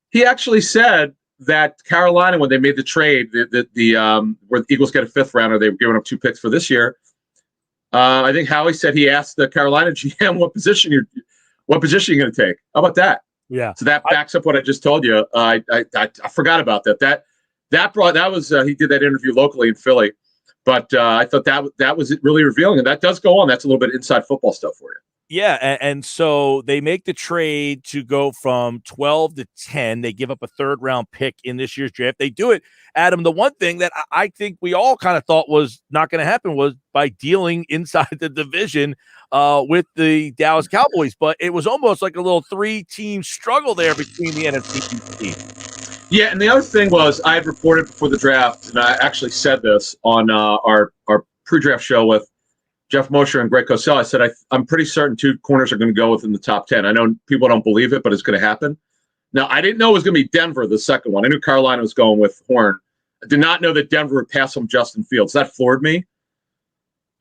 He actually said that Carolina, when they made the trade, where the Eagles get a 5th rounder, they were giving up 2 picks for this year. I think Howie said he asked the Carolina GM what position you're going to take. How about that? Yeah. So that backs up what I just told you. I forgot about that. He did that interview locally in Philly. But I thought that was really revealing, and that does go on. That's a little bit inside football stuff for you. Yeah, and so they make the trade to go from 12 to 10. They give up a third-round pick in this year's draft. They do it, Adam. The one thing that I think we all kind of thought was not going to happen was by dealing inside the division with the Dallas Cowboys. But it was almost like a little three-team struggle there between the NFC teams. Yeah, and the other thing was I had reported before the draft, and I actually said this on our pre-draft show with Jeff Mosher and Greg Cosell. I said, I'm pretty certain two corners are going to go within the top 10. I know people don't believe it, but it's going to happen. Now, I didn't know it was going to be Denver, the second one. I knew Carolina was going with Horn. I did not know that Denver would pass on Justin Fields. That floored me.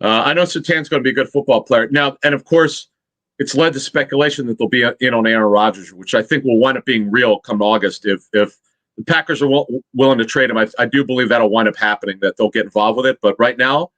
I know Surtain's going to be a good football player. Now, and of course, it's led to speculation that they'll be in on Aaron Rodgers, which I think will wind up being real come August. If the Packers are willing to trade him, I do believe that'll wind up happening, that they'll get involved with it. But right now,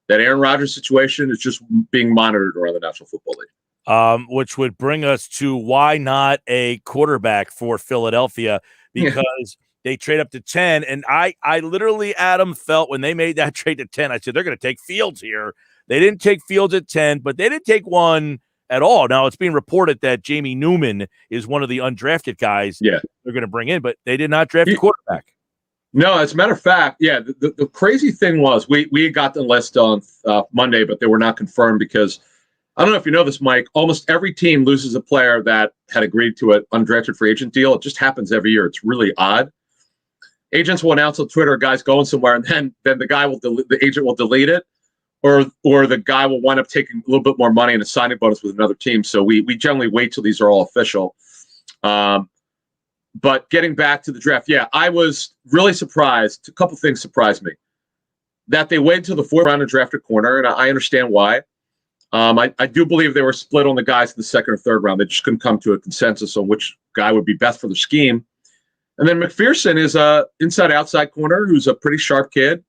that Aaron Rodgers situation is just being monitored around the National Football League. Which would bring us to why not a quarterback for Philadelphia, because they trade up to 10. And I literally, Adam, felt when they made that trade to 10, I said, they're going to take Fields here. They didn't take Fields at 10, but they didn't take one at all. Now, it's being reported that Jamie Newman is one of the undrafted guys they're going to bring in, but they did not draft a quarterback. No, as a matter of fact, the crazy thing was we got the list on Monday, but they were not confirmed because I don't know if you know this, Mike. Almost every team loses a player that had agreed to an undrafted free agent deal. It just happens every year. It's really odd. Agents will announce on Twitter a guy's going somewhere, and then the agent will delete it, or the guy will wind up taking a little bit more money and a signing bonus with another team. So we generally wait till these are all official. But getting back to the draft, I was really surprised. A couple things surprised me. That they waited until the fourth round to draft a corner, and I understand why. I do believe they were split on the guys in the second or third round. They just couldn't come to a consensus on which guy would be best for the scheme. And then McPherson is a inside-outside corner who's a pretty sharp kid,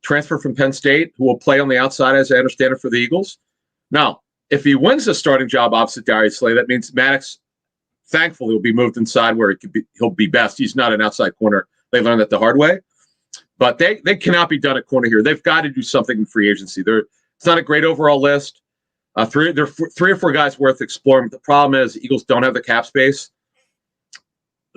transferred from Penn State, who will play on the outside, as I understand it, for the Eagles. Now, if he wins the starting job opposite Darius Slay, that means Maddox, thankfully, will be moved inside where he'll be best. He's not an outside corner. They learned that the hard way. But they cannot be done at corner here. They've got to do something in free agency. It's not a great overall list. There are three or four guys worth exploring. But the problem is the Eagles don't have the cap space.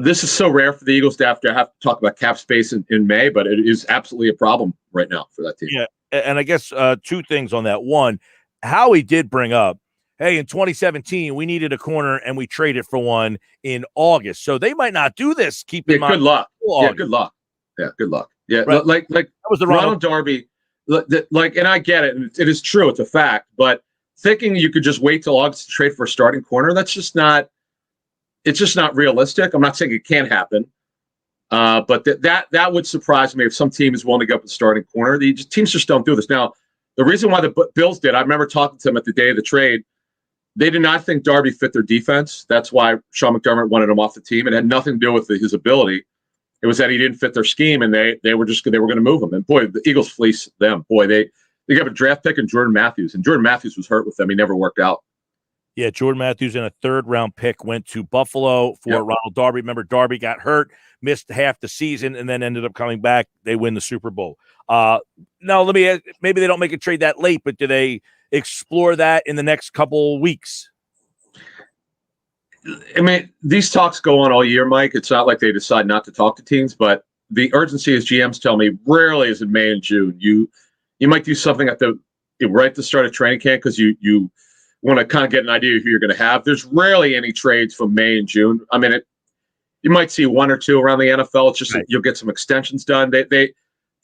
This is so rare for the Eagles to have to talk about cap space in May, but it is absolutely a problem right now for that team. Yeah, and I guess two things on that. One, Howie did bring up, hey, in 2017, we needed a corner, and we traded for one in August. So they might not do this. Keep in mind. Good luck. Yeah, good luck. Yeah, good luck. Yeah, right. like that was the Ronald Darby. And I get it, and it is true. It's a fact. But thinking you could just wait till August to trade for a starting corner, that's just not. It's just not realistic. I'm not saying it can't happen, but that would surprise me if some team is willing to go up and starting corner. Teams just don't do this. Now, the reason why the Bills did, I remember talking to them at the day of the trade. They did not think Darby fit their defense. That's why Sean McDermott wanted him off the team. It had nothing to do with his ability. It was that he didn't fit their scheme, and they were going to move him. And boy, the Eagles fleeced them. Boy, they got a draft pick in Jordan Matthews, and Jordan Matthews was hurt with them. He never worked out. Yeah, Jordan Matthews in a third-round pick went to Buffalo for Ronald Darby. Remember, Darby got hurt, missed half the season, and then ended up coming back. They win the Super Bowl. Now, let me ask, maybe they don't make a trade that late, but do they explore that in the next couple weeks? I mean, these talks go on all year, Mike. It's not like they decide not to talk to teams, but the urgency, as GMs tell me, rarely is in May and June. You might do something at right at the start of training camp because you want to kind of get an idea of who you're going to have. There's rarely any trades from May and June. I mean, you might see one or two around the NFL. It's just right. You'll get some extensions done. It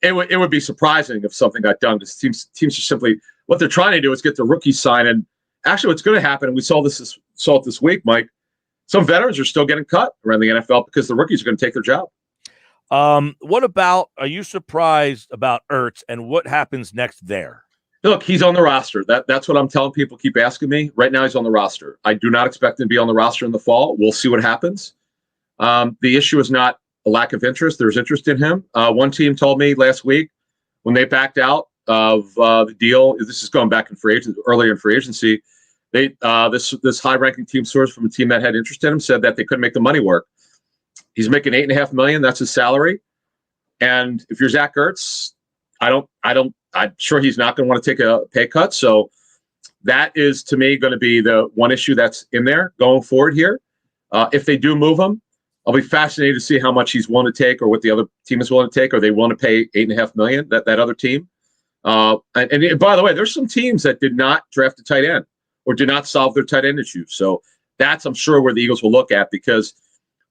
would be surprising if something got done because teams just simply what they're trying to do is get the rookies signed. And actually, what's going to happen, and we saw it this week, Mike. Some veterans are still getting cut around the NFL because the rookies are going to take their job. What about? Are you surprised about Ertz and what happens next there? Look, he's on the roster. That's what I'm telling people. Keep asking me. Right now, he's on the roster. I do not expect him to be on the roster in the fall. We'll see what happens. The issue is not a lack of interest. There's interest in him. One team told me last week when they backed out of the deal. This is going back in earlier in free agency. This high-ranking team source from a team that had interest in him said that they couldn't make the money work. He's making $8.5 million. That's his salary. And if you're Zach Ertz, I'm sure he's not going to want to take a pay cut. So that is, to me, going to be the one issue that's in there going forward here. If they do move him, I'll be fascinated to see how much he's willing to take, or what the other team is willing to take. Are they willing to pay $8.5 million? That other team. And by the way, there's some teams that did not draft a tight end or did not solve their tight end issues. So that's, I'm sure, where the Eagles will look at, because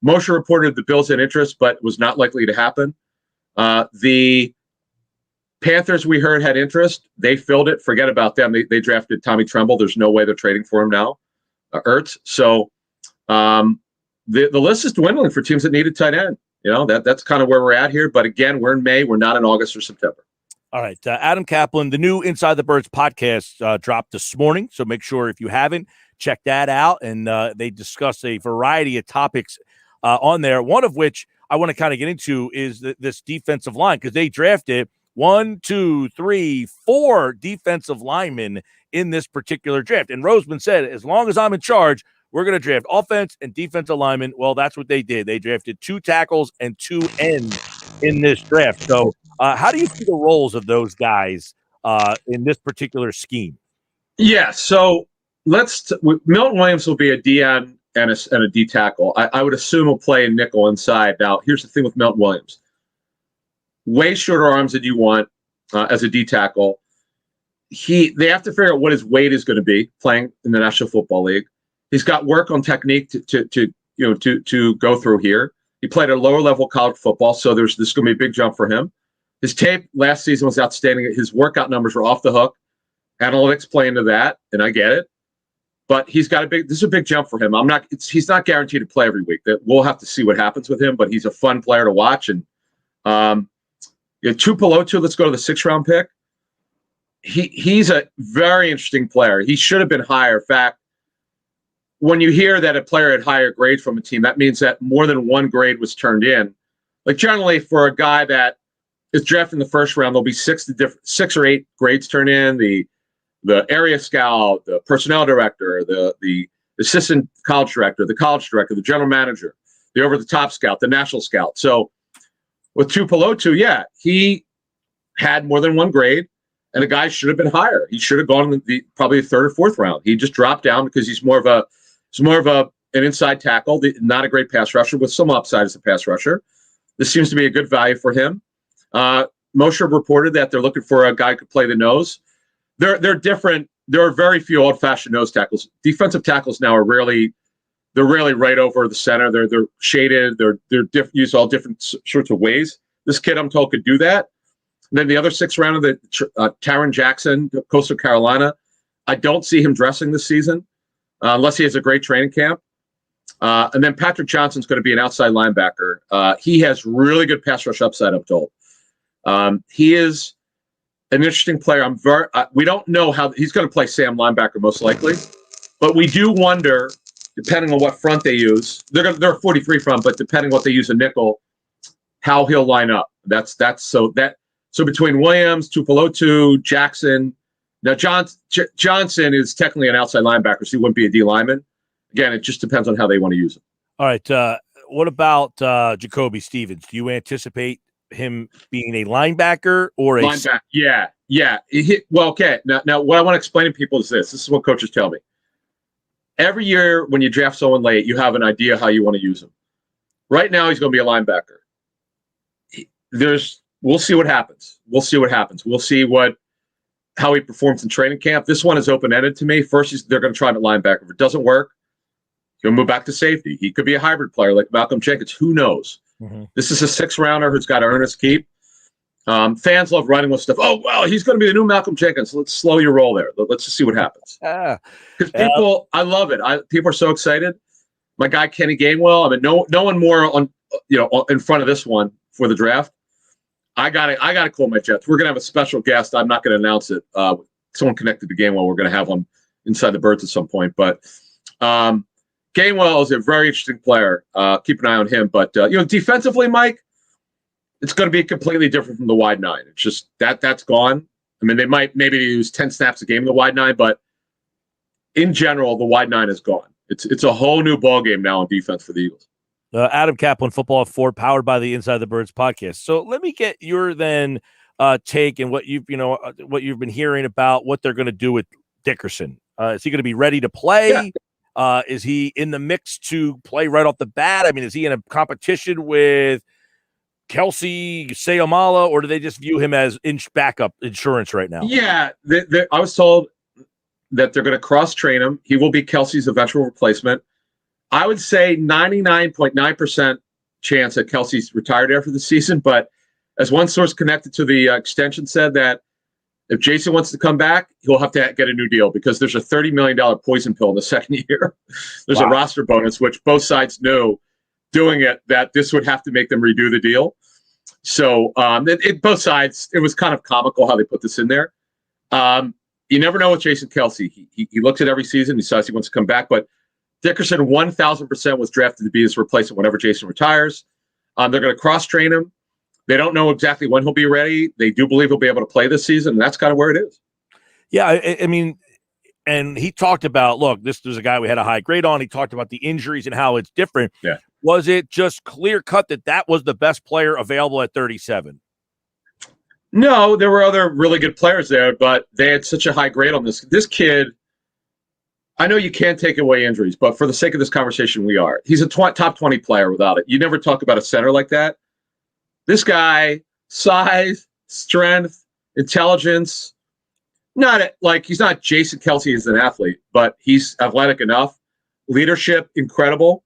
Moshe reported the Bills had interest, but was not likely to happen. The Panthers, we heard, had interest. They filled it. Forget about them. They drafted Tommy Tremble. There's no way they're trading for him now. Ertz. So the list is dwindling for teams that need a tight end. That's kind of where we're at here. But again, we're in May. We're not in August or September. All right. Adam Kaplan, the new Inside the Birds podcast dropped this morning. So make sure, if you haven't, check that out. And they discuss a variety of topics on there, one of which I want to kind of get into is this defensive line, because they drafted 4 defensive linemen in this particular draft. And Roseman said, as long as I'm in charge, we're going to draft offense and defensive linemen. Well, that's what they did. They drafted 2 tackles and 2 ends in this draft. So how do you see the roles of those guys in this particular scheme? Yeah, so Milton Williams will be a DN and a D tackle. I would assume he'll play in nickel inside. Now, here's the thing with Milton Williams. Way shorter arms than you want as a D tackle. They have to figure out what his weight is going to be playing in the National Football League. He's got work on technique to go through here. He played at a lower level college football, so this is going to be a big jump for him. His tape last season was outstanding. His workout numbers were off the hook. Analytics play into that, and I get it. But this is a big jump for him. He's not guaranteed to play every week. We'll have to see what happens with him, but he's a fun player to watch. And Tupelotu, let's go to the 6th round pick. He's a very interesting player. He should have been higher. In fact, when you hear that a player had higher grades from a team, that means that more than one grade was turned in. Like, generally, for a guy that is drafted in the 1st round, there'll be 6 or 8 grades turned in. The area scout, the personnel director, the assistant college director, the college director, the general manager, the over-the-top scout, the national scout. So with Tupelotu, he had more than one grade, and the guy should have been higher. He should have gone in probably the 3rd or 4th round. He just dropped down because he's more of an inside tackle, not a great pass rusher, with some upside as a pass rusher. This seems to be a good value for him. Moshe reported that they're looking for a guy who could play the nose. They're different. There are very few old-fashioned nose tackles. Defensive tackles now are rarely right over the center. They're shaded. They're used all different sorts of ways. This kid, I'm told, could do that. And then the other 6th rounder, Taron Jackson, Coastal Carolina. I don't see him dressing this season unless he has a great training camp. And then Patrick Johnson's going to be an outside linebacker. He has really good pass rush upside, I'm told. He is an interesting player. We don't know how he's going to play Sam linebacker most likely, but we do wonder, depending on what front they use. They're a 43 front, but depending on what they use a nickel, how he'll line up. So between Williams, Tupelotu, Jackson. Now Johnson is technically an outside linebacker, so he wouldn't be a D lineman. Again, it just depends on how they want to use him. All right. What about Jacoby Stevens? Do you anticipate him being a linebacker or a linebacker? Yeah. Well, okay. Now, what I want to explain to people is this. This is what coaches tell me. Every year when you draft someone late, you have an idea how you want to use him. Right now, he's going to be a linebacker. We'll see what happens. We'll see how he performs in training camp. This one is open-ended to me. First, they're going to try him at linebacker. If it doesn't work, he'll move back to safety. He could be a hybrid player like Malcolm Jenkins. Who knows? Mm-hmm. This is a 6th rounder who's got to earn his keep. Fans love running with stuff. Oh, well, he's going to be the new Malcolm Jenkins. Let's slow your roll there. Let's just see what happens. Because people, I love it. People are so excited. My guy Kenny Gainwell. I mean, no one more in front of this one for the draft. I gotta call my Jets. We're gonna have a special guest. I'm not gonna announce it. Someone connected to Gainwell. We're gonna have on Inside the Birds at some point. But Gainwell is a very interesting player. Keep an eye on him. But defensively, Mike, it's going to be completely different from the wide 9. It's just that's gone. I mean, they might maybe use 10 snaps a game in the wide 9, but in general, the wide 9 is gone. It's a whole new ball game now on defense for the Eagles. Adam Kaplan, Football at 4, powered by the Inside the Birds podcast. So let me get your then take and what you've been hearing about what they're going to do with Dickerson? Is he going to be ready to play? Yeah. Is he in the mix to play right off the bat? I mean, is he in a competition with Kelsey, Sayamala, or do they just view him as backup insurance right now? Yeah, I was told that they're going to cross-train him. He will be Kelsey's eventual replacement. I would say 99.9% chance that Kelsey's retired after the season, but as one source connected to the extension said that if Jason wants to come back, he'll have to get a new deal because there's a $30 million poison pill in the second year. There's a roster bonus, which both sides knew doing it, that this would have to make them redo the deal. So both sides, it was kind of comical how they put this in there. You never know with Jason Kelsey. He looks at every season, he decides he wants to come back, but Dickerson 1,000% was drafted to be his replacement whenever Jason retires. They're going to cross-train him. They don't know exactly when he'll be ready. They do believe he'll be able to play this season, and that's kind of where it is. Yeah, I mean, and he talked about, look, this was a guy we had a high grade on. He talked about the injuries and how it's different. Yeah. Was it just clear-cut that was the best player available at 37? No, there were other really good players there, but they had such a high grade on this. This kid, I know you can't take away injuries, but for the sake of this conversation, we are. He's a top 20 player without it. You never talk about a center like that. This guy, size, strength, intelligence, he's not Jason Kelsey as an athlete, but he's athletic enough. Leadership, incredible.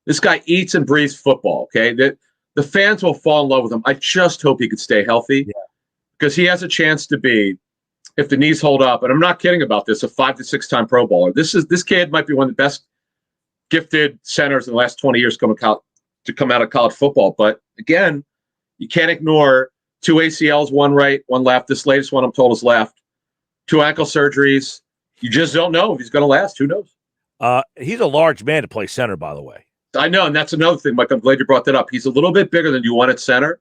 This guy eats and breathes football, okay? The fans will fall in love with him. I just hope he could stay healthy because he has a chance to be, if the knees hold up, and I'm not kidding about this, a 5 to 6 time Pro Bowler. This kid might be one of the best gifted centers in the last 20 years to come out of college football. But again, you can't ignore 2 ACLs, one right, one left. This latest one I'm told is left. 2 ankle surgeries. You just don't know if he's going to last. Who knows? He's a large man to play center, by the way. I know, and that's another thing, Mike. I'm glad you brought that up. He's a little bit bigger than you want at center.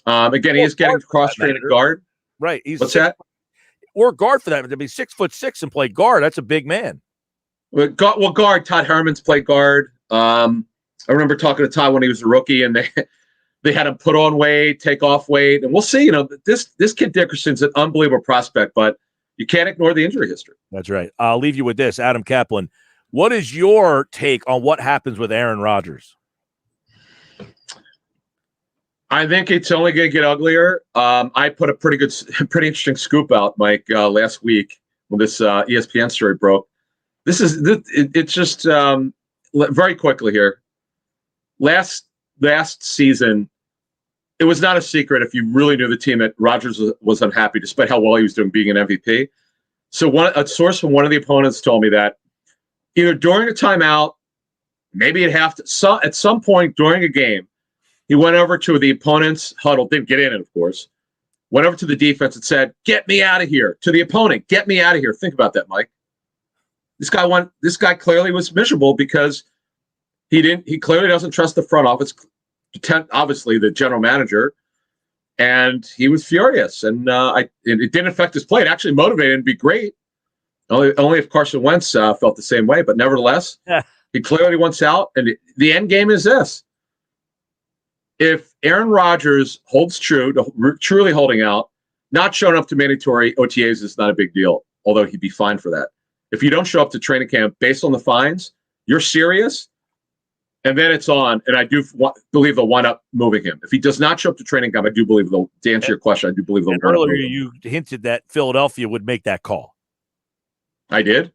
Again, he is getting cross-trained guard. Right. What's that? Or guard for that. To be 6'6" and play guard, that's a big man. Well, guard. Todd Herman's played guard. I remember talking to Todd when he was a rookie, and they had him put on weight, take off weight, and we'll see. You know, this kid Dickerson's an unbelievable prospect, but you can't ignore the injury history. That's right. I'll leave you with this, Adam Kaplan. What is your take on what happens with Aaron Rodgers? I think it's only going to get uglier. I put a pretty interesting scoop out, Mike, last week when this ESPN story broke. It's just very quickly here. Last season, it was not a secret if you really knew the team that Rodgers was unhappy despite how well he was doing being an MVP. So a source from one of the opponents told me that either during a timeout, maybe at some point during a game, he went over to the opponent's huddle, didn't get in it, of course, went over to the defense and said, "Get me out of here," to the opponent, "Get me out of here." Think about that, Mike. This guy clearly was miserable because he clearly doesn't trust the front office, obviously the general manager, and he was furious. And it didn't affect his play. It actually motivated him to be great. Only if Carson Wentz felt the same way, but nevertheless, he clearly wants out. And the end game is this. If Aaron Rodgers holds true to truly holding out, not showing up to mandatory OTAs is not a big deal, although he'd be fined for that. If you don't show up to training camp based on the fines, you're serious, and then it's on. And I do believe they'll wind up moving him. If he does not show up to training camp, I do believe to answer your question, I do believe they'll. Earlier, you hinted that Philadelphia would make that call. I did.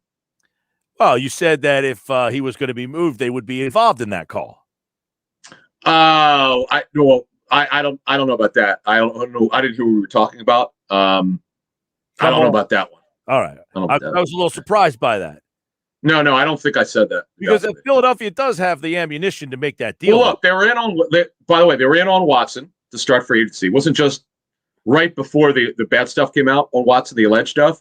Well, you said that if he was going to be moved, they would be involved in that call. Oh, I don't know about that. I don't know. I didn't hear what we were talking about. I don't know about that one. All right. I was a little surprised by that. No, I don't think I said that. Because if Philadelphia does have the ammunition to make that deal. Well, look, they were in on Watson to start free agency. It wasn't just right before the bad stuff came out on Watson, the alleged stuff.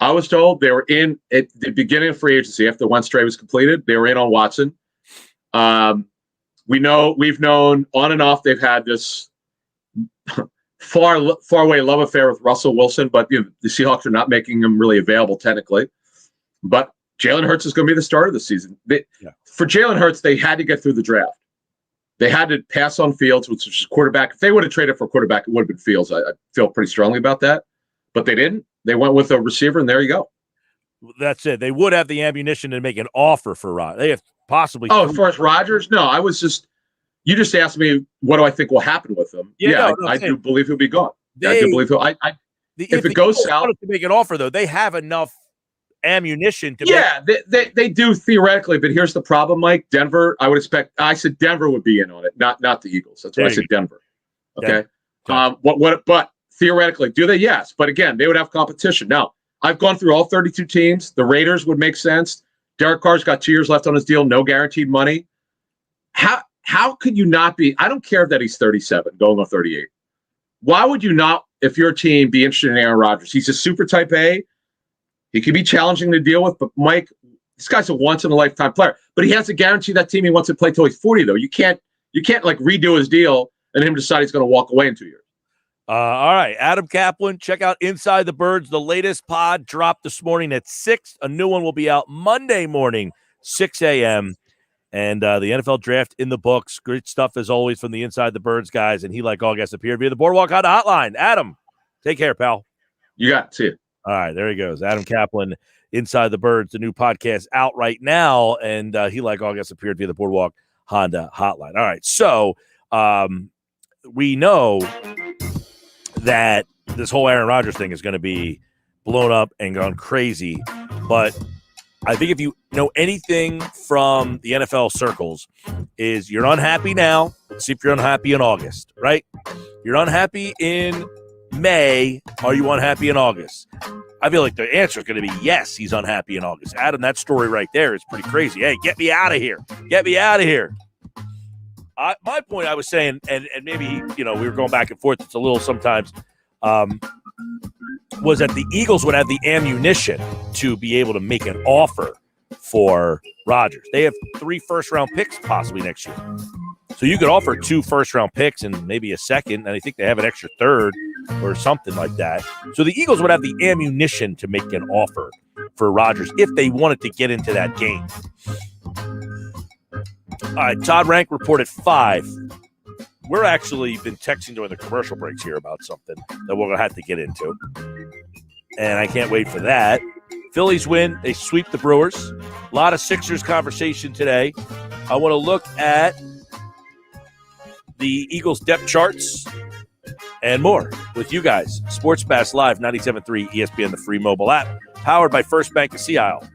I was told they were in at the beginning of free agency after one trade was completed. They were in on Watson. We've known on and off they've had this far away love affair with Russell Wilson, but the Seahawks are not making him really available technically. But Jalen Hurts is going to be the starter this season. For Jalen Hurts, they had to get through the draft. They had to pass on Fields, which was quarterback. If they would have traded for a quarterback, it would have been Fields. I feel pretty strongly about that. But they didn't. They went with a receiver, and there you go. That's it. They would have the ammunition to make an offer for Rodgers. They have possibly. Oh, as far as Rodgers, no, I was just. You just asked me what do I think will happen with him. Yeah, I do believe he'll be gone. I do believe he'll. If it goes south, to make an offer though, they have enough ammunition to. Yeah, they do theoretically, but here's the problem, Mike. Denver, I would expect. I said Denver would be in on it, not the Eagles. That's why I said Denver. Okay. But theoretically, do they? Yes, but again, they would have competition. Now, I've gone through all 32 teams. The Raiders would make sense. Derek Carr's got 2 years left on his deal, no guaranteed money. How could you not be? I don't care that he's 37, going on 38. Why would you not, if you're a team, be interested in Aaron Rodgers? He's a super type A. He can be challenging to deal with, but Mike, this guy's a once-in-a-lifetime player. But he has to guarantee that team he wants to play till he's 40, though. You can't like redo his deal and him decide he's going to walk away in 2 years. All right, Adam Kaplan, check out Inside the Birds. The latest pod dropped this morning at 6. A new one will be out Monday morning, 6 a.m., and the NFL draft in the books. Great stuff, as always, from the Inside the Birds guys. And he, like all guests, appeared via the Boardwalk Honda Hotline. Adam, take care, pal. You got it. See you. All right, there he goes. Adam Kaplan, Inside the Birds, the new podcast out right now. And he, like all guests, appeared via the Boardwalk Honda Hotline. All right, so we know that this whole Aaron Rodgers thing is going to be blown up and gone crazy. But I think if you know anything from the NFL circles, is you're unhappy now. Let's see if you're unhappy in August, right? You're unhappy in May. Are you unhappy in August? I feel like the answer is going to be yes, he's unhappy in August. Adam, that story right there is pretty crazy. Hey, get me out of here. Get me out of here. My point I was saying, and maybe, we were going back and forth. It's a little sometimes, was that the Eagles would have the ammunition to be able to make an offer for Rodgers. They have 3 first-round picks possibly next year. So you could offer 2 first-round picks and maybe a second, and I think they have an extra third or something like that. So the Eagles would have the ammunition to make an offer for Rodgers if they wanted to get into that game. All right, Todd Ranck reported 5. We're actually been texting during the commercial breaks here about something that we're going to have to get into. And I can't wait for that. Phillies win. They sweep the Brewers. A lot of Sixers conversation today. I want to look at the Eagles depth charts and more with you guys. Sports Pass Live, 97.3 ESPN, the free mobile app, powered by First Bank of Sea Isle.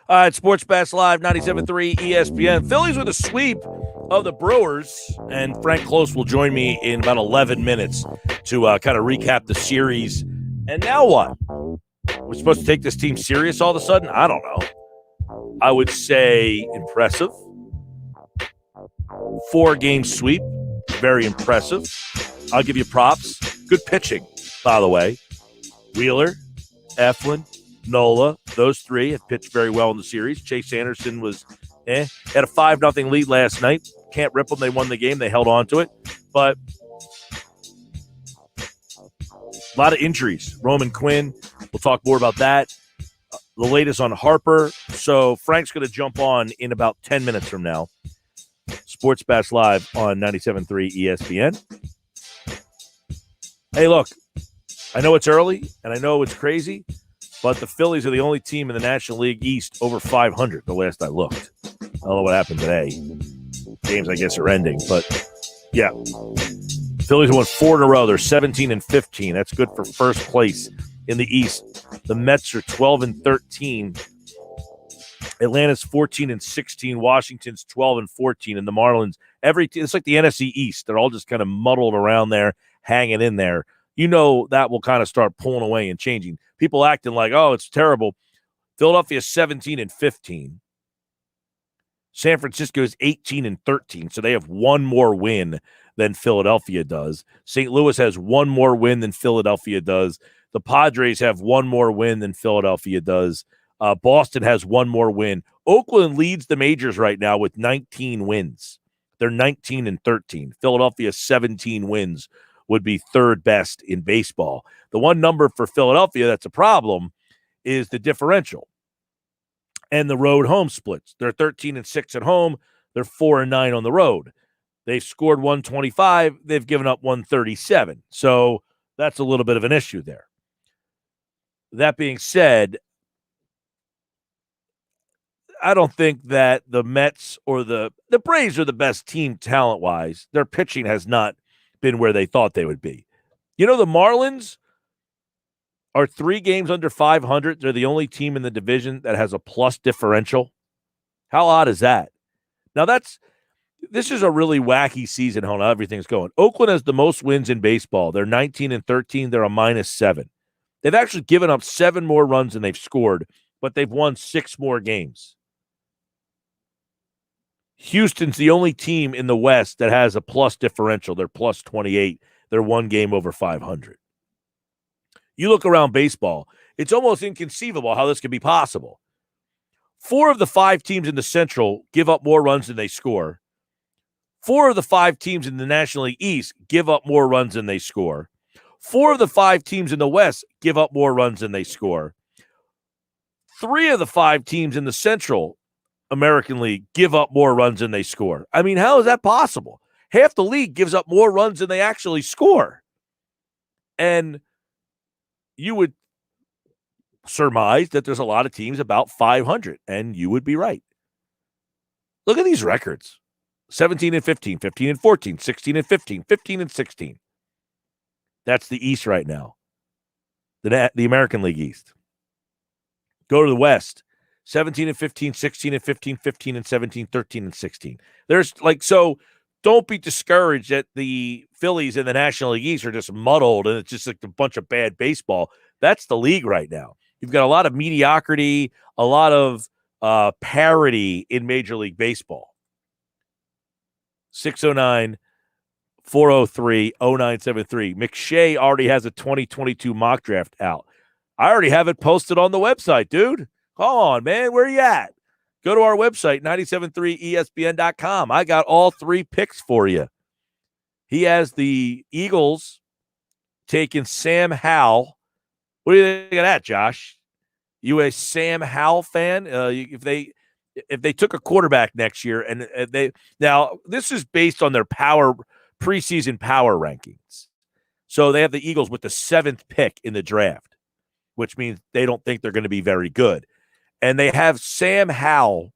All right, Sports Bash Live, 97.3 ESPN. Phillies with a sweep of the Brewers, and Frank Close will join me in about 11 minutes to kind of recap the series. And now what? We're supposed to take this team serious all of a sudden? I don't know. I would say impressive. 4-game sweep, very impressive. I'll give you props. Good pitching, by the way. Wheeler, Eflin, Nola, those three have pitched very well in the series. Chase Anderson was had a 5-0 lead last night. Can't rip them. They won the game. They held on to it. But a lot of injuries. Roman Quinn, we'll talk more about that. The latest on Harper. So Frank's going to jump on in about 10 minutes from now. Sports Bash Live on 97.3 ESPN. Hey, look, I know it's early, and I know it's crazy, but the Phillies are the only team in the National League East over 500 the last I looked. I don't know what happened today. Games, I guess, are ending, but yeah. Phillies won 4 in a row. They're 17-15. That's good for first place in the East. The Mets are 12-13. Atlanta's 14-16. Washington's 12-14. And the Marlins, it's like the NFC East. They're all just kind of muddled around there, hanging in there. You know that will kind of start pulling away and changing. People acting like, oh, it's terrible. Philadelphia's 17-15. San Francisco's 18-13, so they have one more win than Philadelphia does. St. Louis has one more win than Philadelphia does. The Padres have one more win than Philadelphia does. Boston has one more win. Oakland leads the majors right now with 19 wins. They're 19-13. Philadelphia 17 wins would be third best in baseball. The one number for Philadelphia that's a problem is the differential and the road home splits. They're 13-6 at home. They're 4-9 on the road. They've scored 125. They've given up 137. So that's a little bit of an issue there. That being said, I don't think that the Mets or the Braves are the best team talent-wise. Their pitching has not been where they thought they would be. You know, the Marlins are 3 games under 500. They're the only team in the division that has a plus differential. How odd is that? Now, this is a really wacky season how everything's going. Oakland has the most wins in baseball. They're 19-13. They're a -7. They've actually given up 7 more runs than they've scored, but they've won 6 more games. Houston's the only team in the West that has a plus differential. They're plus 28. They're 1 game over 500. You look around baseball, it's almost inconceivable how this could be possible. 4 of the 5 teams in the Central give up more runs than they score. 4 of the 5 teams in the National League East give up more runs than they score. 4 of the 5 teams in the West give up more runs than they score. 3 of the 5 teams in the Central American League give up more runs than they score. I mean, how is that possible? Half the league gives up more runs than they actually score. And you would surmise that there's a lot of teams about 500, and you would be right. Look at these records. 17-15, 15-14, 16-15, 15-16. That's the East right now. The American League East. Go to the West. 17-15, 16-15, 15-17, 13-16. There's so don't be discouraged that the Phillies in the National League East are just muddled and it's just like a bunch of bad baseball. That's the league right now. You've got a lot of mediocrity, a lot of parity in Major League Baseball. 609-403-0973. McShay already has a 2022 mock draft out. I already have it posted on the website, dude. Come on, man. Where are you at? Go to our website, 973ESPN.com. I got all 3 picks for you. He has the Eagles taking Sam Howell. What do you think of that, Josh? You a Sam Howell fan? If they took a quarterback next year, and now this is based on their preseason power rankings. So they have the Eagles with the 7th pick in the draft, which means they don't think they're going to be very good. And they have Sam Howell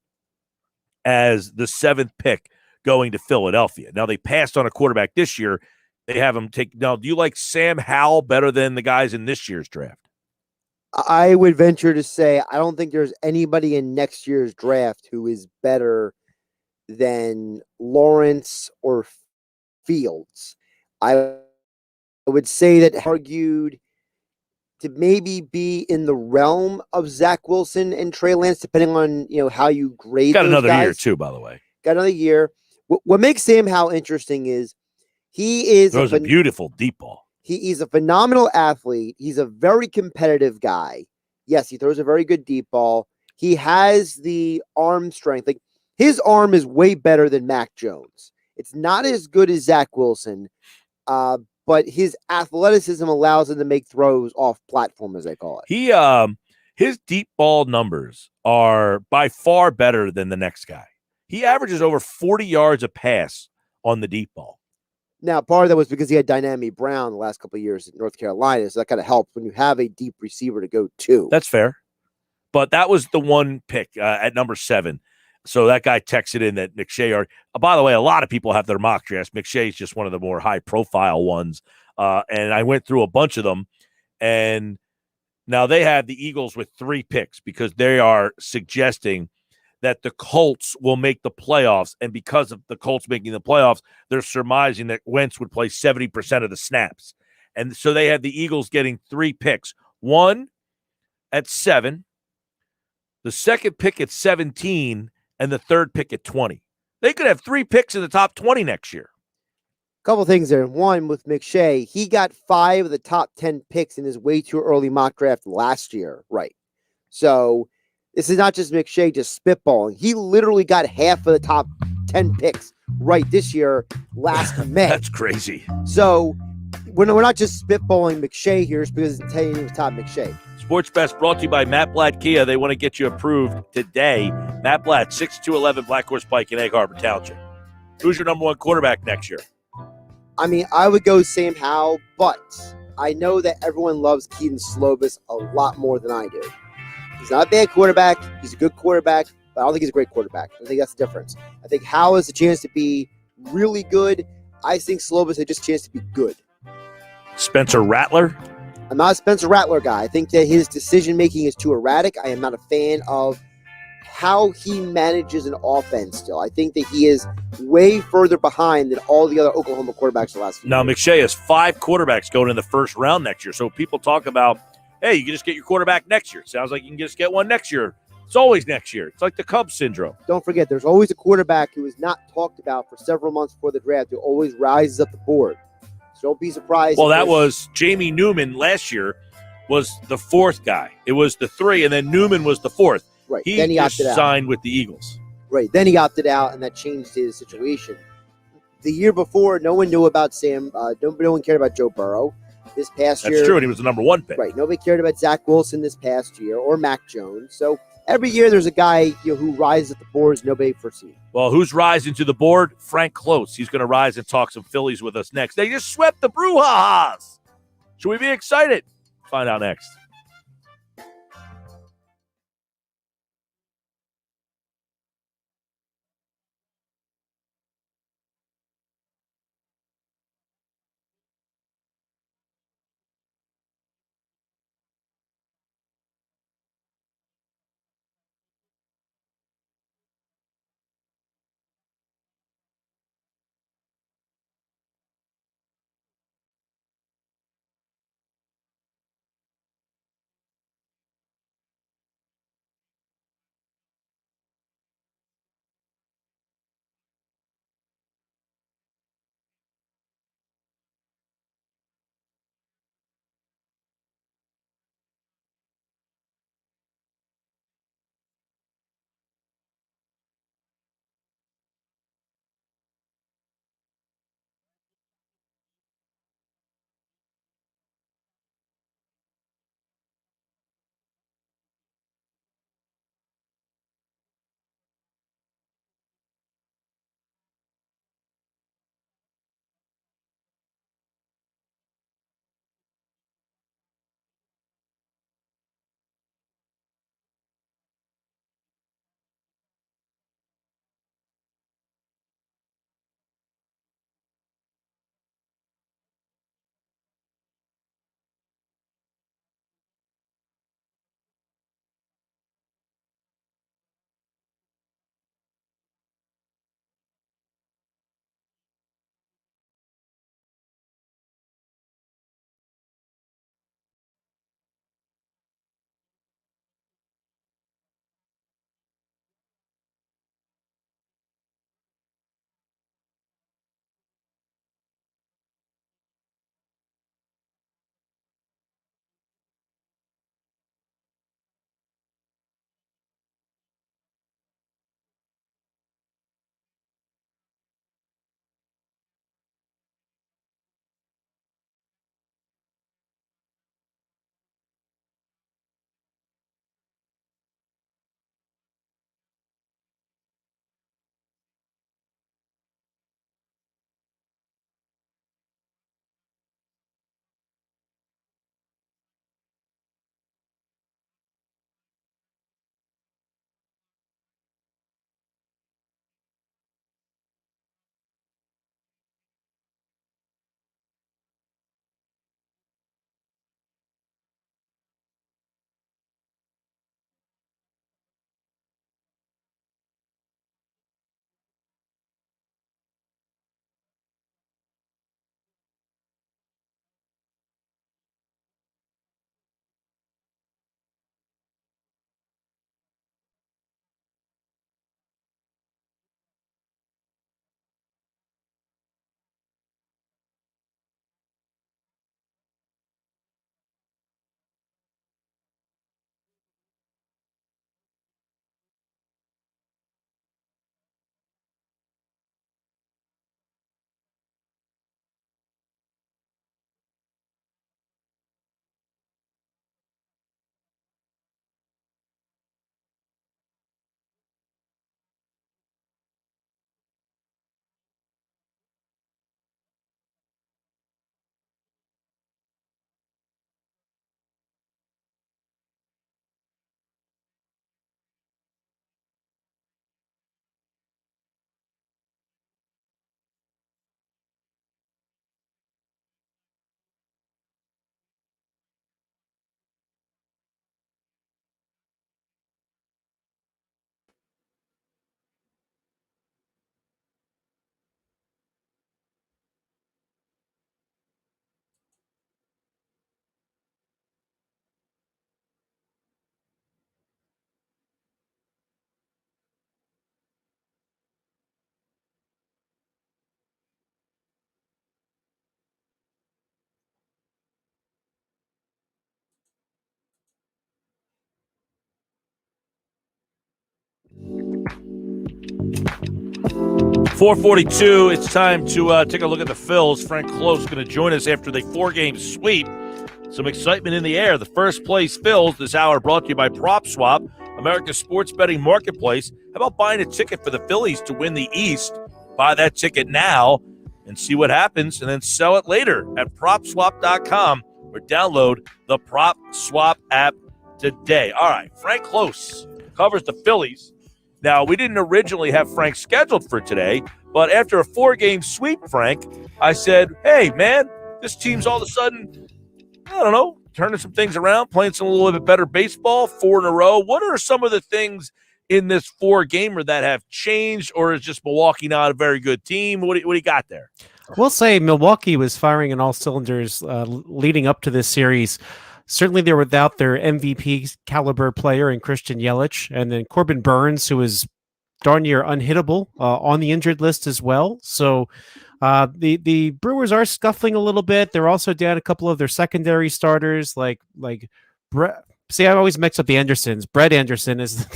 as the 7th pick going to Philadelphia. Now, they passed on a quarterback this year. They have him take – now, do you like Sam Howell better than the guys in this year's draft? I would venture to say I don't think there's anybody in next year's draft who is better than Lawrence or Fields. I would say that argued to maybe be in the realm of Zach Wilson and Trey Lance, depending on how you grade Got those another guys. year too, by the way. Got another year. What makes Sam Howell interesting is he is Throws a beautiful deep ball. He's a phenomenal athlete. He's a very competitive guy. Yes, he throws a very good deep ball. He has the arm strength. Like his arm is way better than Mac Jones. It's not as good as Zach Wilson, but his athleticism allows him to make throws off platform, as they call it. His deep ball numbers are by far better than the next guy. He averages over 40 yards a pass on the deep ball. Now, part of that was because he had Dynamic Brown the last couple of years at North Carolina, so that kind of helped when you have a deep receiver to go to. That's fair. But that was the one pick at number 7. So that guy texted in that McShay by the way, a lot of people have their mock drafts. McShay is just one of the more high-profile ones. And I went through a bunch of them. And now they have the Eagles with 3 picks because they are suggesting that the Colts will make the playoffs. And because of the Colts making the playoffs, they're surmising that Wentz would play 70% of the snaps. And so they have the Eagles getting 3 picks. 1 at 7, the second pick at 17, and the third pick at 20. They could have 3 picks in the top 20 next year. Couple things there. One, with McShay, he got 5 of the top 10 picks in his way too early mock draft last year. Right. So this is not just McShay just spitballing. He literally got half of the top 10 picks right this year, last May. That's crazy. So we're not just spitballing McShay here because it's telling you top McShay. Sports Best brought to you by Matt Blatt Kia. They want to get you approved today. Matt Blatt, 6211 Black Horse Pike in Egg Harbor Township. Who's your number 1 quarterback next year? I mean, I would go Sam Howell, but I know that everyone loves Keaton Slovis a lot more than I do. He's not a bad quarterback. He's a good quarterback, but I don't think he's a great quarterback. I think that's the difference. I think Howell has a chance to be really good. I think Slovis has just a chance to be good. Spencer Rattler? I'm not a Spencer Rattler guy. I think that his decision-making is too erratic. I am not a fan of how he manages an offense still. I think that he is way further behind than all the other Oklahoma quarterbacks the last few years. Now, McShay has 5 quarterbacks going in the first round next year. So people talk about, hey, you can just get your quarterback next year. Sounds like you can just get one next year. It's always next year. It's like the Cubs syndrome. Don't forget, there's always a quarterback who is not talked about for several months before the draft who always rises up the board. So don't be surprised. Well, that was Jamie Newman last year was the 4th guy. It was the 3, and then Newman was the 4th. Right. He then he just opted out. signed with the Eagles. Right. Then he opted out, and that changed his situation. The year before, no one knew about Sam. No one cared about Joe Burrow. This past year. That's true, and he was the number 1 pick. Right. Nobody cared about Zach Wilson this past year or Mac Jones. So every year there's a guy who rises at the boards nobody foreseen. Well, who's rising to the board? Frank Close. He's going to rise and talk some Phillies with us next. They just swept the Brouhaha's. Should we be excited? Find out next. 4:42. It's time to take a look at the Phils. Frank Close is going to join us after the 4-game sweep. Some excitement in the air. The first place Phils this hour brought to you by Prop Swap, America's sports betting marketplace. How about buying a ticket for the Phillies to win the East? Buy that ticket now and see what happens, and then sell it later at PropSwap.com or download the Prop Swap app today. All right, Frank Close covers the Phillies. Now, we didn't originally have Frank scheduled for today, but after a 4-game sweep, Frank, I said, hey, man, this team's all of a sudden, I don't know, turning some things around, playing some a little bit better baseball, 4 in a row. What are some of the things in this 4-gamer that have changed, or is just Milwaukee not a very good team? What do you got there? We'll say Milwaukee was firing on all cylinders leading up to this series. Certainly, they were without their MVP caliber player in Christian Yelich, and then Corbin Burns, who is darn near unhittable on the injured list as well. So the Brewers are scuffling a little bit. They're also down a couple of their secondary starters, like Brett. See, I always mix up the Andersons. Brett Anderson is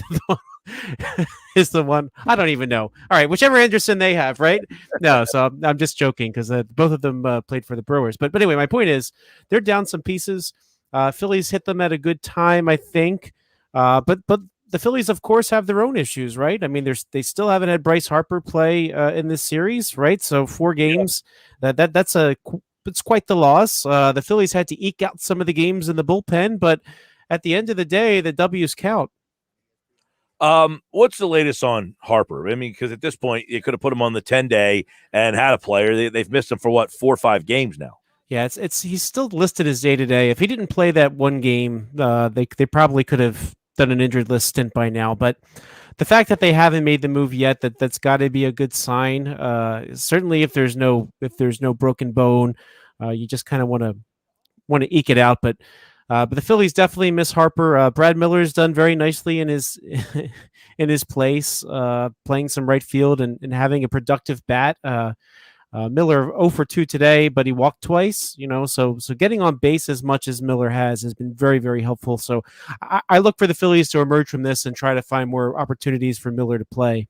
is the one. I don't even know. All right, whichever Anderson they have, right? No, so I'm just joking because both of them played for the Brewers. But anyway, my point is they're down some pieces. Phillies hit them at a good time, I think. But the Phillies, of course, have their own issues, right? I mean, they still haven't had Bryce Harper play in this series, right? So 4 games, it's quite the loss. The Phillies had to eke out some of the games in the bullpen, but at the end of the day, the W's count. What's the latest on Harper? I mean, because at this point, you could have put him on the 10-day and had a player. They've missed him for, 4 or 5 games now? Yeah, he's still listed as day-to-day. If he didn't play that one game, they probably could have done an injured list stint by now. But the fact that they haven't made the move yet, that's got to be a good sign. Certainly, if there's no broken bone, you just kind of want to eke it out. But the Phillies definitely miss Harper. Brad Miller's done very nicely in his in his place, playing some right field and having a productive bat. Miller 0 for 2 today, but he walked twice, so getting on base as much as Miller has been very, very helpful. So I look for the Phillies to emerge from this and try to find more opportunities for Miller to play.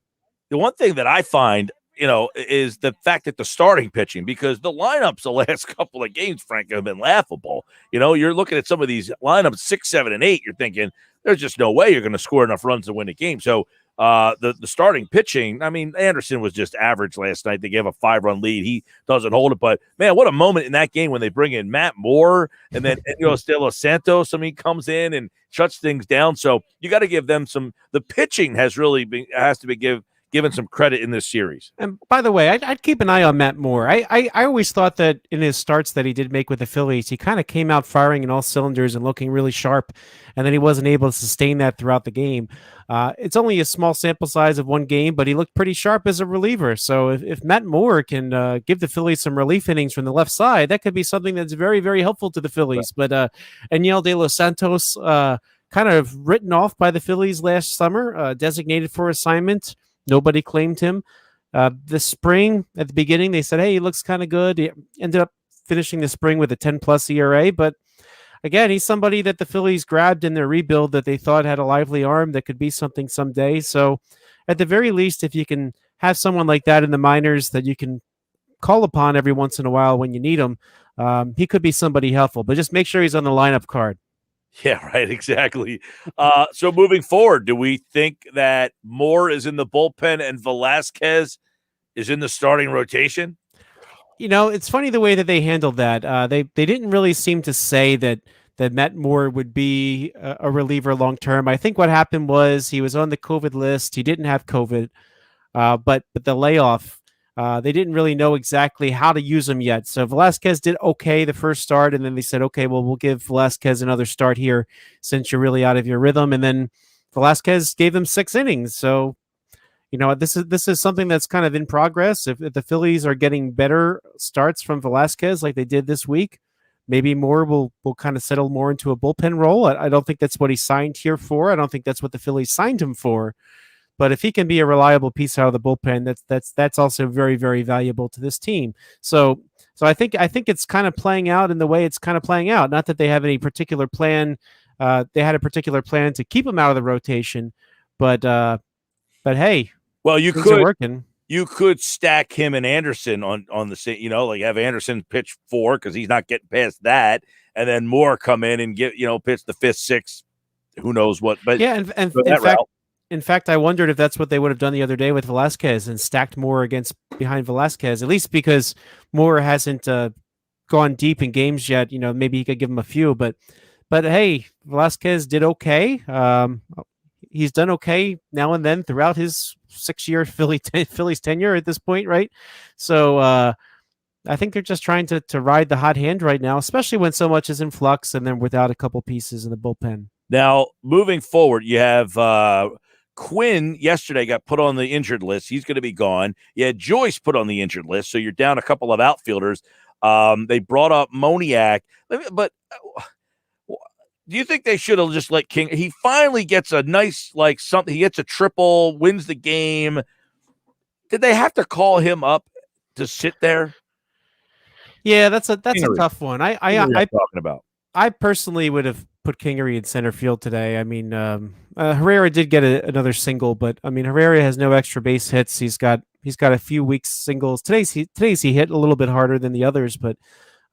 The one thing that I find, is the fact that the starting pitching, because the lineups the last couple of games, Frank, have been laughable. You're looking at some of these lineups 6, 7, and 8. You're thinking there's just no way you're going to score enough runs to win a game. So the starting pitching, I mean, Anderson was just average last night. They gave a 5-run lead. He doesn't hold it, but man, what a moment in that game when they bring in Matt Moore and then De Los Santos. I mean, comes in and shuts things down. So you got to give them the pitching has to be given some credit in this series. And by the way, I'd keep an eye on Matt Moore. I always thought that in his starts that he did make with the Phillies, he kind of came out firing in all cylinders and looking really sharp, and then he wasn't able to sustain that throughout the game. It's only a small sample size of one game, but he looked pretty sharp as a reliever. So if Matt Moore can give the Phillies some relief innings from the left side, that could be something that's very, very helpful to the Phillies. Right. But Enyel De Los Santos, kind of written off by the Phillies last summer, designated for assignment. Nobody claimed him. This spring, at the beginning, they said, hey, he looks kind of good. He ended up finishing the spring with a 10-plus ERA. But again, he's somebody that the Phillies grabbed in their rebuild that they thought had a lively arm that could be something someday. So at the very least, if you can have someone like that in the minors that you can call upon every once in a while when you need him, he could be somebody helpful. But just make sure he's on the lineup card. Yeah, right, exactly. So moving forward, do we think that Moore is in the bullpen and Velasquez is in the starting rotation? It's funny the way that they handled that. They didn't really seem to say that Matt Moore would be a reliever long term. I think what happened was he was on the COVID list. He didn't have COVID, but the layoff, they didn't really know exactly how to use him yet. So Velasquez did okay the first start, and then they said, okay, well, we'll give Velasquez another start here since you're really out of your rhythm. And then Velasquez gave them 6 innings. So, this is something that's kind of in progress. If the Phillies are getting better starts from Velasquez like they did this week, maybe Moore will kind of settle more into a bullpen role. I don't think that's what he signed here for. I don't think that's what the Phillies signed him for. But if he can be a reliable piece out of the bullpen, that's also very, very valuable to this team. So I think it's kind of playing out in the way it's kind of playing out. Not that they have any particular plan. They had a particular plan to keep him out of the rotation, but hey, well, you you could stack him and Anderson on the same, like have Anderson pitch 4 because he's not getting past that, and then Moore come in and get pitch the 5th, 6th, who knows what. But yeah, and in fact, I wondered if that's what they would have done the other day with Velasquez and stacked Moore behind Velasquez, at least because Moore hasn't gone deep in games yet. Maybe he could give him a few, but hey, Velasquez did okay. He's done okay now and then throughout his 6-year Phillies tenure at this point, right? So I think they're just trying to ride the hot hand right now, especially when so much is in flux and then without a couple pieces in the bullpen. Now, moving forward, you have Quinn yesterday got put on the injured list. He's going to be gone. You had Joyce put on the injured list, so you're down a couple of outfielders. They brought up Moniak, but do you think they should have just let King? He finally gets a nice, something. He gets a triple, wins the game. Did they have to call him up to sit there? Yeah, that's a tough one. I'm talking about. I personally would have put Kingery in center field today. I mean, Herrera did get another single, but I mean, Herrera has no extra base hits. He's got a few weak singles. Today's he hit a little bit harder than the others, but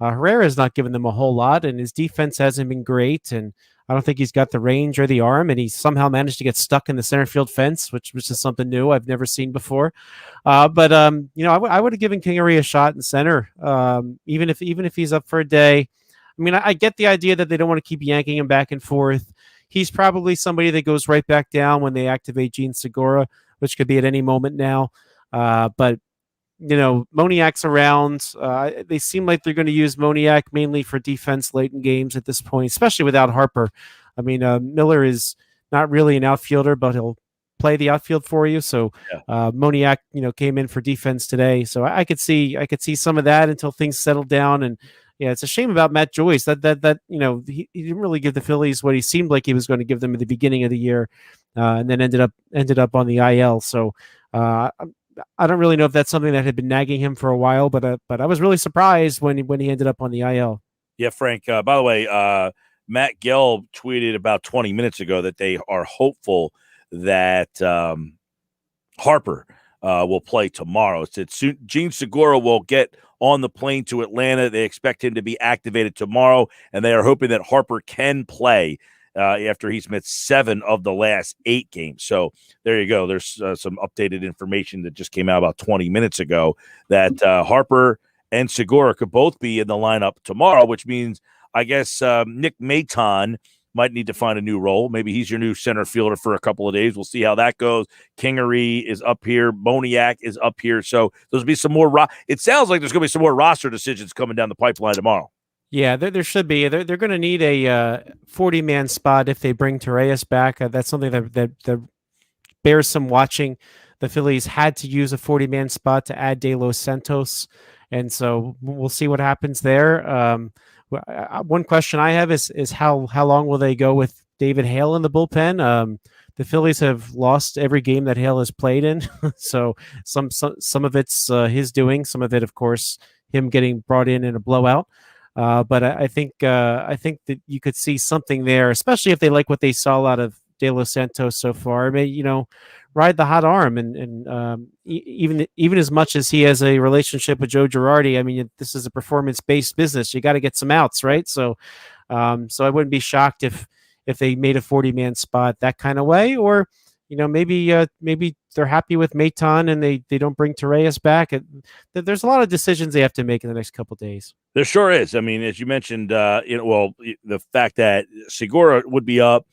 Herrera has not given them a whole lot, and his defense hasn't been great. And I don't think he's got the range or the arm, and he somehow managed to get stuck in the center field fence, which is something new I've never seen before. But I would have given Kingery a shot in center, even if he's up for a day. I mean, I get the idea that they don't want to keep yanking him back and forth. He's probably somebody that goes right back down when they activate Gene Segura, which could be at any moment now. But Moniak's around. They seem like they're going to use Moniak mainly for defense late in games at this point, especially without Harper. I mean, Miller is not really an outfielder, but he'll play the outfield for you. So Moniak, came in for defense today. So I could see some of that until things settle down. And yeah, it's a shame about Matt Joyce that he didn't really give the Phillies what he seemed like he was going to give them at the beginning of the year, and then ended up on the IL. So I don't really know if that's something that had been nagging him for a while, but I was really surprised when he ended up on the IL. Yeah, Frank. By the way, Matt Gill tweeted about 20 minutes ago that they are hopeful that Harper will play tomorrow. It said Gene Segura will get on the plane to Atlanta. They expect him to be activated tomorrow, and they are hoping that Harper can play after he's missed 7 of the last 8 games. So there you go. There's some updated information that just came out about 20 minutes ago that Harper and Segura could both be in the lineup tomorrow, which means I guess Nick Maton might need to find a new role. Maybe he's your new center fielder for a couple of days. We'll see how that goes. Kingery is up here. Moniak is up here. So there'll be some more. It sounds like there's going to be some more roster decisions coming down the pipeline tomorrow. Yeah, there should be. They're going to need a 40-man spot if they bring Torreyes back. That's something that bears some watching. The Phillies had to use a 40-man spot to add De Los Santos, and so we'll see what happens there. One question I have is how long will they go with David Hale in the bullpen? The Phillies have lost every game that Hale has played in, so some of it's his doing. Some of it, of course, him getting brought in a blowout. But I think that you could see something there, especially if they like what they saw out of De Los Santos so far. I mean, ride the hot arm, and even as much as he has a relationship with Joe Girardi, I mean, this is a performance-based business. You got to get some outs, right? So I wouldn't be shocked if they made a 40-man spot that kind of way, or maybe they're happy with Maton and they don't bring Torreyes back. There's a lot of decisions they have to make in the next couple of days. There sure is. I mean, as you mentioned, the fact that Segura would be up,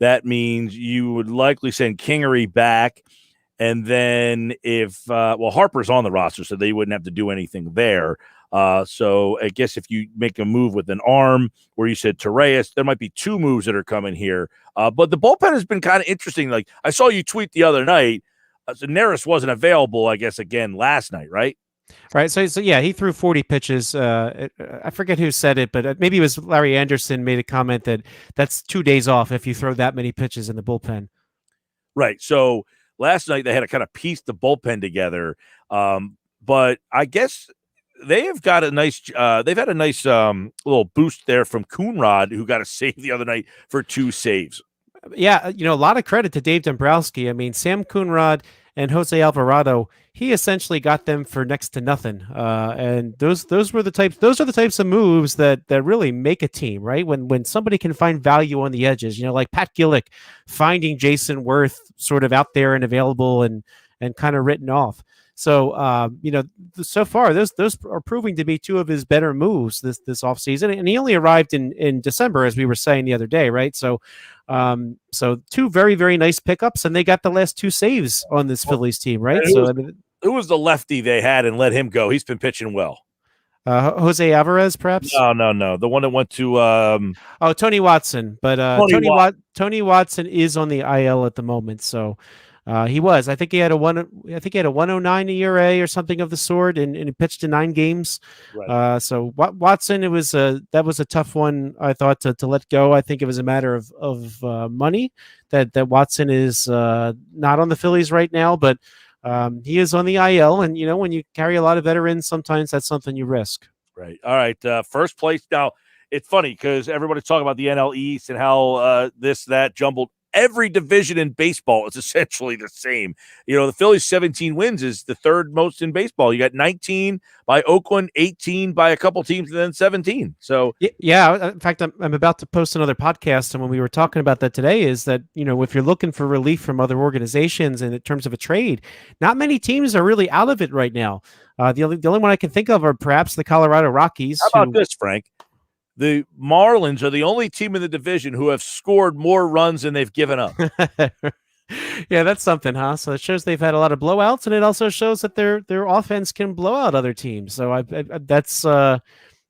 that means you would likely send Kingery back. And then if Harper's on the roster, so they wouldn't have to do anything there. So I guess if you make a move with an arm where you said Torreyes, there might be 2 moves that are coming here. But the bullpen has been kind of interesting. Like I saw you tweet the other night, so Neris wasn't available, I guess, again last night, right? Right. So yeah, he threw 40 pitches. I forget who said it, but maybe it was Larry Anderson made a comment that that's 2 days off if you throw that many pitches in the bullpen. Right. So last night they had to kind of piece the bullpen together. But I guess they have got a nice they've had a nice little boost there from Coonrod, who got a save the other night for 2 saves. Yeah, a lot of credit to Dave Dombrowski. I mean, Sam Coonrod and Jose Alvarado, he essentially got them for next to nothing. And those are the types of moves that really make a team, right? When somebody can find value on the edges, like Pat Gillick finding Jason Worth sort of out there and available and kind of written off. So, so far, those are proving to be two of his better moves this offseason. And he only arrived in December, as we were saying the other day, right? So, so two very, very nice pickups, and they got the last two saves on this Phillies team, right? So, who was the lefty they had and let him go? He's been pitching well. Jose Alvarez, perhaps? No. The one that went to Tony Watson. But Tony Watson is on the IL at the moment, so he was. I think he had a 109 ERA or something of the sort, and he pitched in 9 games. Right. So Watson, that was a tough one, I thought, to let go. I think it was a matter of money that Watson is not on the Phillies right now, but he is on the IL, and when you carry a lot of veterans, sometimes that's something you risk. Right. All right. First place. Now, it's funny because everybody's talking about the NL East and how that jumbled. Every division in baseball is essentially the same. The Phillies' 17 wins is the third most in baseball. You got 19 by Oakland, 18 by a couple teams, and then 17. So yeah, in fact, I'm about to post another podcast, and when we were talking about that today, is that if you're looking for relief from other organizations and in terms of a trade, not many teams are really out of it right now. The only one I can think of are perhaps the Colorado Rockies. How about this, Frank? The Marlins are the only team in the division who have scored more runs than they've given up. Yeah, that's something, huh? So it shows they've had a lot of blowouts, and it also shows that their offense can blow out other teams. So that's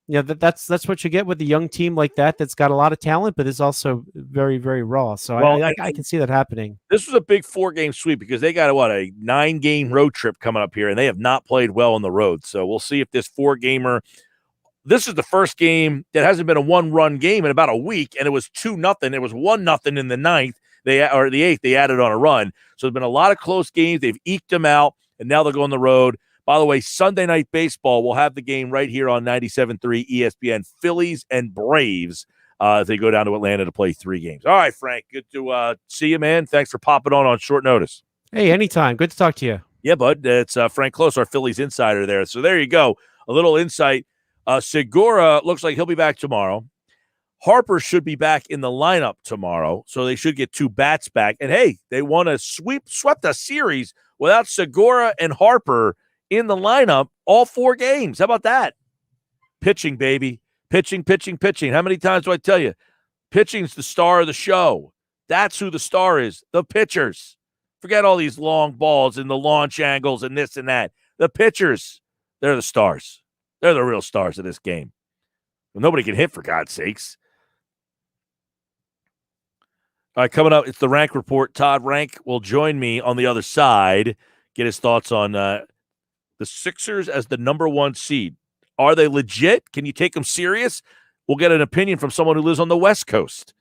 that's what you get with a young team like that that's got a lot of talent, but is also very, very raw. So I can see that happening. This was a big 4-game sweep because they got a 9-game road trip coming up here, and they have not played well on the road. So we'll see if this 4-gamer. This is the first game that hasn't been a 1-run game in about a week, and it was 2-0. It was 1-0 in the 9th. The 8th, they added on a run. So there's been a lot of close games. They've eked them out, and now they're going on the road. By the way, Sunday Night Baseball will have the game right here on 97.3 ESPN. Phillies and Braves as they go down to Atlanta to play 3 games. All right, Frank, good to see you, man. Thanks for popping on short notice. Hey, anytime. Good to talk to you. Yeah, bud. It's Frank Close, our Phillies insider there. So there you go. A little insight. Segura looks like he'll be back tomorrow. Harper should be back in the lineup tomorrow, so they should get 2 bats back. And, hey, they won swept a series without Segura and Harper in the lineup all 4 games. How about that? Pitching, baby. Pitching. How many times do I tell you? Pitching's the star of the show. That's who the star is, the pitchers. Forget all these long balls and the launch angles and this and that. The pitchers, they're the stars. They're the real stars of this game. Well, nobody can hit, for God's sakes. All right, coming up, it's the Ranck Report. Todd Ranck will join me on the other side, get his thoughts on the Sixers as the number 1 seed. Are they legit? Can you take them serious? We'll get an opinion from someone who lives on the West Coast.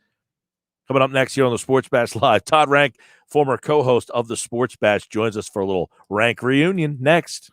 Coming up next here on the Sports Bash Live, Todd Ranck, former co-host of the Sports Bash, joins us for a little Ranck reunion next.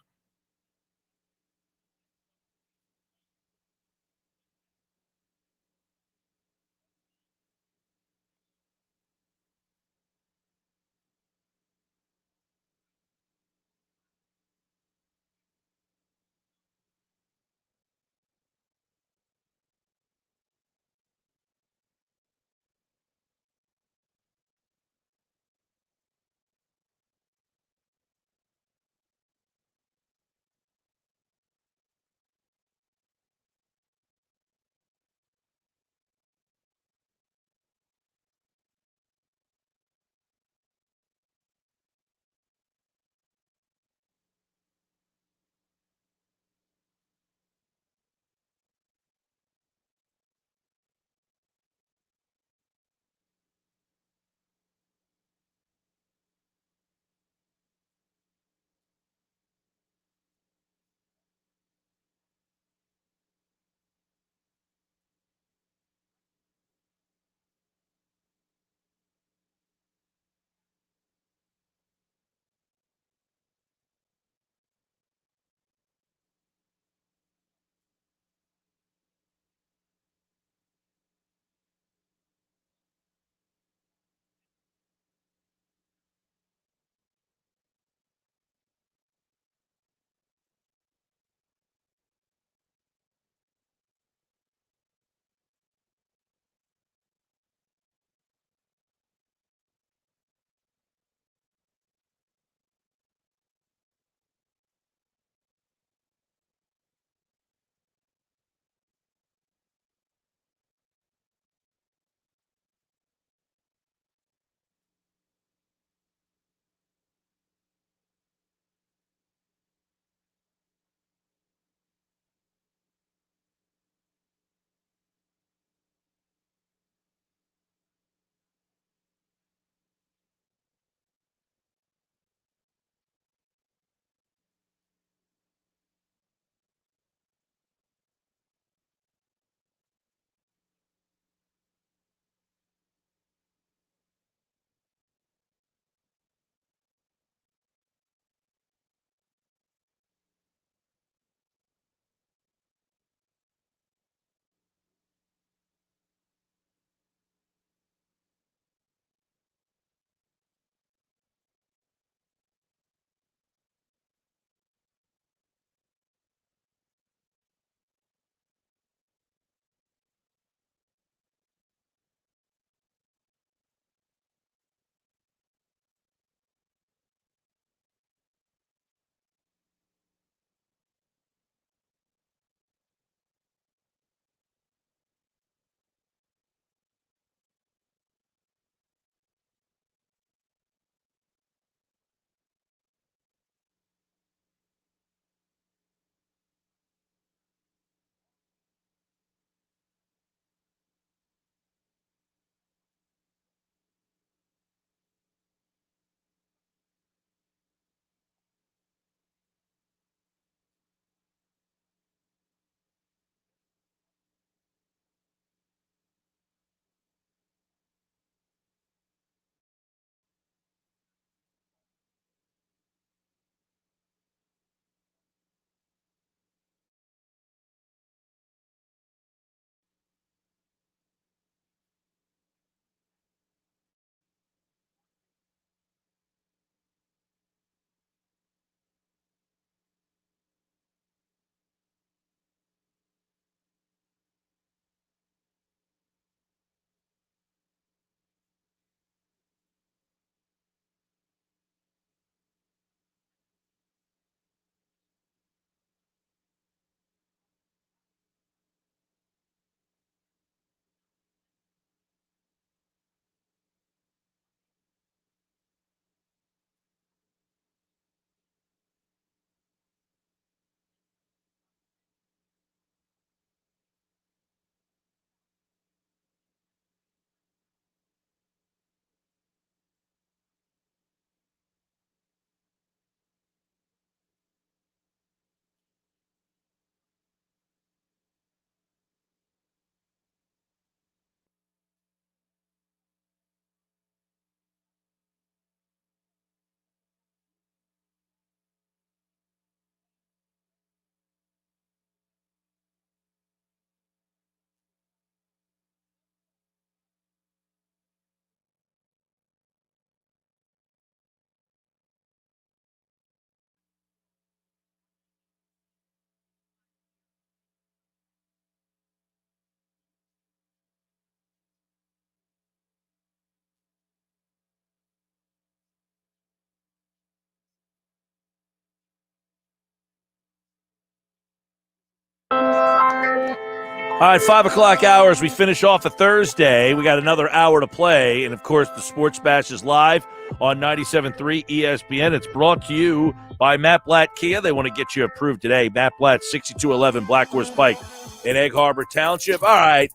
All right, 5 o'clock hours. We finish off a Thursday. We got another hour to play. And, of course, the Sports Bash is live on 97.3 ESPN. It's brought to you by Matt Blatt Kia. They want to get you approved today. Matt Blatt, 6211 Black Horse Pike in Egg Harbor Township. All right.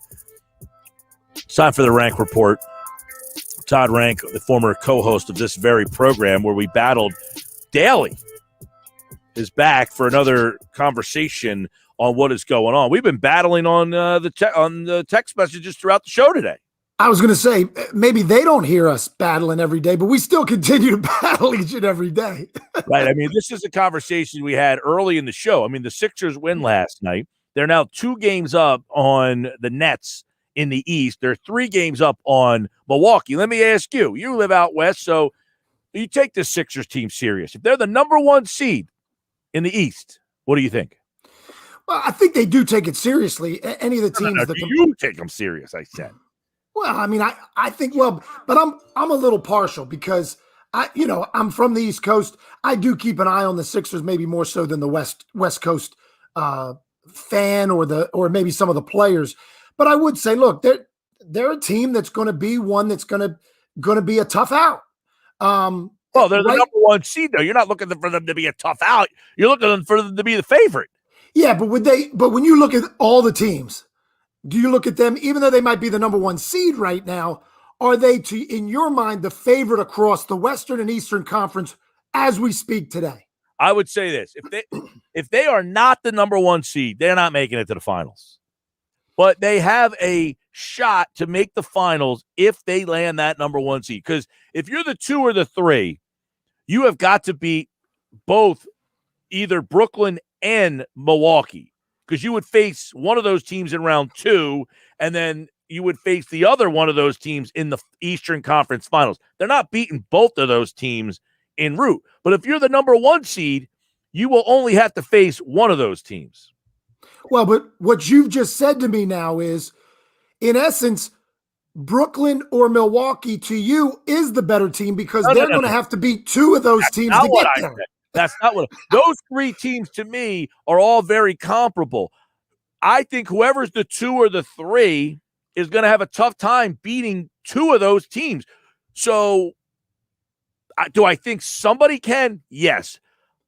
It's time for the Ranck Report. Todd Ranck, the former co-host of this very program where we battled daily, is back for another conversation on what is going on. We've been battling on the text messages throughout the show today. I was going to say, maybe they don't hear us battling every day, but we still continue to battle each and every day. Right. I mean, this is a conversation we had early in the show. I mean, the Sixers win last night. They're now 2 games up on the Nets in the East. They're 3 games up on Milwaukee. Let me ask you, you live out West, so you take this Sixers team serious. If they're the number 1 seed in the East, what do you think? Well, I think they do take it seriously. Any of the teams that you take them serious, I said. Well, I mean, I think, but I'm a little partial because I'm from the East Coast. I do keep an eye on the Sixers, maybe more so than the West Coast fan or maybe some of the players. But I would say, look, they're a team that's going to be one that's going to be a tough out. Well, they're the number 1 seed, though. You're not looking for them to be a tough out. You're looking for them to be the favorite. Yeah, but when you look at all the teams, do you look at them, even though they might be the number 1 seed right now, are they, in your mind, the favorite across the Western and Eastern Conference as we speak today? I would say this. If they are not the number 1 seed, they're not making it to the finals. But they have a shot to make the finals if they land that number 1 seed. Because if you're the 2 or the 3, you have got to beat both either Brooklyn and Milwaukee, because you would face one of those teams in round 2, and then you would face the other one of those teams in the Eastern Conference Finals. They're not beating both of those teams en route. But if you're the number 1 seed, you will only have to face one of those teams. Well, but what you've just said to me now is, in essence, Brooklyn or Milwaukee to you is the better team because they're going to have to beat 2 of those teams to get there. That's not what those 3 teams to me are all very comparable. I think whoever's the 2 or the 3 is going to have a tough time beating 2 of those teams. So do I think somebody can? Yes.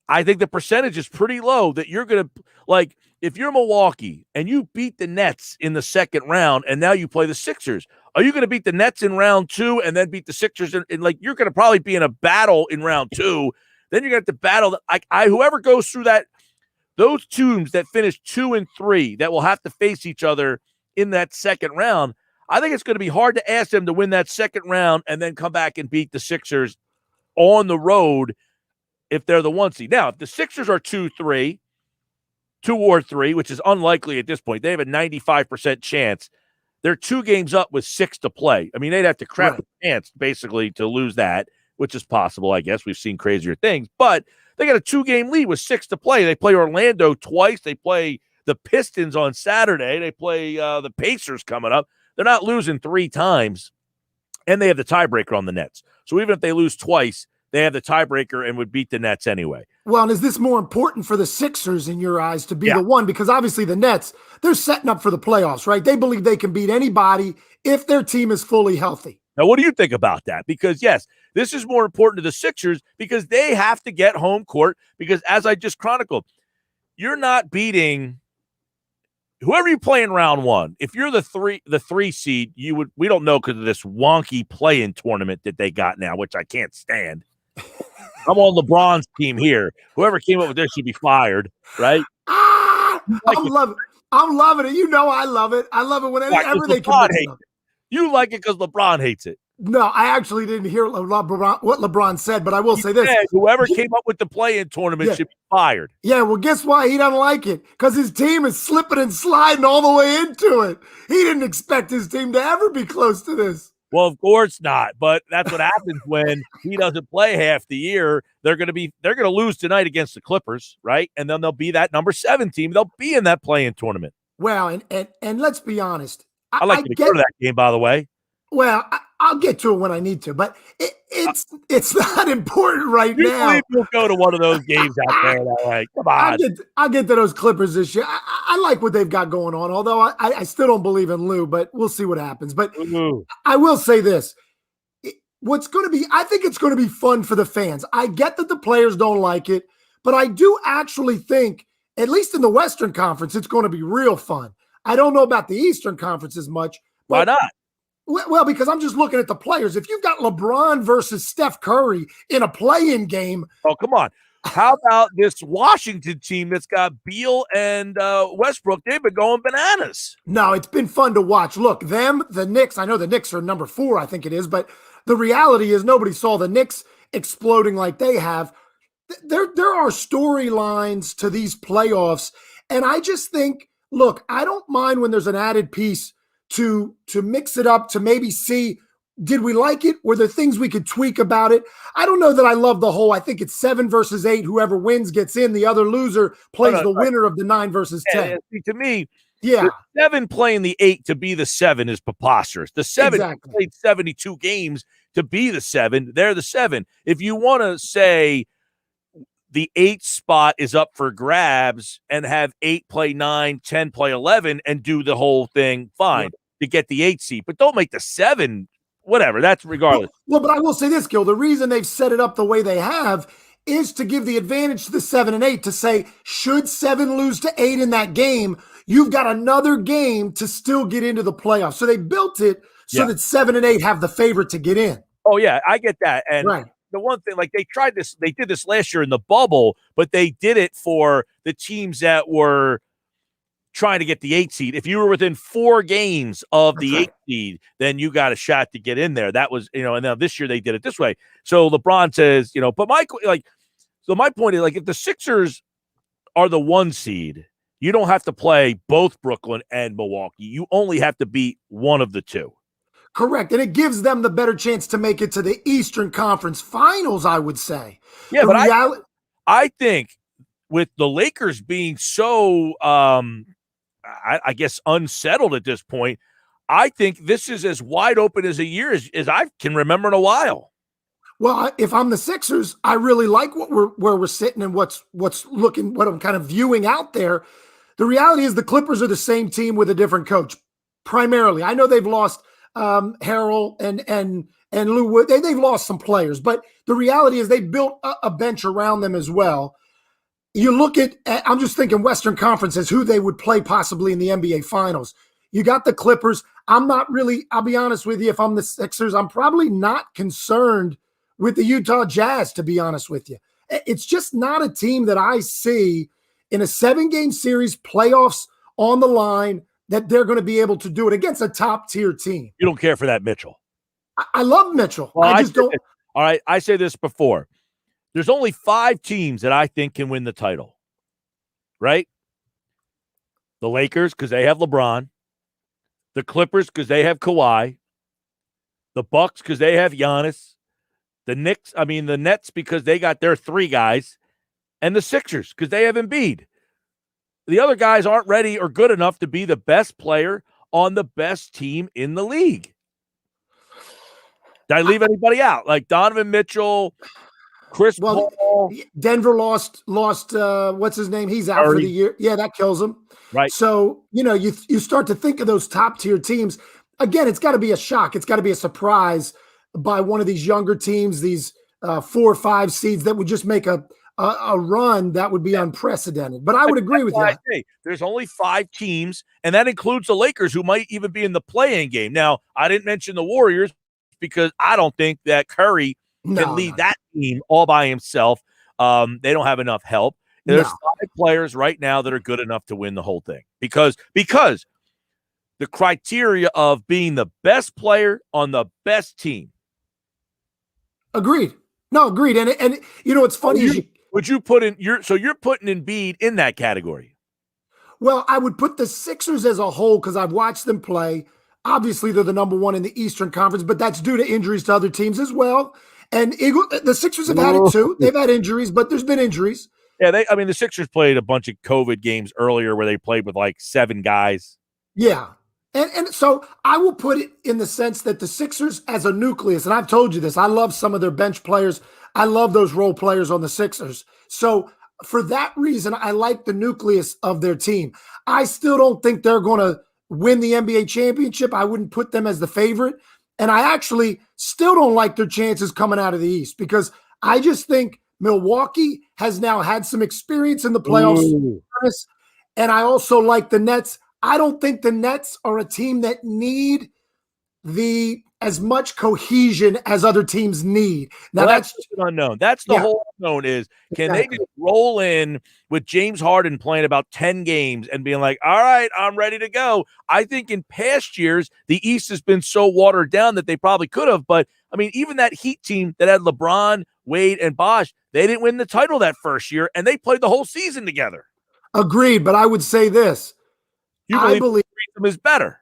I think the percentage is pretty low that you're going to, like, if you're Milwaukee and you beat the Nets in the second round and now you play the Sixers, are you going to beat the Nets in round 2 and then beat the Sixers? Like, you're going to probably be in a battle in round 2. Then you're going to have to battle. Whoever goes through that, those teams that finish 2 and 3 that will have to face each other in that second round, I think it's going to be hard to ask them to win that second round and then come back and beat the Sixers on the road if they're the 1 seed. Now, if the Sixers are 2 or 3, which is unlikely at this point, they have a 95% chance. They're 2 games up with 6 to play. I mean, they'd have to crap the pants basically to lose that, which is possible, I guess. We've seen crazier things. But they got a 2-game lead with 6 to play. They play Orlando twice. They play the Pistons on Saturday. They play the Pacers coming up. They're not losing 3 times. And they have the tiebreaker on the Nets. So even if they lose twice, they have the tiebreaker and would beat the Nets anyway. Well, and is this more important for the Sixers in your eyes to be the 1? Because obviously the Nets, they're setting up for the playoffs, right? They believe they can beat anybody if their team is fully healthy. Now, what do you think about that? Because, yes, this is more important to the Sixers because they have to get home court because, as I just chronicled, you're not beating whoever you play in round 1. If you're the 3 seed, we don't know because of this wonky play-in tournament that they got now, which I can't stand. I'm on LeBron's team here. Whoever came up with this should be fired, right? I'm loving it. You know I love it. I love it whenever they can mix it up. You like it because LeBron hates it. No, I actually didn't hear what LeBron said, but I will say this. Whoever came up with the play-in tournament should be fired. Yeah, well, guess why he doesn't like it? Because his team is slipping and sliding all the way into it. He didn't expect his team to ever be close to this. Well, of course not, but that's what happens when he doesn't play half the year. They're going to lose tonight against the Clippers, right? And then they'll be that number 7 team. They'll be in that play-in tournament. Well, and let's be honest. I like to go to that game, by the way. Well, I'll get to it when I need to, but it's not important right now. We'll go to one of those games out there. Like, come on. I'll get to those Clippers this year. I like what they've got going on, although I still don't believe in Lou, but we'll see what happens. But I will say this. I think it's going to be fun for the fans. I get that the players don't like it, but I do actually think, at least in the Western Conference, it's going to be real fun. I don't know about the Eastern Conference as much. Why not? Well, because I'm just looking at the players. If you've got LeBron versus Steph Curry in a play-in game. Oh, come on. How about this Washington team that's got Beal and Westbrook? They've been going bananas. No, it's been fun to watch. Look, the Knicks, I know the Knicks are number 4, I think it is, but the reality is nobody saw the Knicks exploding like they have. There are storylines to these playoffs, and I just think, look, I don't mind when there's an added piece to mix it up, to maybe see, did we like it? Were there things we could tweak about it? I don't know that I love the whole, I think it's 7 versus 8. Whoever wins gets in. The other loser plays the winner of the 9 versus 10. To me, the 7 playing the 8 to be the 7 is preposterous. The 7 played 72 games to be the 7. They're the 7. If you want to say the 8 spot is up for grabs and have 8 play 9, 10 play 11 and do the whole thing, fine, to get the 8 seed. But don't make the 7, whatever. That's regardless. Well, but I will say this, Gil. The reason they've set it up the way they have is to give the advantage to the 7 and 8, to say, should 7 lose to 8 in that game, you've got another game to still get into the playoffs. So they built it so that 7 and 8 have the favorite to get in. Oh, yeah, I get that. And the one thing, like they did this last year in the bubble, but they did it for the teams that were trying to get the 8 seed. If you were within 4 games of the 8 seed, then you got a shot to get in there. That was, and now this year they did it this way. So LeBron says, but my point is, like, if the Sixers are the 1 seed, you don't have to play both Brooklyn and Milwaukee. You only have to beat one of the 2. Correct. And it gives them the better chance to make it to the Eastern Conference Finals, I would say. Yeah, but I think with the Lakers being so, I guess, unsettled at this point, I think this is as wide open as a year as I can remember in a while. Well, if I'm the Sixers, I really like where we're sitting and what I'm kind of viewing out there. The reality is the Clippers are the same team with a different coach, primarily. I know they've lost Harrell and Lou Wood. They've lost some players, but the reality is they built a bench around them as well. You look at, I'm just thinking Western Conference as who they would play possibly in the NBA Finals. You got the Clippers. I'll be honest with you, if I'm the Sixers, I'm probably not concerned with the Utah Jazz, to be honest with you. It's just not a team that I see in a 7-game series, playoffs on the line, that they're going to be able to do it against a top-tier team. You don't care for that Mitchell. I love Mitchell. Well, I just don't. All right, I say this before. There's only 5 teams that I think can win the title, right? The Lakers, because they have LeBron. The Clippers, because they have Kawhi. The Bucks, because they have Giannis. The Nets, because they got their 3 guys. And the Sixers, because they have Embiid. The other guys aren't ready or good enough to be the best player on the best team in the league. Did I leave anybody out? Like Donovan Mitchell, Chris Paul. Denver lost what's his name? He's out for the year. Yeah, that kills him. Right. So, you start to think of those top-tier teams. Again, it's got to be a shock. It's got to be a surprise by one of these younger teams, these 4 or 5 seeds that would just make a run that would be unprecedented. But I would agree with you. There's only 5 teams, and that includes the Lakers, who might even be in the play-in game. Now, I didn't mention the Warriors because I don't think that Curry can lead that team all by himself. They don't have enough help. There's 5 players right now that are good enough to win the whole thing because the criteria of being the best player on the best team. Agreed. No, agreed. And it's funny. Would you put in you're putting Embiid in that category? Well, I would put the Sixers as a whole because I've watched them play. Obviously, they're the number 1 in the Eastern Conference, but that's due to injuries to other teams as well. And the Sixers have had it too. They've had injuries, but there's been injuries. Yeah, the Sixers played a bunch of COVID games earlier where they played with like 7 guys. Yeah. And so I will put it in the sense that the Sixers as a nucleus, and I've told you this, I love some of their bench players. I love those role players on the Sixers. So for that reason, I like the nucleus of their team. I still don't think they're going to win the NBA championship. I wouldn't put them as the favorite. And I actually still don't like their chances coming out of the East because I just think Milwaukee has now had some experience in the playoffs. Ooh. And I also like the Nets. I don't think the Nets are a team that need as much cohesion as other teams need. Now that's an unknown. That's the whole unknown is, can they just roll in with James Harden playing about 10 games and being like, all right, I'm ready to go. I think in past years, the East has been so watered down that they probably could have. But, I mean, even that Heat team that had LeBron, Wade, and Bosh, they didn't win the title that first year, and they played the whole season together. Agreed, but I would say this. I believe threesome is better.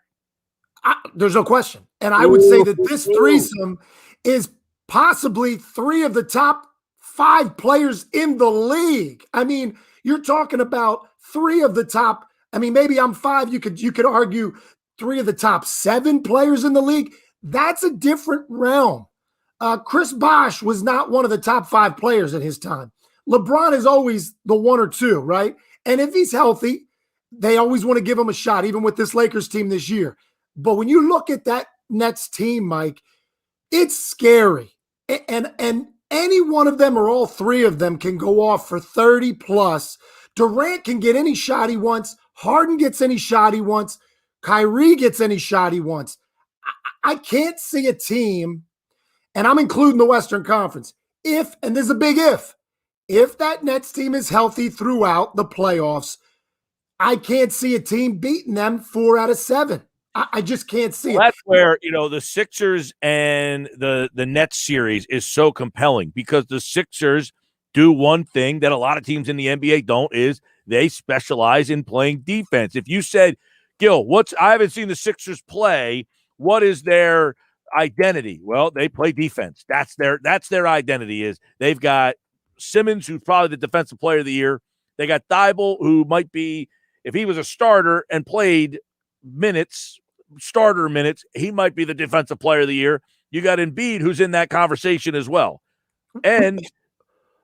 There's no question. And I would say that this threesome is possibly 3 of the top 5 players in the league. I mean, you're talking about 3 of the top. I mean, maybe I'm 5. You could argue 3 of the top 7 players in the league. That's a different realm. Chris Bosh was not one of the top 5 players at his time. LeBron is always the 1 or 2, right? And if he's healthy, they always want to give him a shot, even with this Lakers team this year. But when you look at that Nets team, Mike, it's scary. And any one of them or all 3 of them can go off for 30 plus. Durant can get any shot he wants. Harden gets any shot he wants. Kyrie gets any shot he wants. I can't see a team, and I'm including the Western Conference, and there's a big if that Nets team is healthy throughout the playoffs, I can't see a team beating them 4 out of 7. I just can't see it. That's where, the Sixers and the Nets series is so compelling because the Sixers do one thing that a lot of teams in the NBA don't, is they specialize in playing defense. If you said, Gil, I haven't seen the Sixers play, what is their identity? Well, they play defense. That's their identity. Is they've got Simmons, who's probably the defensive player of the year. They got Thibault, who might be, if he was a starter and played starter minutes, he might be the defensive player of the year. You got Embiid, who's in that conversation as well. And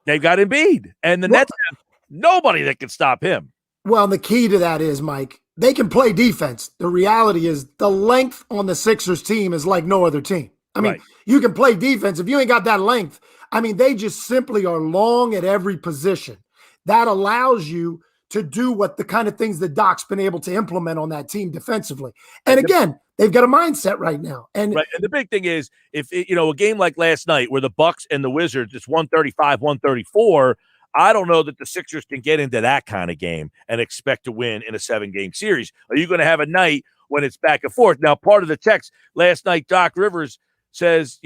they've got Embiid. And the Nets have nobody that can stop him. Well, the key to that is, Mike, they can play defense. The reality is the length on the Sixers team is like no other team. I mean, You can play defense. If you ain't got that length, they just simply are long at every position. That allows you to do what the kind of things that Doc's been able to implement on that team defensively. And again, they've got a mindset right now. And the big thing is, if a game like last night where the Bucks and the Wizards, it's 135-134, I don't know that the Sixers can get into that kind of game and expect to win in a 7-game series. Are you going to have a night when it's back and forth? Now, part of the text last night, Doc Rivers says,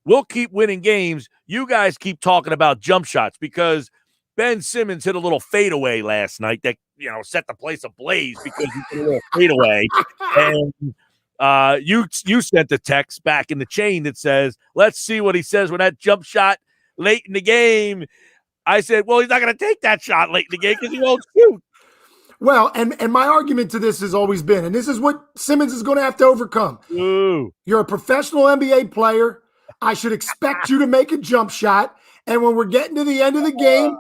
we'll keep winning games. You guys keep talking about jump shots because Ben Simmons hit a little fadeaway last night that, set the place ablaze because he hit a little fadeaway. And you sent a text back in the chain that says, let's see what he says when that jump shot late in the game. I said, well, he's not going to take that shot late in the game because he won't shoot. Well, and my argument to this has always been, and this is what Simmons is going to have to overcome. Ooh. You're a professional NBA player. I should expect you to make a jump shot. And when we're getting to the end of the game,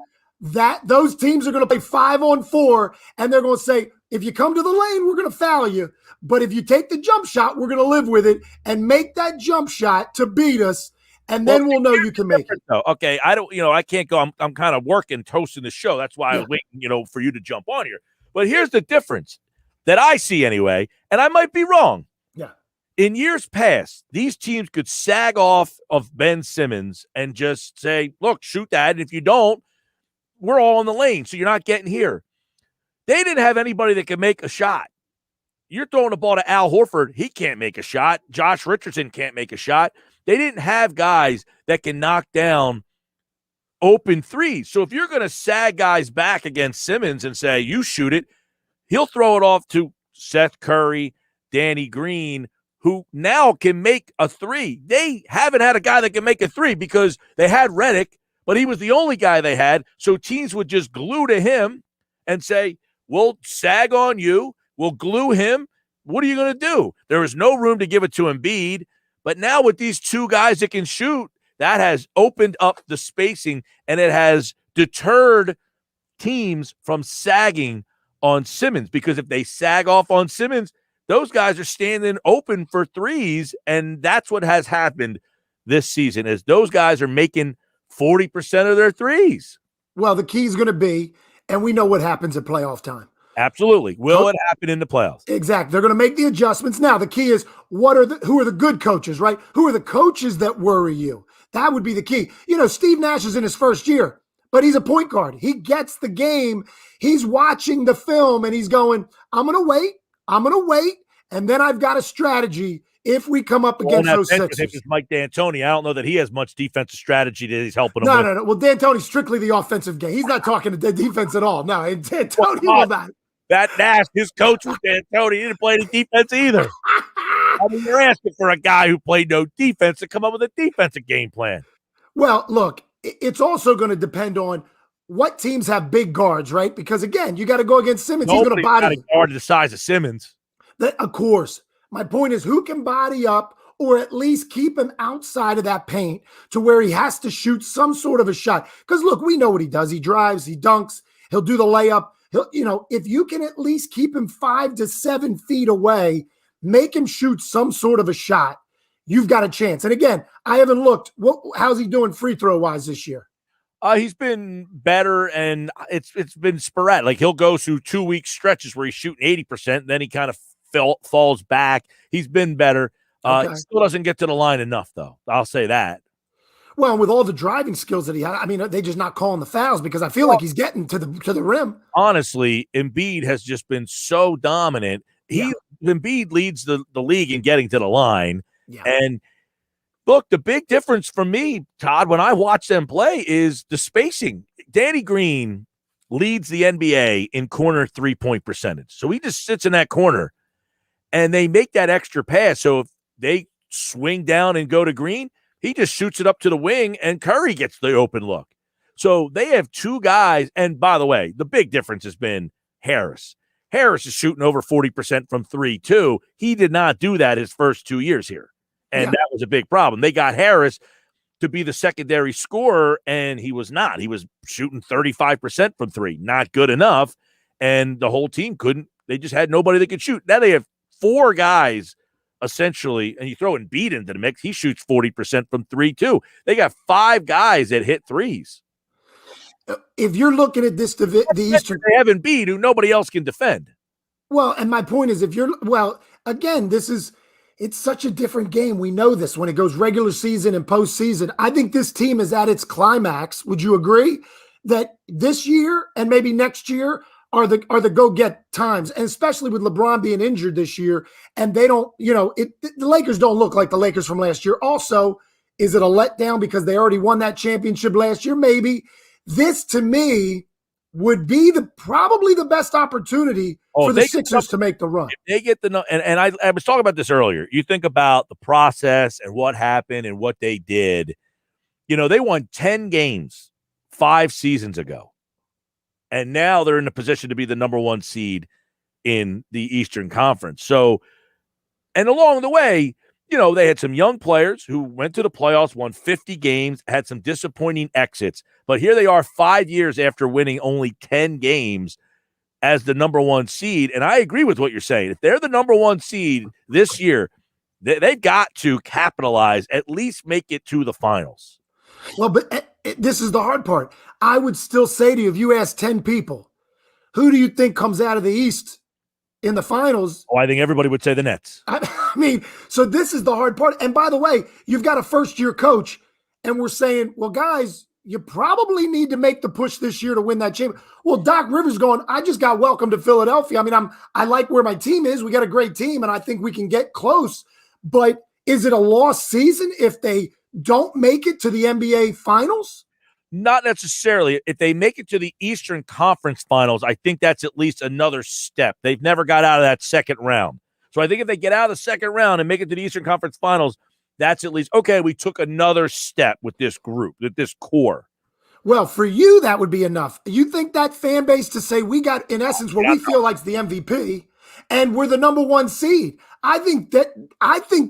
those teams are going to play 5-on-4, and they're going to say, if you come to the lane, we're going to foul you. But if you take the jump shot, we're going to live with it and make that jump shot to beat us, and then we'll know you can make it. Okay, I can't go. I'm kind of working, toasting the show. That's why I was waiting, for you to jump on here. But here's the difference that I see anyway, and I might be wrong. Yeah. In years past, these teams could sag off of Ben Simmons and just say, look, shoot that. And if you don't, we're all in the lane, so you're not getting here. They didn't have anybody that could make a shot. You're throwing the ball to Al Horford. He can't make a shot. Josh Richardson can't make a shot. They didn't have guys that can knock down open threes. So if you're going to sag guys back against Simmons and say, you shoot it, he'll throw it off to Seth Curry, Danny Green, who now can make a 3. They haven't had a guy that can make a 3 because they had Redick, but he was the only guy they had. So teams would just glue to him and say, we'll sag on you. We'll glue him. What are you going to do? There was no room to give it to Embiid. But now with these 2 guys that can shoot, that has opened up the spacing, and it has deterred teams from sagging on Simmons, because if they sag off on Simmons, those guys are standing open for threes, and that's what has happened this season is those guys are making 40% of their threes. Well, the key is going to be, and we know what happens at playoff time. Absolutely. Will it happen in the playoffs? Exactly. They're going to make the adjustments. Now, the key is who are the good coaches, right? Who are the coaches that worry you? That would be the key. Steve Nash is in his first year, but he's a point guard. He gets the game. He's watching the film, and he's going, I'm going to wait. And then I've got a strategy if we come up against those Sixers. It's Mike D'Antoni. I don't know that he has much defensive strategy that he's helping him with. No. Well, D'Antoni's strictly the offensive game. He's not talking to the defense at all. No, and D'Antoni will not. That Nash, his coach was D'Antoni. He didn't play any defense either. I mean, you're asking for a guy who played no defense to come up with a defensive game plan. Well, look, it's also going to depend on what teams have big guards, right? Because, again, you got to go against Simmons. He's going to body a guard the size of Simmons. Of course. My point is who can body up or at least keep him outside of that paint to where he has to shoot some sort of a shot. Because, look, we know what he does. He drives, he dunks, he'll do the layup. If you can at least keep him 5 to 7 feet away, make him shoot some sort of a shot, you've got a chance. And again, I haven't looked. How's he doing free throw wise this year? He's been better, and it's been sporadic. Like he'll go through 2-week stretches where he's shooting 80%, then he kind of falls back. He's been better. Okay. Still doesn't get to the line enough, though. I'll say that. Well, with all the driving skills that he had, I mean, they're just not calling the fouls because I feel like he's getting to the rim. Honestly, Embiid has just been so dominant. Embiid leads the league in getting to the line. Yeah. And look, the big difference for me, Todd, when I watch them play is the spacing. Danny Green leads the NBA in corner 3-point percentage. So he just sits in that corner, and they make that extra pass. So if they swing down and go to Green, he just shoots it up to the wing, and Curry gets the open look. So they have two guys. And by the way, the big difference has been Harris. Harris is shooting over 40% from 3, too. He did not do that his first 2 years here. And that was a big problem. They got Harris to be the secondary scorer, and he was not. He was shooting 35% from 3. Not good enough. And the whole team couldn't. They just had nobody that could shoot. Now they have 4 guys, essentially, and you throw Embiid into the mix. He shoots 40% from 3, too. They got 5 guys that hit threes. If you're looking at this, the Eastern, they have Embiid, who nobody else can defend. Well, and my point is, again, it's such a different game. We know this when it goes regular season and postseason. I think this team is at its climax. Would you agree that this year and maybe next year are the go-get times, and especially with LeBron being injured this year, and they don't, the Lakers don't look like the Lakers from last year. Also, is it a letdown because they already won that championship last year? Maybe. This, to me, would be probably the best opportunity for the Sixers to make the run. They get and I was talking about this earlier. You think about the process and what happened and what they did. They won 10 games 5 seasons ago, and now they're in a position to be the number 1 seed in the Eastern Conference. So, and along the way, they had some young players who went to the playoffs, won 50 games, had some disappointing exits. But here they are 5 years after winning only 10 games as the number 1 seed. And I agree with what you're saying. If they're the number 1 seed this year, they've got to capitalize, at least make it to the finals. Well, but this is the hard part. I would still say to you, if you ask 10 people, who do you think comes out of the East in the finals? Oh, I think everybody would say the Nets. I mean, so this is the hard part. And by the way, you've got a first-year coach, and we're saying, well, guys, you probably need to make the push this year to win that championship. Well, Doc Rivers going, I just got welcomed to Philadelphia. I mean, I like where my team is. We got a great team, and I think we can get close. But is it a lost season if they don't make it to the NBA Finals? Not necessarily. If they make it to the Eastern Conference Finals, I think that's at least another step. They've never got out of that second round. So I think if they get out of the second round and make it to the Eastern Conference Finals, that's at least, okay, we took another step with this group, with this core. Well, for you, that would be enough. You think that fan base to say we got, in essence, what we feel like is the MVP, and we're the number 1 seed. I think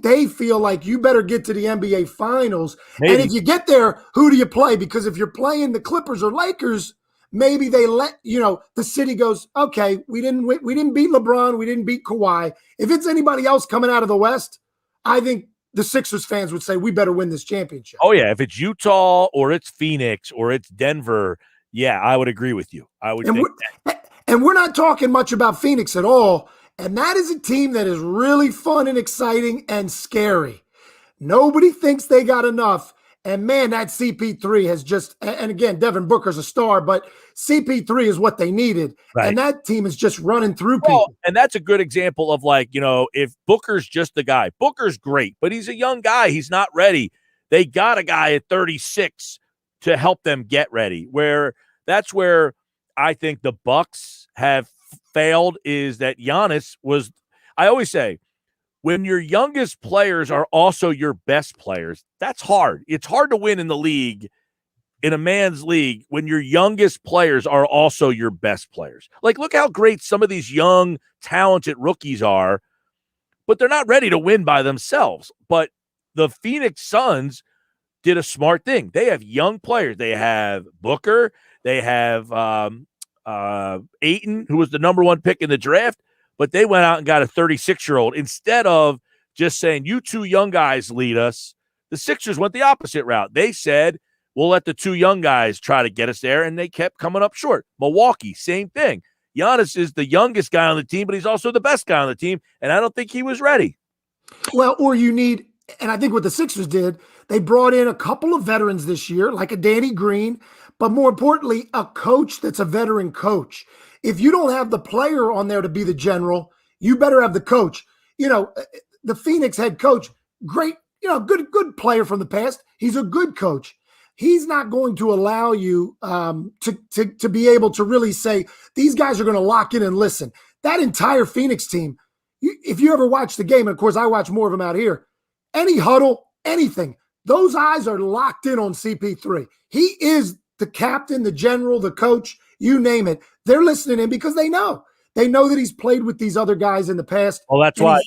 they feel like you better get to the NBA Finals. Maybe. And if you get there, who do you play? Because if you're playing the Clippers or Lakers, maybe they let, the city goes, okay, we didn't beat LeBron, we didn't beat Kawhi. If it's anybody else coming out of the West, I think the Sixers fans would say we better win this championship. Oh yeah, if it's Utah or it's Phoenix or it's Denver, yeah, I would agree with you. I would think that. And we're not talking much about Phoenix at all. And that is a team that is really fun and exciting and scary. Nobody thinks they got enough. And man, that CP3 has just, and again, Devin Booker's a star, but CP3 is what they needed. Right. And that team is just running through people. And that's a good example of if Booker's just the guy. Booker's great, but he's a young guy. He's not ready. They got a guy at 36 to help them get ready. That's where I think the Bucks have failed, is that Giannis was, I always say, when your youngest players are also your best players, that's hard. It's hard to win in the league, in a man's league, when your youngest players are also your best players. Like, look how great some of these young, talented rookies are, but they're not ready to win by themselves. But the Phoenix Suns did a smart thing. They have young players. They have Booker. They have Ayton, who was the number 1 pick in the draft. But they went out and got a 36-year-old instead of just saying, you two young guys lead us. The Sixers went the opposite route. They said, we'll let the 2 young guys try to get us there, and they kept coming up short. Milwaukee, same thing. Giannis is the youngest guy on the team, but he's also the best guy on the team, and I don't think he was ready. Well, or you need, and I think what the Sixers did, they brought in a couple of veterans this year, like a Danny Green, but more importantly, a coach that's a veteran coach. If you don't have the player on there to be the general, you better have the coach. The Phoenix head coach, great, good player from the past. He's a good coach. He's not going to allow you to be able to really say, these guys are going to lock in and listen. That entire Phoenix team, if you ever watch the game, and of course I watch more of them out here, any huddle, anything, those eyes are locked in on CP3. He is the captain, the general, the coach, you name it. They're listening in because they know that he's played with these other guys in the past. Well, that's why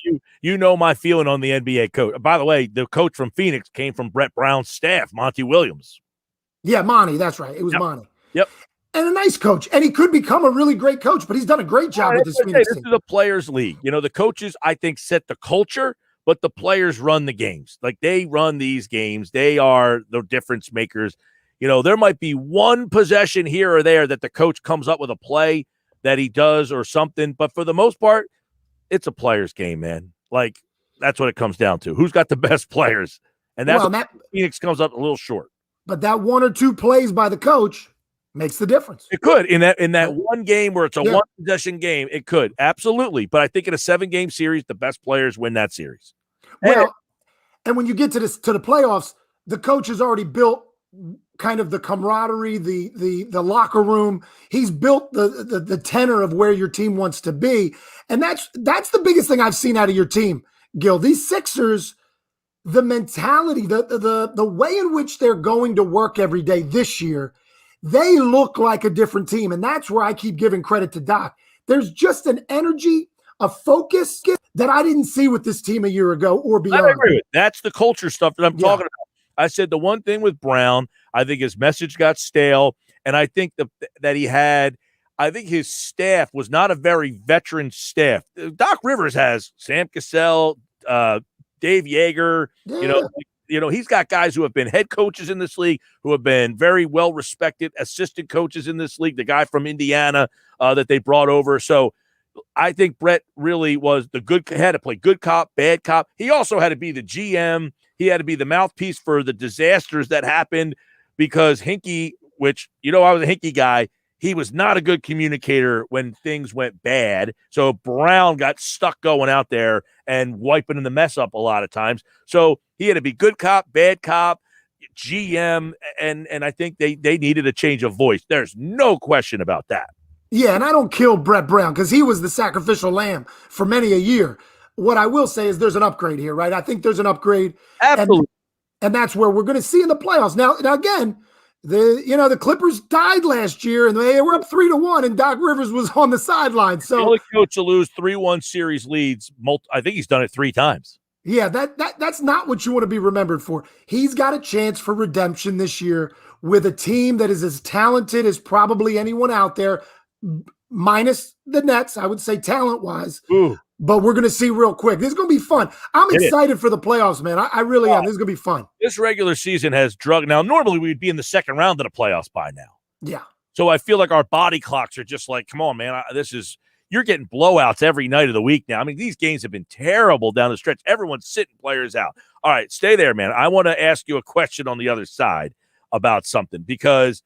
you know my feeling on the NBA coach. By the way, the coach from Phoenix came from Brett Brown's staff, Monty Williams. Yeah, Monty, that's right. It was Monty. Yep. And a nice coach. And he could become a really great coach, but he's done a great job with this Phoenix team. This is a players' league. The coaches, I think, set the culture, but the players run the games. Like, they run these games. They are the difference makers. There might be one possession here or there that the coach comes up with a play that he does or something. But for the most part, it's a player's game, man. Like, that's what it comes down to. Who's got the best players? And that's Phoenix comes up a little short. But that 1 or 2 plays by the coach makes the difference. It could. In that one game where it's a one-possession game, it could. Absolutely. But I think in a 7-game series, the best players win that series. Well, and when you get to the playoffs, the coach has already built kind of the camaraderie, the locker room. He's built the tenor of where your team wants to be. And that's the biggest thing I've seen out of your team, Gil. These Sixers, the mentality, the way in which they're going to work every day this year, they look like a different team. And that's where I keep giving credit to Doc. There's just an energy, a focus that I didn't see with this team a year ago or beyond. I agree with. That's the culture stuff that I'm talking about. I said the one thing with Brown, I think his message got stale, and I think I think his staff was not a very veteran staff. Doc Rivers has Sam Cassell, Dave Yeager. He's got guys who have been head coaches in this league, who have been very well respected assistant coaches in this league. The guy from Indiana that they brought over. So I think Brett really was had to play good cop, bad cop. He also had to be the GM. He had to be the mouthpiece for the disasters that happened, because Hinkie, which, I was a Hinkie guy, he was not a good communicator when things went bad. So Brown got stuck going out there and wiping the mess up a lot of times. So he had to be good cop, bad cop, GM, and I think they needed a change of voice. There's no question about that. Yeah, and I don't kill Brett Brown because he was the sacrificial lamb for many a year. What I will say is there's an upgrade here, right? I think there's an upgrade. Absolutely. And that's where we're going to see in the playoffs. Now again, the Clippers died last year and they were up 3-1 and Doc Rivers was on the sideline. So the only coach to lose 3-1 series leads, I think he's done it 3 times. Yeah, that's not what you want to be remembered for. He's got a chance for redemption this year with a team that is as talented as probably anyone out there, minus the Nets, I would say talent-wise. Ooh, But we're going to see real quick. This is going to be fun. I'm It is. excited for the playoffs, man. I really am. This is going to be fun. this regular season has drug. Now, normally we'd be in the second round of the playoffs by now. Yeah. So I feel like our body clocks are just like, come on, man. You're getting blowouts every night of the week now. I mean, these games have been terrible down the stretch. Everyone's sitting players out. All right, stay there, man. I want to ask you a question on the other side about something, because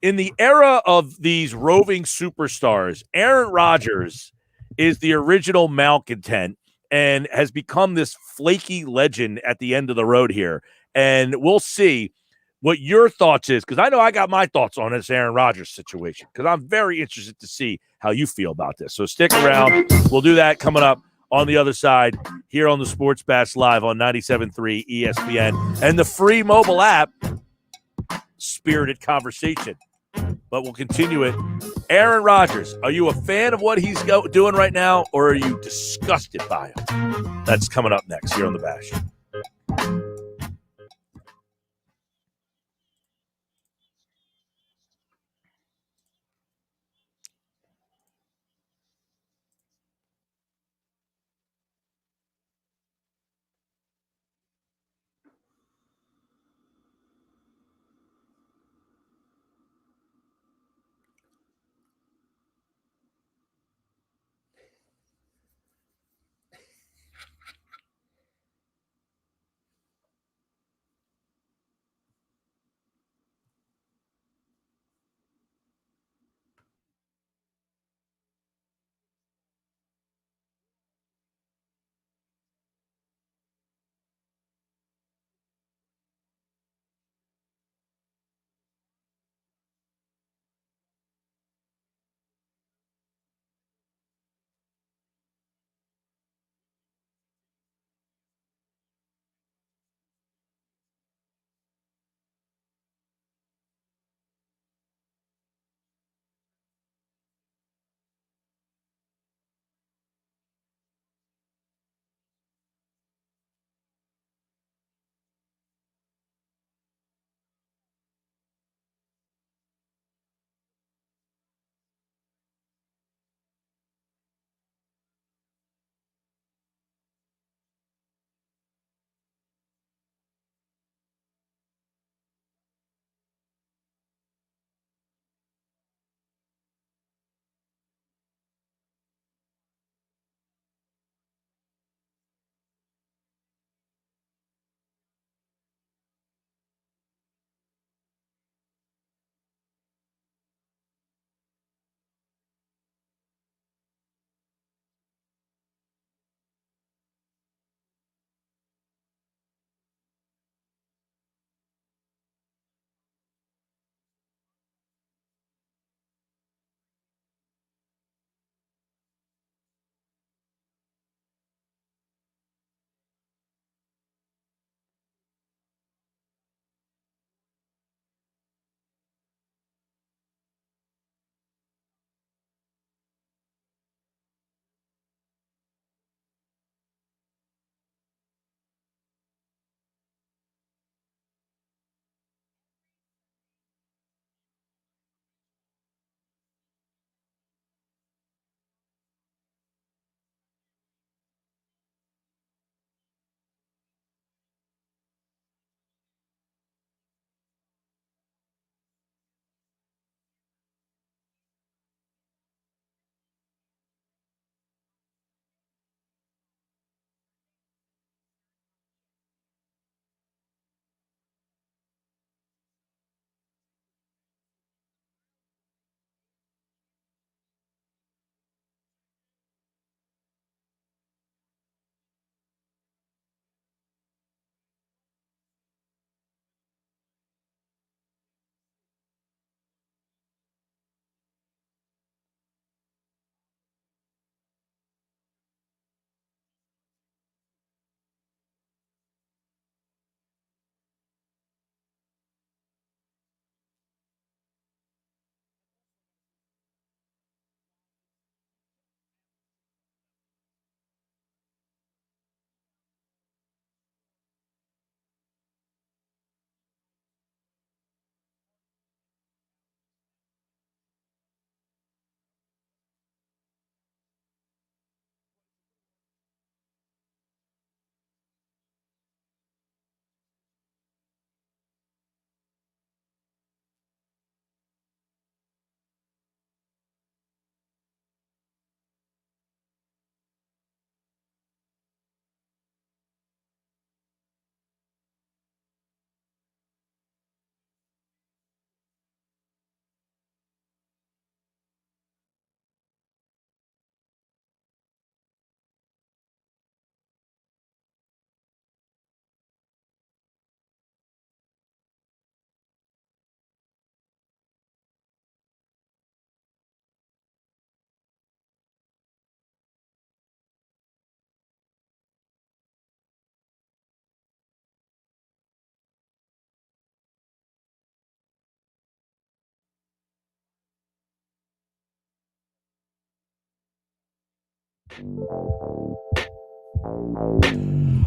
in the era of these roving superstars, Aaron Rodgers is the original malcontent and has become this flaky legend at the end of the road here. And we'll see what your thoughts is, because I know I got my thoughts on this Aaron Rodgers situation, because I'm very interested to see how you feel about this. So stick around. We'll do that coming up on the other side here on the Sports Bash Live on 97.3 ESPN and the free mobile app. Spirited conversation, but we'll continue it. Aaron Rodgers, are you a fan of what he's doing right now, or are you disgusted by him? That's coming up next here on the Bash.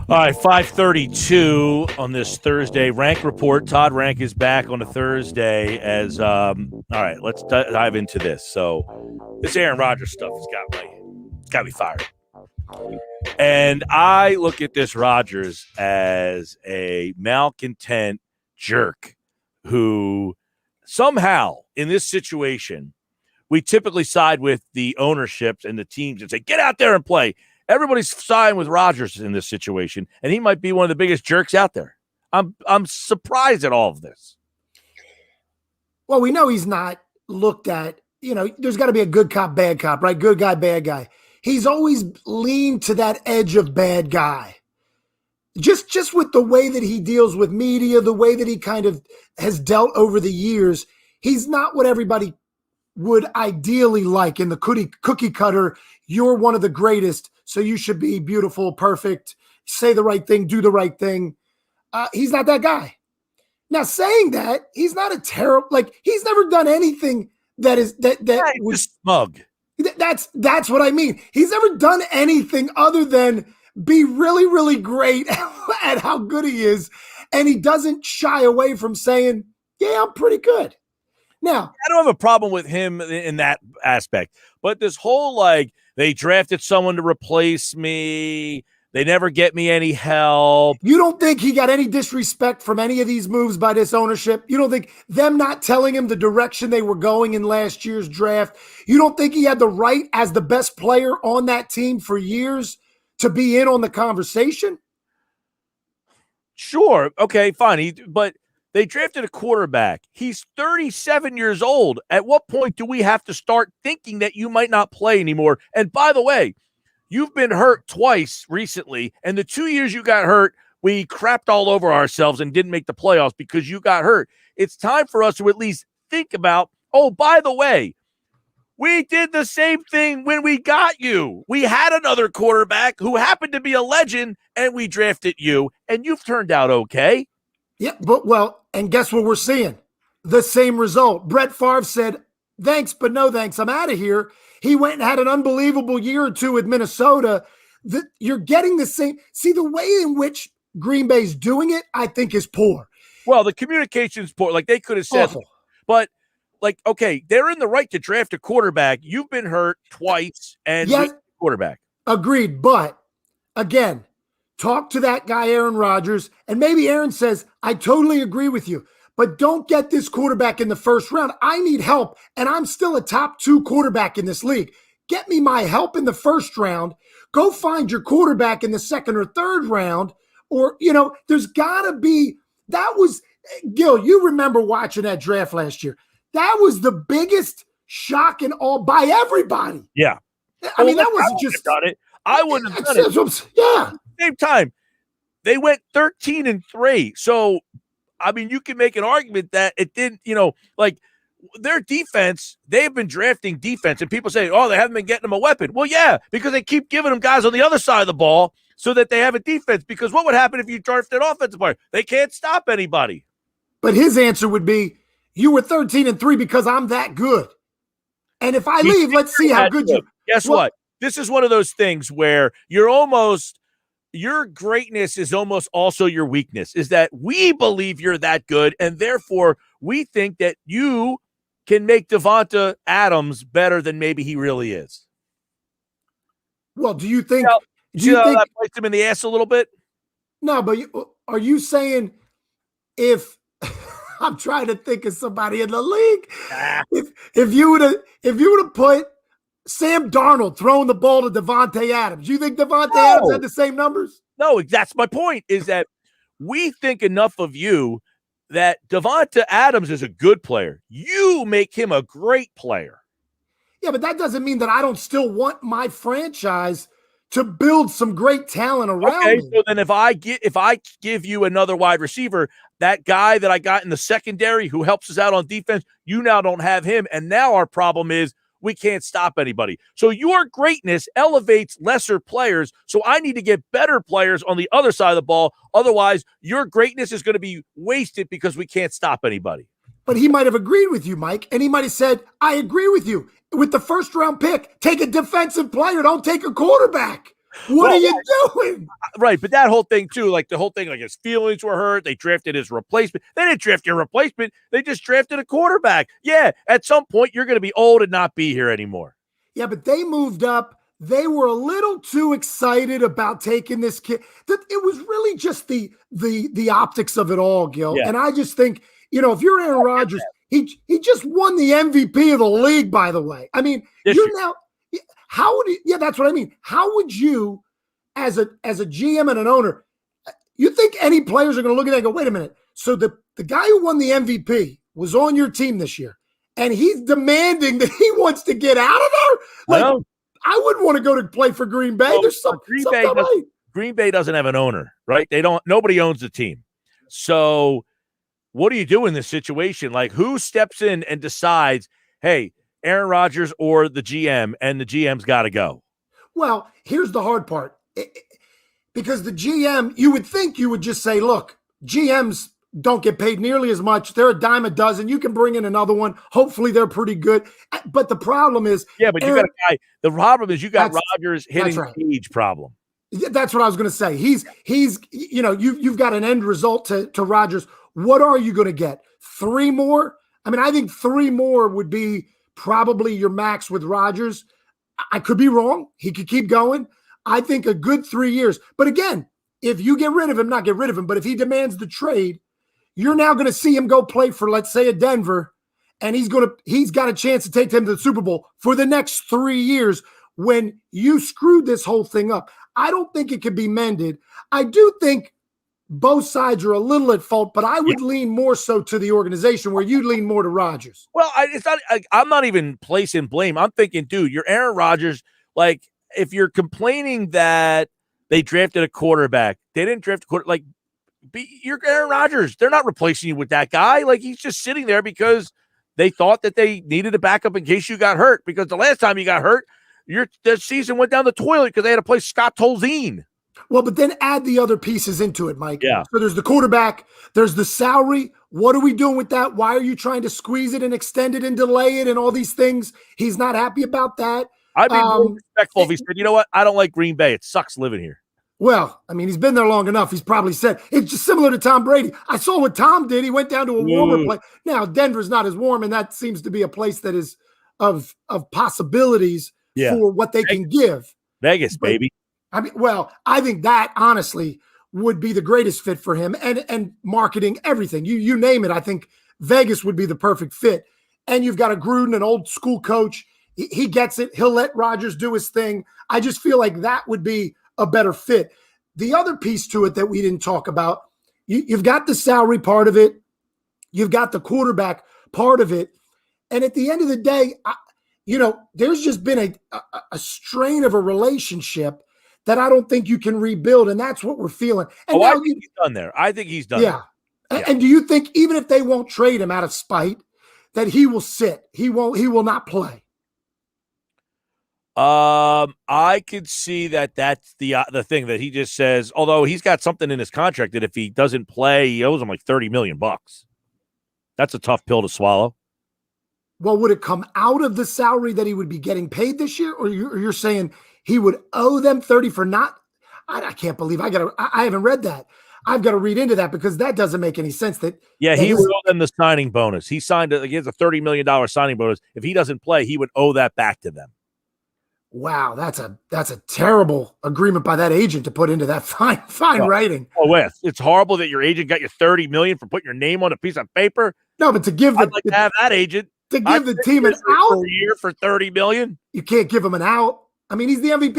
All right, 5:32 on this Thursday. Rank Report. Todd Ranck is back on a Thursday as all right, let's dive into this. So this Aaron Rodgers stuff has got me fired. And I look at this Rodgers as a malcontent jerk who somehow in this situation, we typically side with the ownerships and the teams and say, get out there and play. Everybody's siding with Rodgers in this situation, and he might be one of the biggest jerks out there. I'm surprised at all of this. Well, we know he's not looked at, there's got to be a good cop, bad cop, right? Good guy, bad guy. He's always leaned to that edge of bad guy. Just with the way that he deals with media, the way that he kind of has dealt over the years, he's not what everybody would ideally like in the cookie cutter. You're one of the greatest, so you should be beautiful, perfect, say the right thing, do the right thing. He's not that guy. Now, saying that, he's not a terrible, he's never done anything that was smug. That's what I mean. He's never done anything other than be really, really great at how good he is, and he doesn't shy away from saying, yeah, I'm pretty good. Now, I don't have a problem with him in that aspect, but this whole they drafted someone to replace me, they never get me any help. You don't think he got any disrespect from any of these moves by this ownership? You don't think them not telling him the direction they were going in last year's draft? You don't think he had the right as the best player on that team for years to be in on the conversation? Sure. Okay, fine. But they drafted a quarterback. He's 37 years old. At what point do we have to start thinking that you might not play anymore? And by the way, you've been hurt twice recently, and the 2 years you got hurt, we crapped all over ourselves and didn't make the playoffs because you got hurt. It's time for us to at least think about, oh, by the way, we did the same thing when we got you. We had another quarterback who happened to be a legend, and we drafted you, and you've turned out okay. Yeah, and guess what we're seeing? The same result. Brett Favre said, thanks, but no thanks. I'm out of here. He went and had an unbelievable year or two with Minnesota. You're getting the same. See, the way in which Green Bay's doing it, I think, is poor. Well, the communication's poor. They could have said, awful. But okay, they're in the right to draft a quarterback. You've been hurt twice, and yes, quarterback. Agreed. But again, talk to that guy, Aaron Rodgers, and maybe Aaron says, I totally agree with you, but don't get this quarterback in the first round. I need help, and I'm still a top 2 quarterback in this league. Get me my help in the first round. Go find your quarterback in the second or third round, or, there's got to be – that was – Gil, you remember watching that draft last year. That was the biggest shock and all by everybody. Yeah. I mean, that wasn't just – done it. I wouldn't have done it. Yeah. At the same time, they went 13-3. So, I mean, you can make an argument that it didn't, their defense, they've been drafting defense, and people say, oh, they haven't been getting them a weapon. Well, yeah, because they keep giving them guys on the other side of the ball so that they have a defense. Because what would happen if you drafted offensive player? They can't stop anybody. But his answer would be, you were 13-3 because I'm that good. And if I leave, let's see how good you. Guess what? This is one of those things where your greatness is almost also your weakness, is that we believe you're that good, and therefore we think that you can make Devonta Adams better than maybe he really is. Well, do you think that placed him in the ass a little bit? No, but are you saying if I'm trying to think of somebody in the league, if you would have put Sam Darnold throwing the ball to Devontae Adams, you think Devontae Adams had the same numbers? No, that's my point, is that we think enough of you that Devonta Adams is a good player. You make him a great player. Yeah, but that doesn't mean that I don't still want my franchise to build some great talent around me. So then if I give you another wide receiver, that guy that I got in the secondary who helps us out on defense, you now don't have him. And now our problem is we can't stop anybody. So your greatness elevates lesser players. So I need to get better players on the other side of the ball. Otherwise, your greatness is going to be wasted because we can't stop anybody. But he might have agreed with you, Mike, and he might have said, I agree with you. With the first round pick, take a defensive player, don't take a quarterback. What are you doing? Right, but that whole thing too, like the whole thing, like his feelings were hurt. They drafted his replacement. They didn't draft your replacement. They just drafted a quarterback. Yeah, at some point you're going to be old and not be here anymore. Yeah, but they moved up. They were a little too excited about taking this kid. It was really just the optics of it all, Gil. Yeah. And I just think, if you're Aaron Rodgers, he just won the MVP of the league, by the way. I mean, how would you, that's what I mean. How would you, as a GM and an owner, you think any players are going to look at that and go, wait a minute. So the guy who won the MVP was on your team this year, and he's demanding that he wants to get out of there? Like, I wouldn't want to go to play for Green Bay. Well, There's Green Bay doesn't have an owner, right? Nobody owns the team. So what do you do in this situation? Like, who steps in and decides, hey, Aaron Rodgers or the GM, and the GM's got to go? Well, here's the hard part. Because the GM, you would think you would just say, look, GMs don't get paid nearly as much. They're a dime a dozen. You can bring in another one. Hopefully they're pretty good. But the problem is, you got a guy. The problem is you got Rodgers hitting the cage problem. That's what I was going to say. He's you've got an end result to Rodgers. What are you going to get? 3 more? I mean, I think 3 more would be probably your max with Rodgers. I could be wrong. He could keep going. I think a good 3 years. But again, if you get rid of him, not get rid of him, but if he demands the trade, you're now going to see him go play for, let's say, a Denver, and he's got a chance to take them to the Super Bowl for the next 3 years when you screwed this whole thing up. I don't think it can be mended. I do think both sides are a little at fault, but I would lean more so to the organization where you lean more to Rodgers. Well, I'm not even placing blame. I'm thinking, dude, you're Aaron Rodgers. Like, if you're complaining that they drafted a quarterback, they didn't draft a quarterback. Like, you're Aaron Rodgers. They're not replacing you with that guy. Like, he's just sitting there because they thought that they needed a backup in case you got hurt. Because the last time you got hurt, the season went down the toilet because they had to play Scott Tolzien. Well, but then add the other pieces into it, Mike. Yeah. So there's the quarterback. There's the salary. What are we doing with that? Why are you trying to squeeze it and extend it and delay it and all these things? He's not happy about that. I'd be more respectful if he said, you know what? I don't like Green Bay. It sucks living here. Well, I mean, he's been there long enough. He's probably said it's just similar to Tom Brady. I saw what Tom did. He went down to a warmer place. Now, Denver's not as warm, and that seems to be a place that is of possibilities for what they can give. Vegas, baby. I mean, well, I think that honestly would be the greatest fit for him and marketing, everything. You name it. I think Vegas would be the perfect fit. And you've got a Gruden, an old school coach. He gets it. He'll let Rodgers do his thing. I just feel like that would be a better fit. The other piece to it that we didn't talk about, you've got the salary part of it. You've got the quarterback part of it. And at the end of the day, there's just been a strain of a relationship that I don't think you can rebuild, and that's what we're feeling. And I think he's done there. I think he's done there. Yeah. And do you think even if they won't trade him out of spite, that he will sit? He will not play. I could see that that's the thing that he just says, although he's got something in his contract that if he doesn't play, he owes him like $30 million. That's a tough pill to swallow. Well, would it come out of the salary that he would be getting paid this year? Or you're saying he would owe them 30 for not? I can't believe I haven't read that. I've got to read into that because that doesn't make any sense. He would owe them the signing bonus. He has a $30 million signing bonus. If he doesn't play, he would owe that back to them. Wow, that's a terrible agreement by that agent to put into that fine writing. Oh, it's horrible that your agent got you $30 million for putting your name on a piece of paper. No, but to give I'd like to have that agent to give the team an out for a year for $30 million. You can't give him an out. I mean, he's the MVP.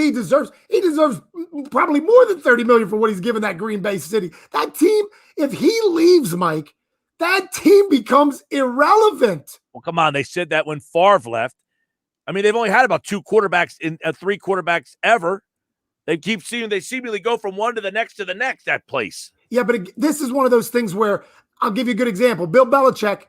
He deserves probably more than $30 million for what he's given that Green Bay City. That team, if he leaves, Mike, that team becomes irrelevant. Well, come on. They said that when Favre left. I mean, they've only had about 3 quarterbacks ever. They seemingly go from one to the next, that place. Yeah, but this is one of those things where I'll give you a good example. Bill Belichick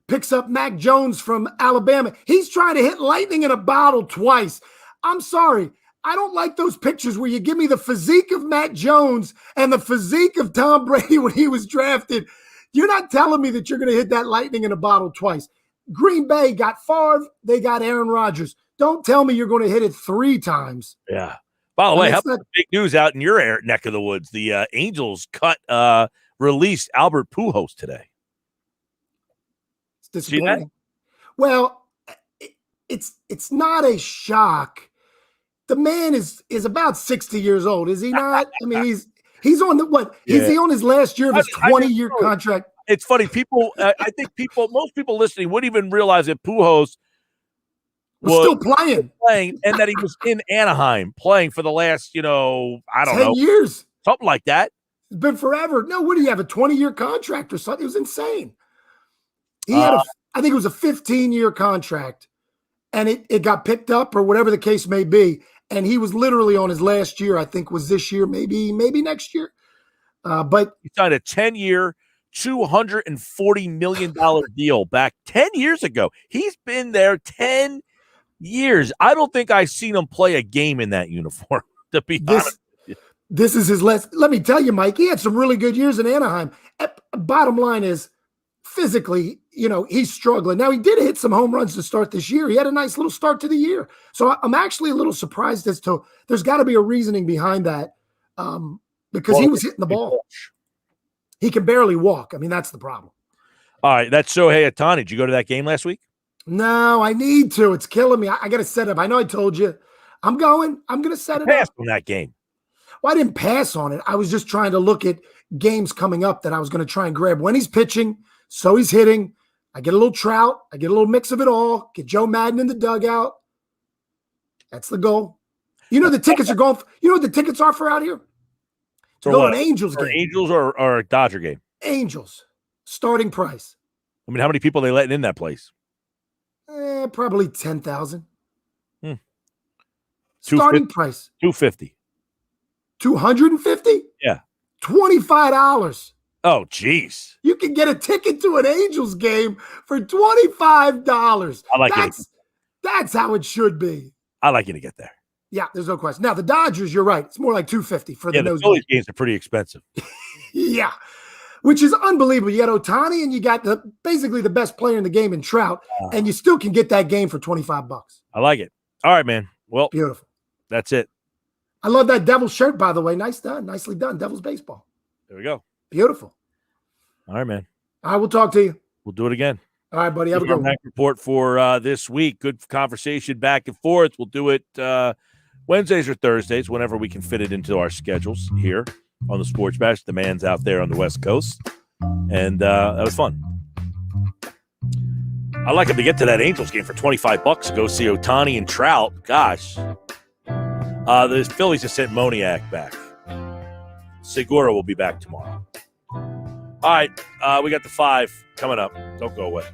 picks up Mac Jones from Alabama. He's trying to hit lightning in a bottle twice. I'm sorry. I don't like those pictures where you give me the physique of Mac Jones and the physique of Tom Brady when he was drafted. You're not telling me that you're going to hit that lightning in a bottle twice. Green Bay got Favre. They got Aaron Rodgers. Don't tell me you're going to hit it 3 times. Yeah. By the way, how about the big news out in your neck of the woods? The Angels released Albert Pujols today. It's disappointing. Well, it's not a shock. The man is about 60 years old, is he not? I mean, he's on is he on his last year of his 20-year contract? It's funny. People, I think most people listening wouldn't even realize that Pujols was still playing, and that he was in Anaheim playing for the last, 10 years, something like that. It's been forever. No, what do you have, a 20-year contract or something? It was insane. He had I think it was a 15-year contract, and it got picked up or whatever the case may be. And he was literally on his last year. I think was this year, maybe next year. But he signed a 10-year, $240 million deal back 10 years ago. He's been there 10 years. I don't think I've seen him play a game in that uniform, to be honest. This is his last. Let me tell you, Mike, he had some really good years in Anaheim. Bottom line is, physically, he's struggling. Now, he did hit some home runs to start this year. He had a nice little start to the year. So I'm actually a little surprised as to there's got to be a reasoning behind that because he was hitting the ball. He can barely walk. I mean, that's the problem. All right, that's Shohei Ohtani. Did you go to that game last week? No, I need to. It's killing me. I got to set up. I know I told you. I'm going to set it up. On that game. Well, I didn't pass on it. I was just trying to look at games coming up that I was going to try and grab when he's pitching, so he's hitting. I get a little Trout. I get a little mix of it all. Get Joe Madden in the dugout. That's the goal. The tickets are going. You know what the tickets are for out here? To go to an Angels game. Angels or a Dodger game? Angels. Starting price. I mean, how many people are they letting in that place? Probably 10,000. Starting price. $250. 250? Yeah. $25. Oh, geez. You can get a ticket to an Angels game for $25. I like that's how it should be. I like you to get there. Yeah, there's no question. Now, the Dodgers, you're right. It's more like $250 for the nosebleed. The Phillies games are pretty expensive. Yeah, which is unbelievable. You got Ohtani and you got basically the best player in the game in Trout, and you still can get that game for $25. I like it. All right, man. Well, beautiful. That's it. I love that Devils shirt, by the way. Nicely done. Devils baseball. There we go. Beautiful. All right, man. I will talk to you. We'll do it again. All right, buddy. Have a good one. Report for this week. Good conversation back and forth. We'll do it Wednesdays or Thursdays, whenever we can fit it into our schedules here on the Sports Bash. The man's out there on the West Coast. And that was fun. I'd like him to get to that Angels game for $25. Go see Ohtani and Trout. Gosh. The Phillies have sent Moniak back. Segura will be back tomorrow. All right. We got the 5 coming up. Don't go away.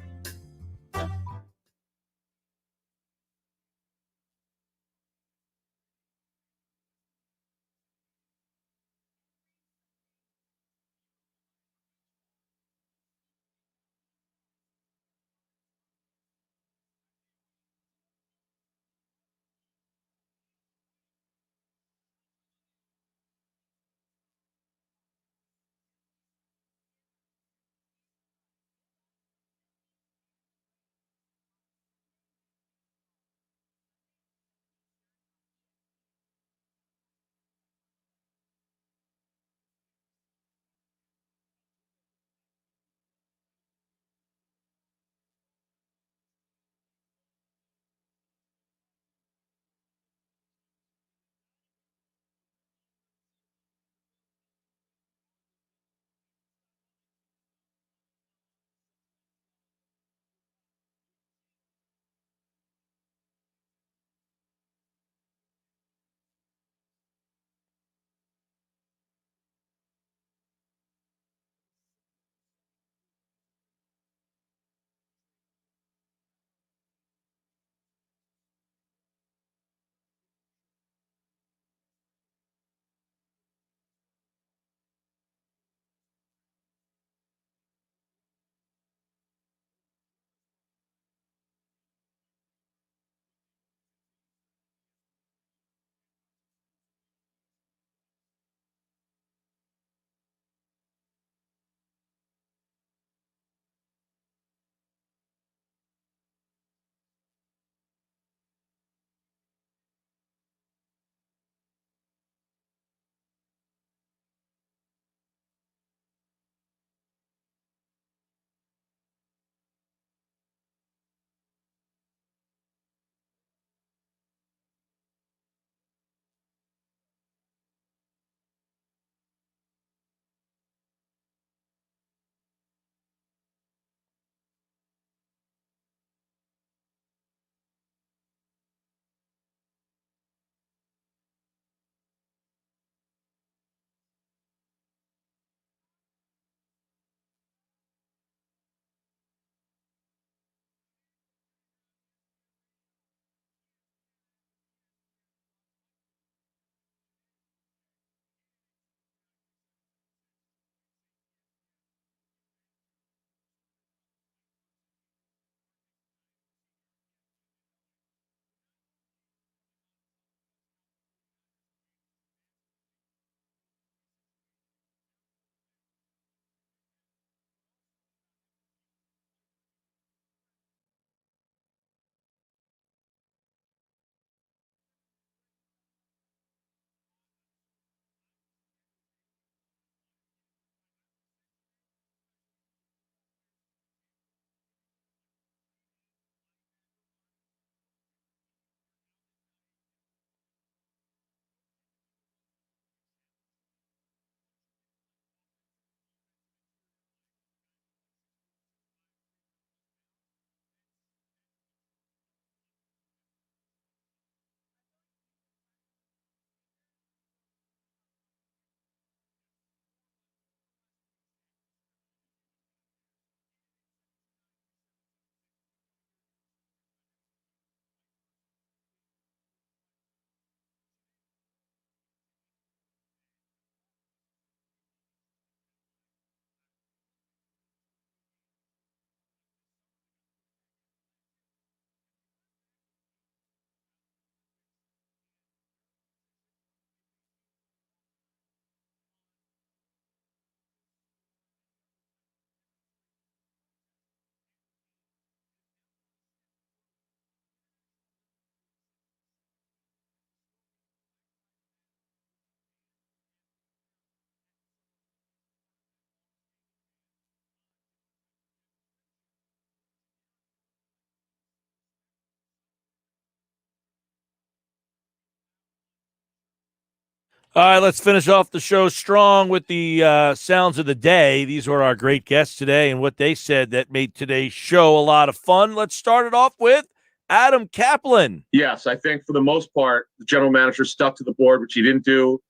All right, let's finish off the show strong with the sounds of the day. These were our great guests today and what they said that made today's show a lot of fun. Let's start it off with Adam Kaplan. Yes, I think for the most part, the general manager stuck to the board, which he didn't do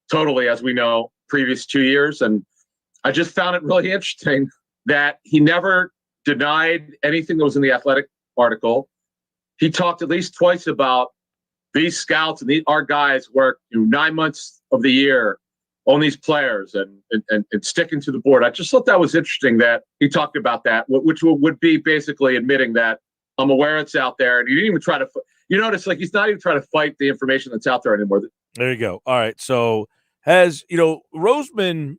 totally, as we know, previous 2 years. And I just found it really interesting that he never denied anything that was in the Athletic article. He talked at least twice about these scouts and our guys work 9 months of the year on these players and sticking to the board. I just thought that was interesting that he talked about that, which would be basically admitting that I'm aware it's out there. And he didn't even try to, you notice, like, he's not even trying to fight the information that's out there anymore. There you go. All right. So Roseman,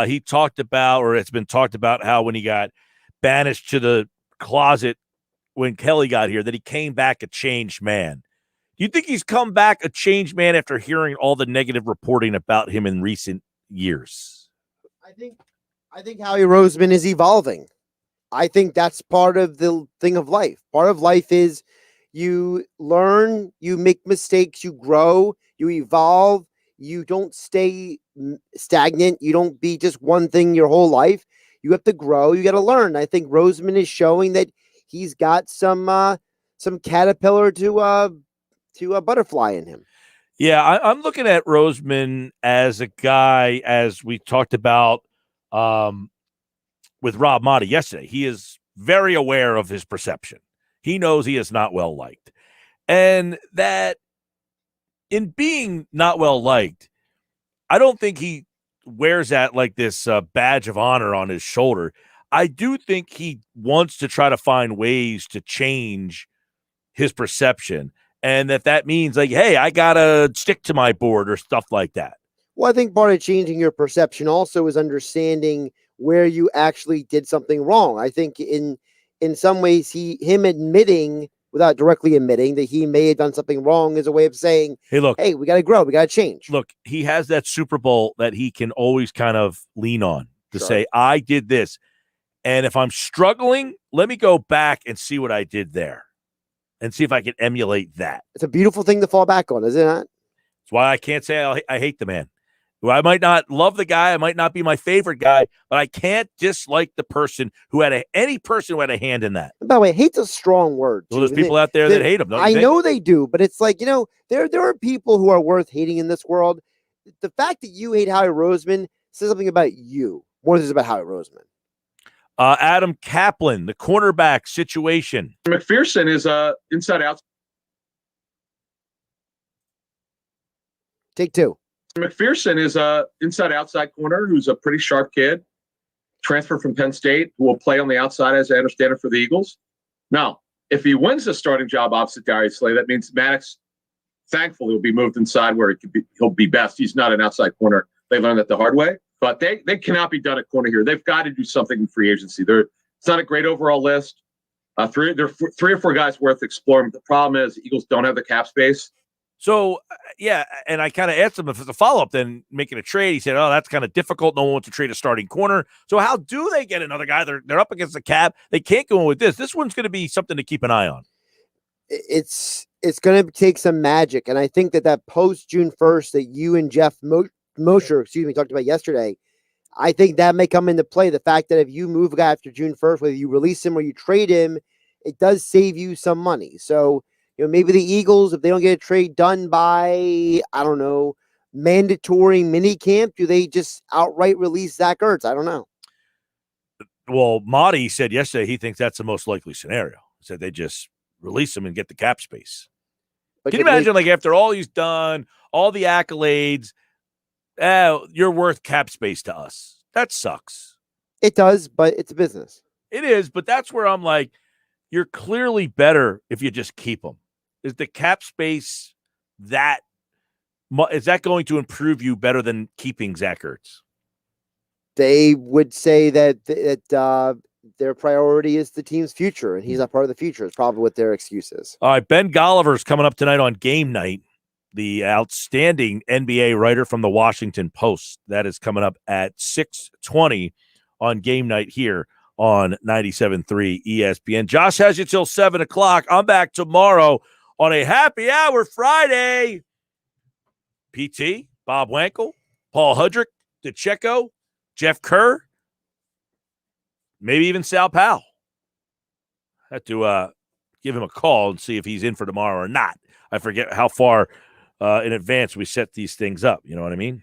he talked about, or it's been talked about, how when he got banished to the closet when Kelly got here, that he came back a changed man. Do you think he's come back a changed man after hearing all the negative reporting about him in recent years? I think Howie Roseman is evolving. I think that's part of the thing of life. Part of life is you learn, you make mistakes, you grow, you evolve. You don't stay stagnant. You don't be just one thing your whole life. You have to grow. You got to learn. I think Roseman is showing that he's got some caterpillar to a butterfly in him. Yeah, I'm looking at Roseman as a guy, as we talked about with Rob Motti yesterday. He is very aware of his perception. He knows he is not well liked. And that in being not well liked, I don't think he wears that like this badge of honor on his shoulder. I do think he wants to try to find ways to change his perception. And that means, like, hey, I got to stick to my board or stuff like that. Well, I think part of changing your perception also is understanding where you actually did something wrong. I think in some ways, him admitting, without directly admitting, that he may have done something wrong is a way of saying, hey, we got to grow. We got to change. Look, he has that Super Bowl that he can always kind of lean on to say, I did this. And if I'm struggling, let me go back and see what I did there and see if I can emulate that. It's a beautiful thing to fall back on, isn't it? That's why I can't say I hate the man. I might not love the guy. I might not be my favorite guy, but I can't dislike the person who had any person who had a hand in that. By the way, hate's a strong word. Well, there's people out there that hate him. I know they do, but it's like, there are people who are worth hating in this world. The fact that you hate Howie Roseman says something about you more than it's about Howie Roseman. Adam Kaplan, the cornerback situation. McPherson is inside out. Take two. McPherson is a inside outside corner who's a pretty sharp kid, transferred from Penn State, who will play on the outside, as I understand it, for the Eagles. Now, if he wins the starting job opposite Darius Slay, that means Maddox, thankfully, will be moved inside where he'll be best. He's not an outside corner. They learned that the hard way, but they cannot be done at corner here. They've got to do something in free agency. It's not a great overall list. There are 3 or 4 guys worth exploring. But the problem is the Eagles don't have the cap space. So, yeah, and I kind of asked him if it's a follow-up, then making a trade. He said, that's kind of difficult. No one wants to trade a starting corner. So how do they get another guy? They're up against the cap. They can't go in with this. This one's going to be something to keep an eye on. It's going to take some magic. And I think that post June 1st that you and Jeff Mosher, talked about yesterday, I think that may come into play. The fact that if you move a guy after June 1st, whether you release him or you trade him, it does save you some money. So, maybe the Eagles, if they don't get a trade done by, I don't know, mandatory mini camp, do they just outright release Zach Ertz? I don't know. Well, Motti said yesterday he thinks that's the most likely scenario. He said they just release him and get the cap space. But can you imagine, like, after all he's done, all the accolades, you're worth cap space to us? That sucks. It does, but it's a business. It is, but that's where I'm like, you're clearly better if you just keep them. Is the cap space is that going to improve you better than keeping Zach Ertz? They would say that their priority is the team's future, and he's not part of the future. It's probably what their excuse is. All right, Ben Golliver's coming up tonight on Game Night, the outstanding NBA writer from the Washington Post. That is coming up at 6:20 on Game Night here on 97.3 ESPN. Josh has you till 7 o'clock. I'm back tomorrow on a happy hour Friday. PT, Bob Wankel, Paul Hudrick, DeCecco, Jeff Kerr, maybe even Sal Powell. I have to give him a call and see if he's in for tomorrow or not. I forget how far in advance we set these things up. You know what I mean?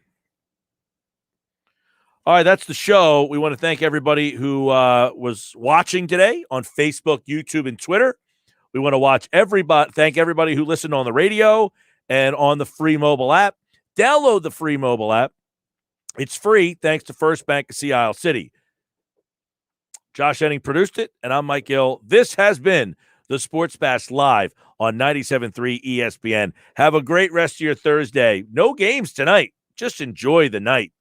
All right, that's the show. We want to thank everybody who was watching today on Facebook, YouTube, and Twitter. We want to thank everybody who listened on the radio and on the free mobile app. Download the free mobile app. It's free thanks to First Bank of Sea Isle City. Josh Henning produced it, and I'm Mike Gill. This has been the Sports Bash Live on 97.3 ESPN. Have a great rest of your Thursday. No games tonight. Just enjoy the night.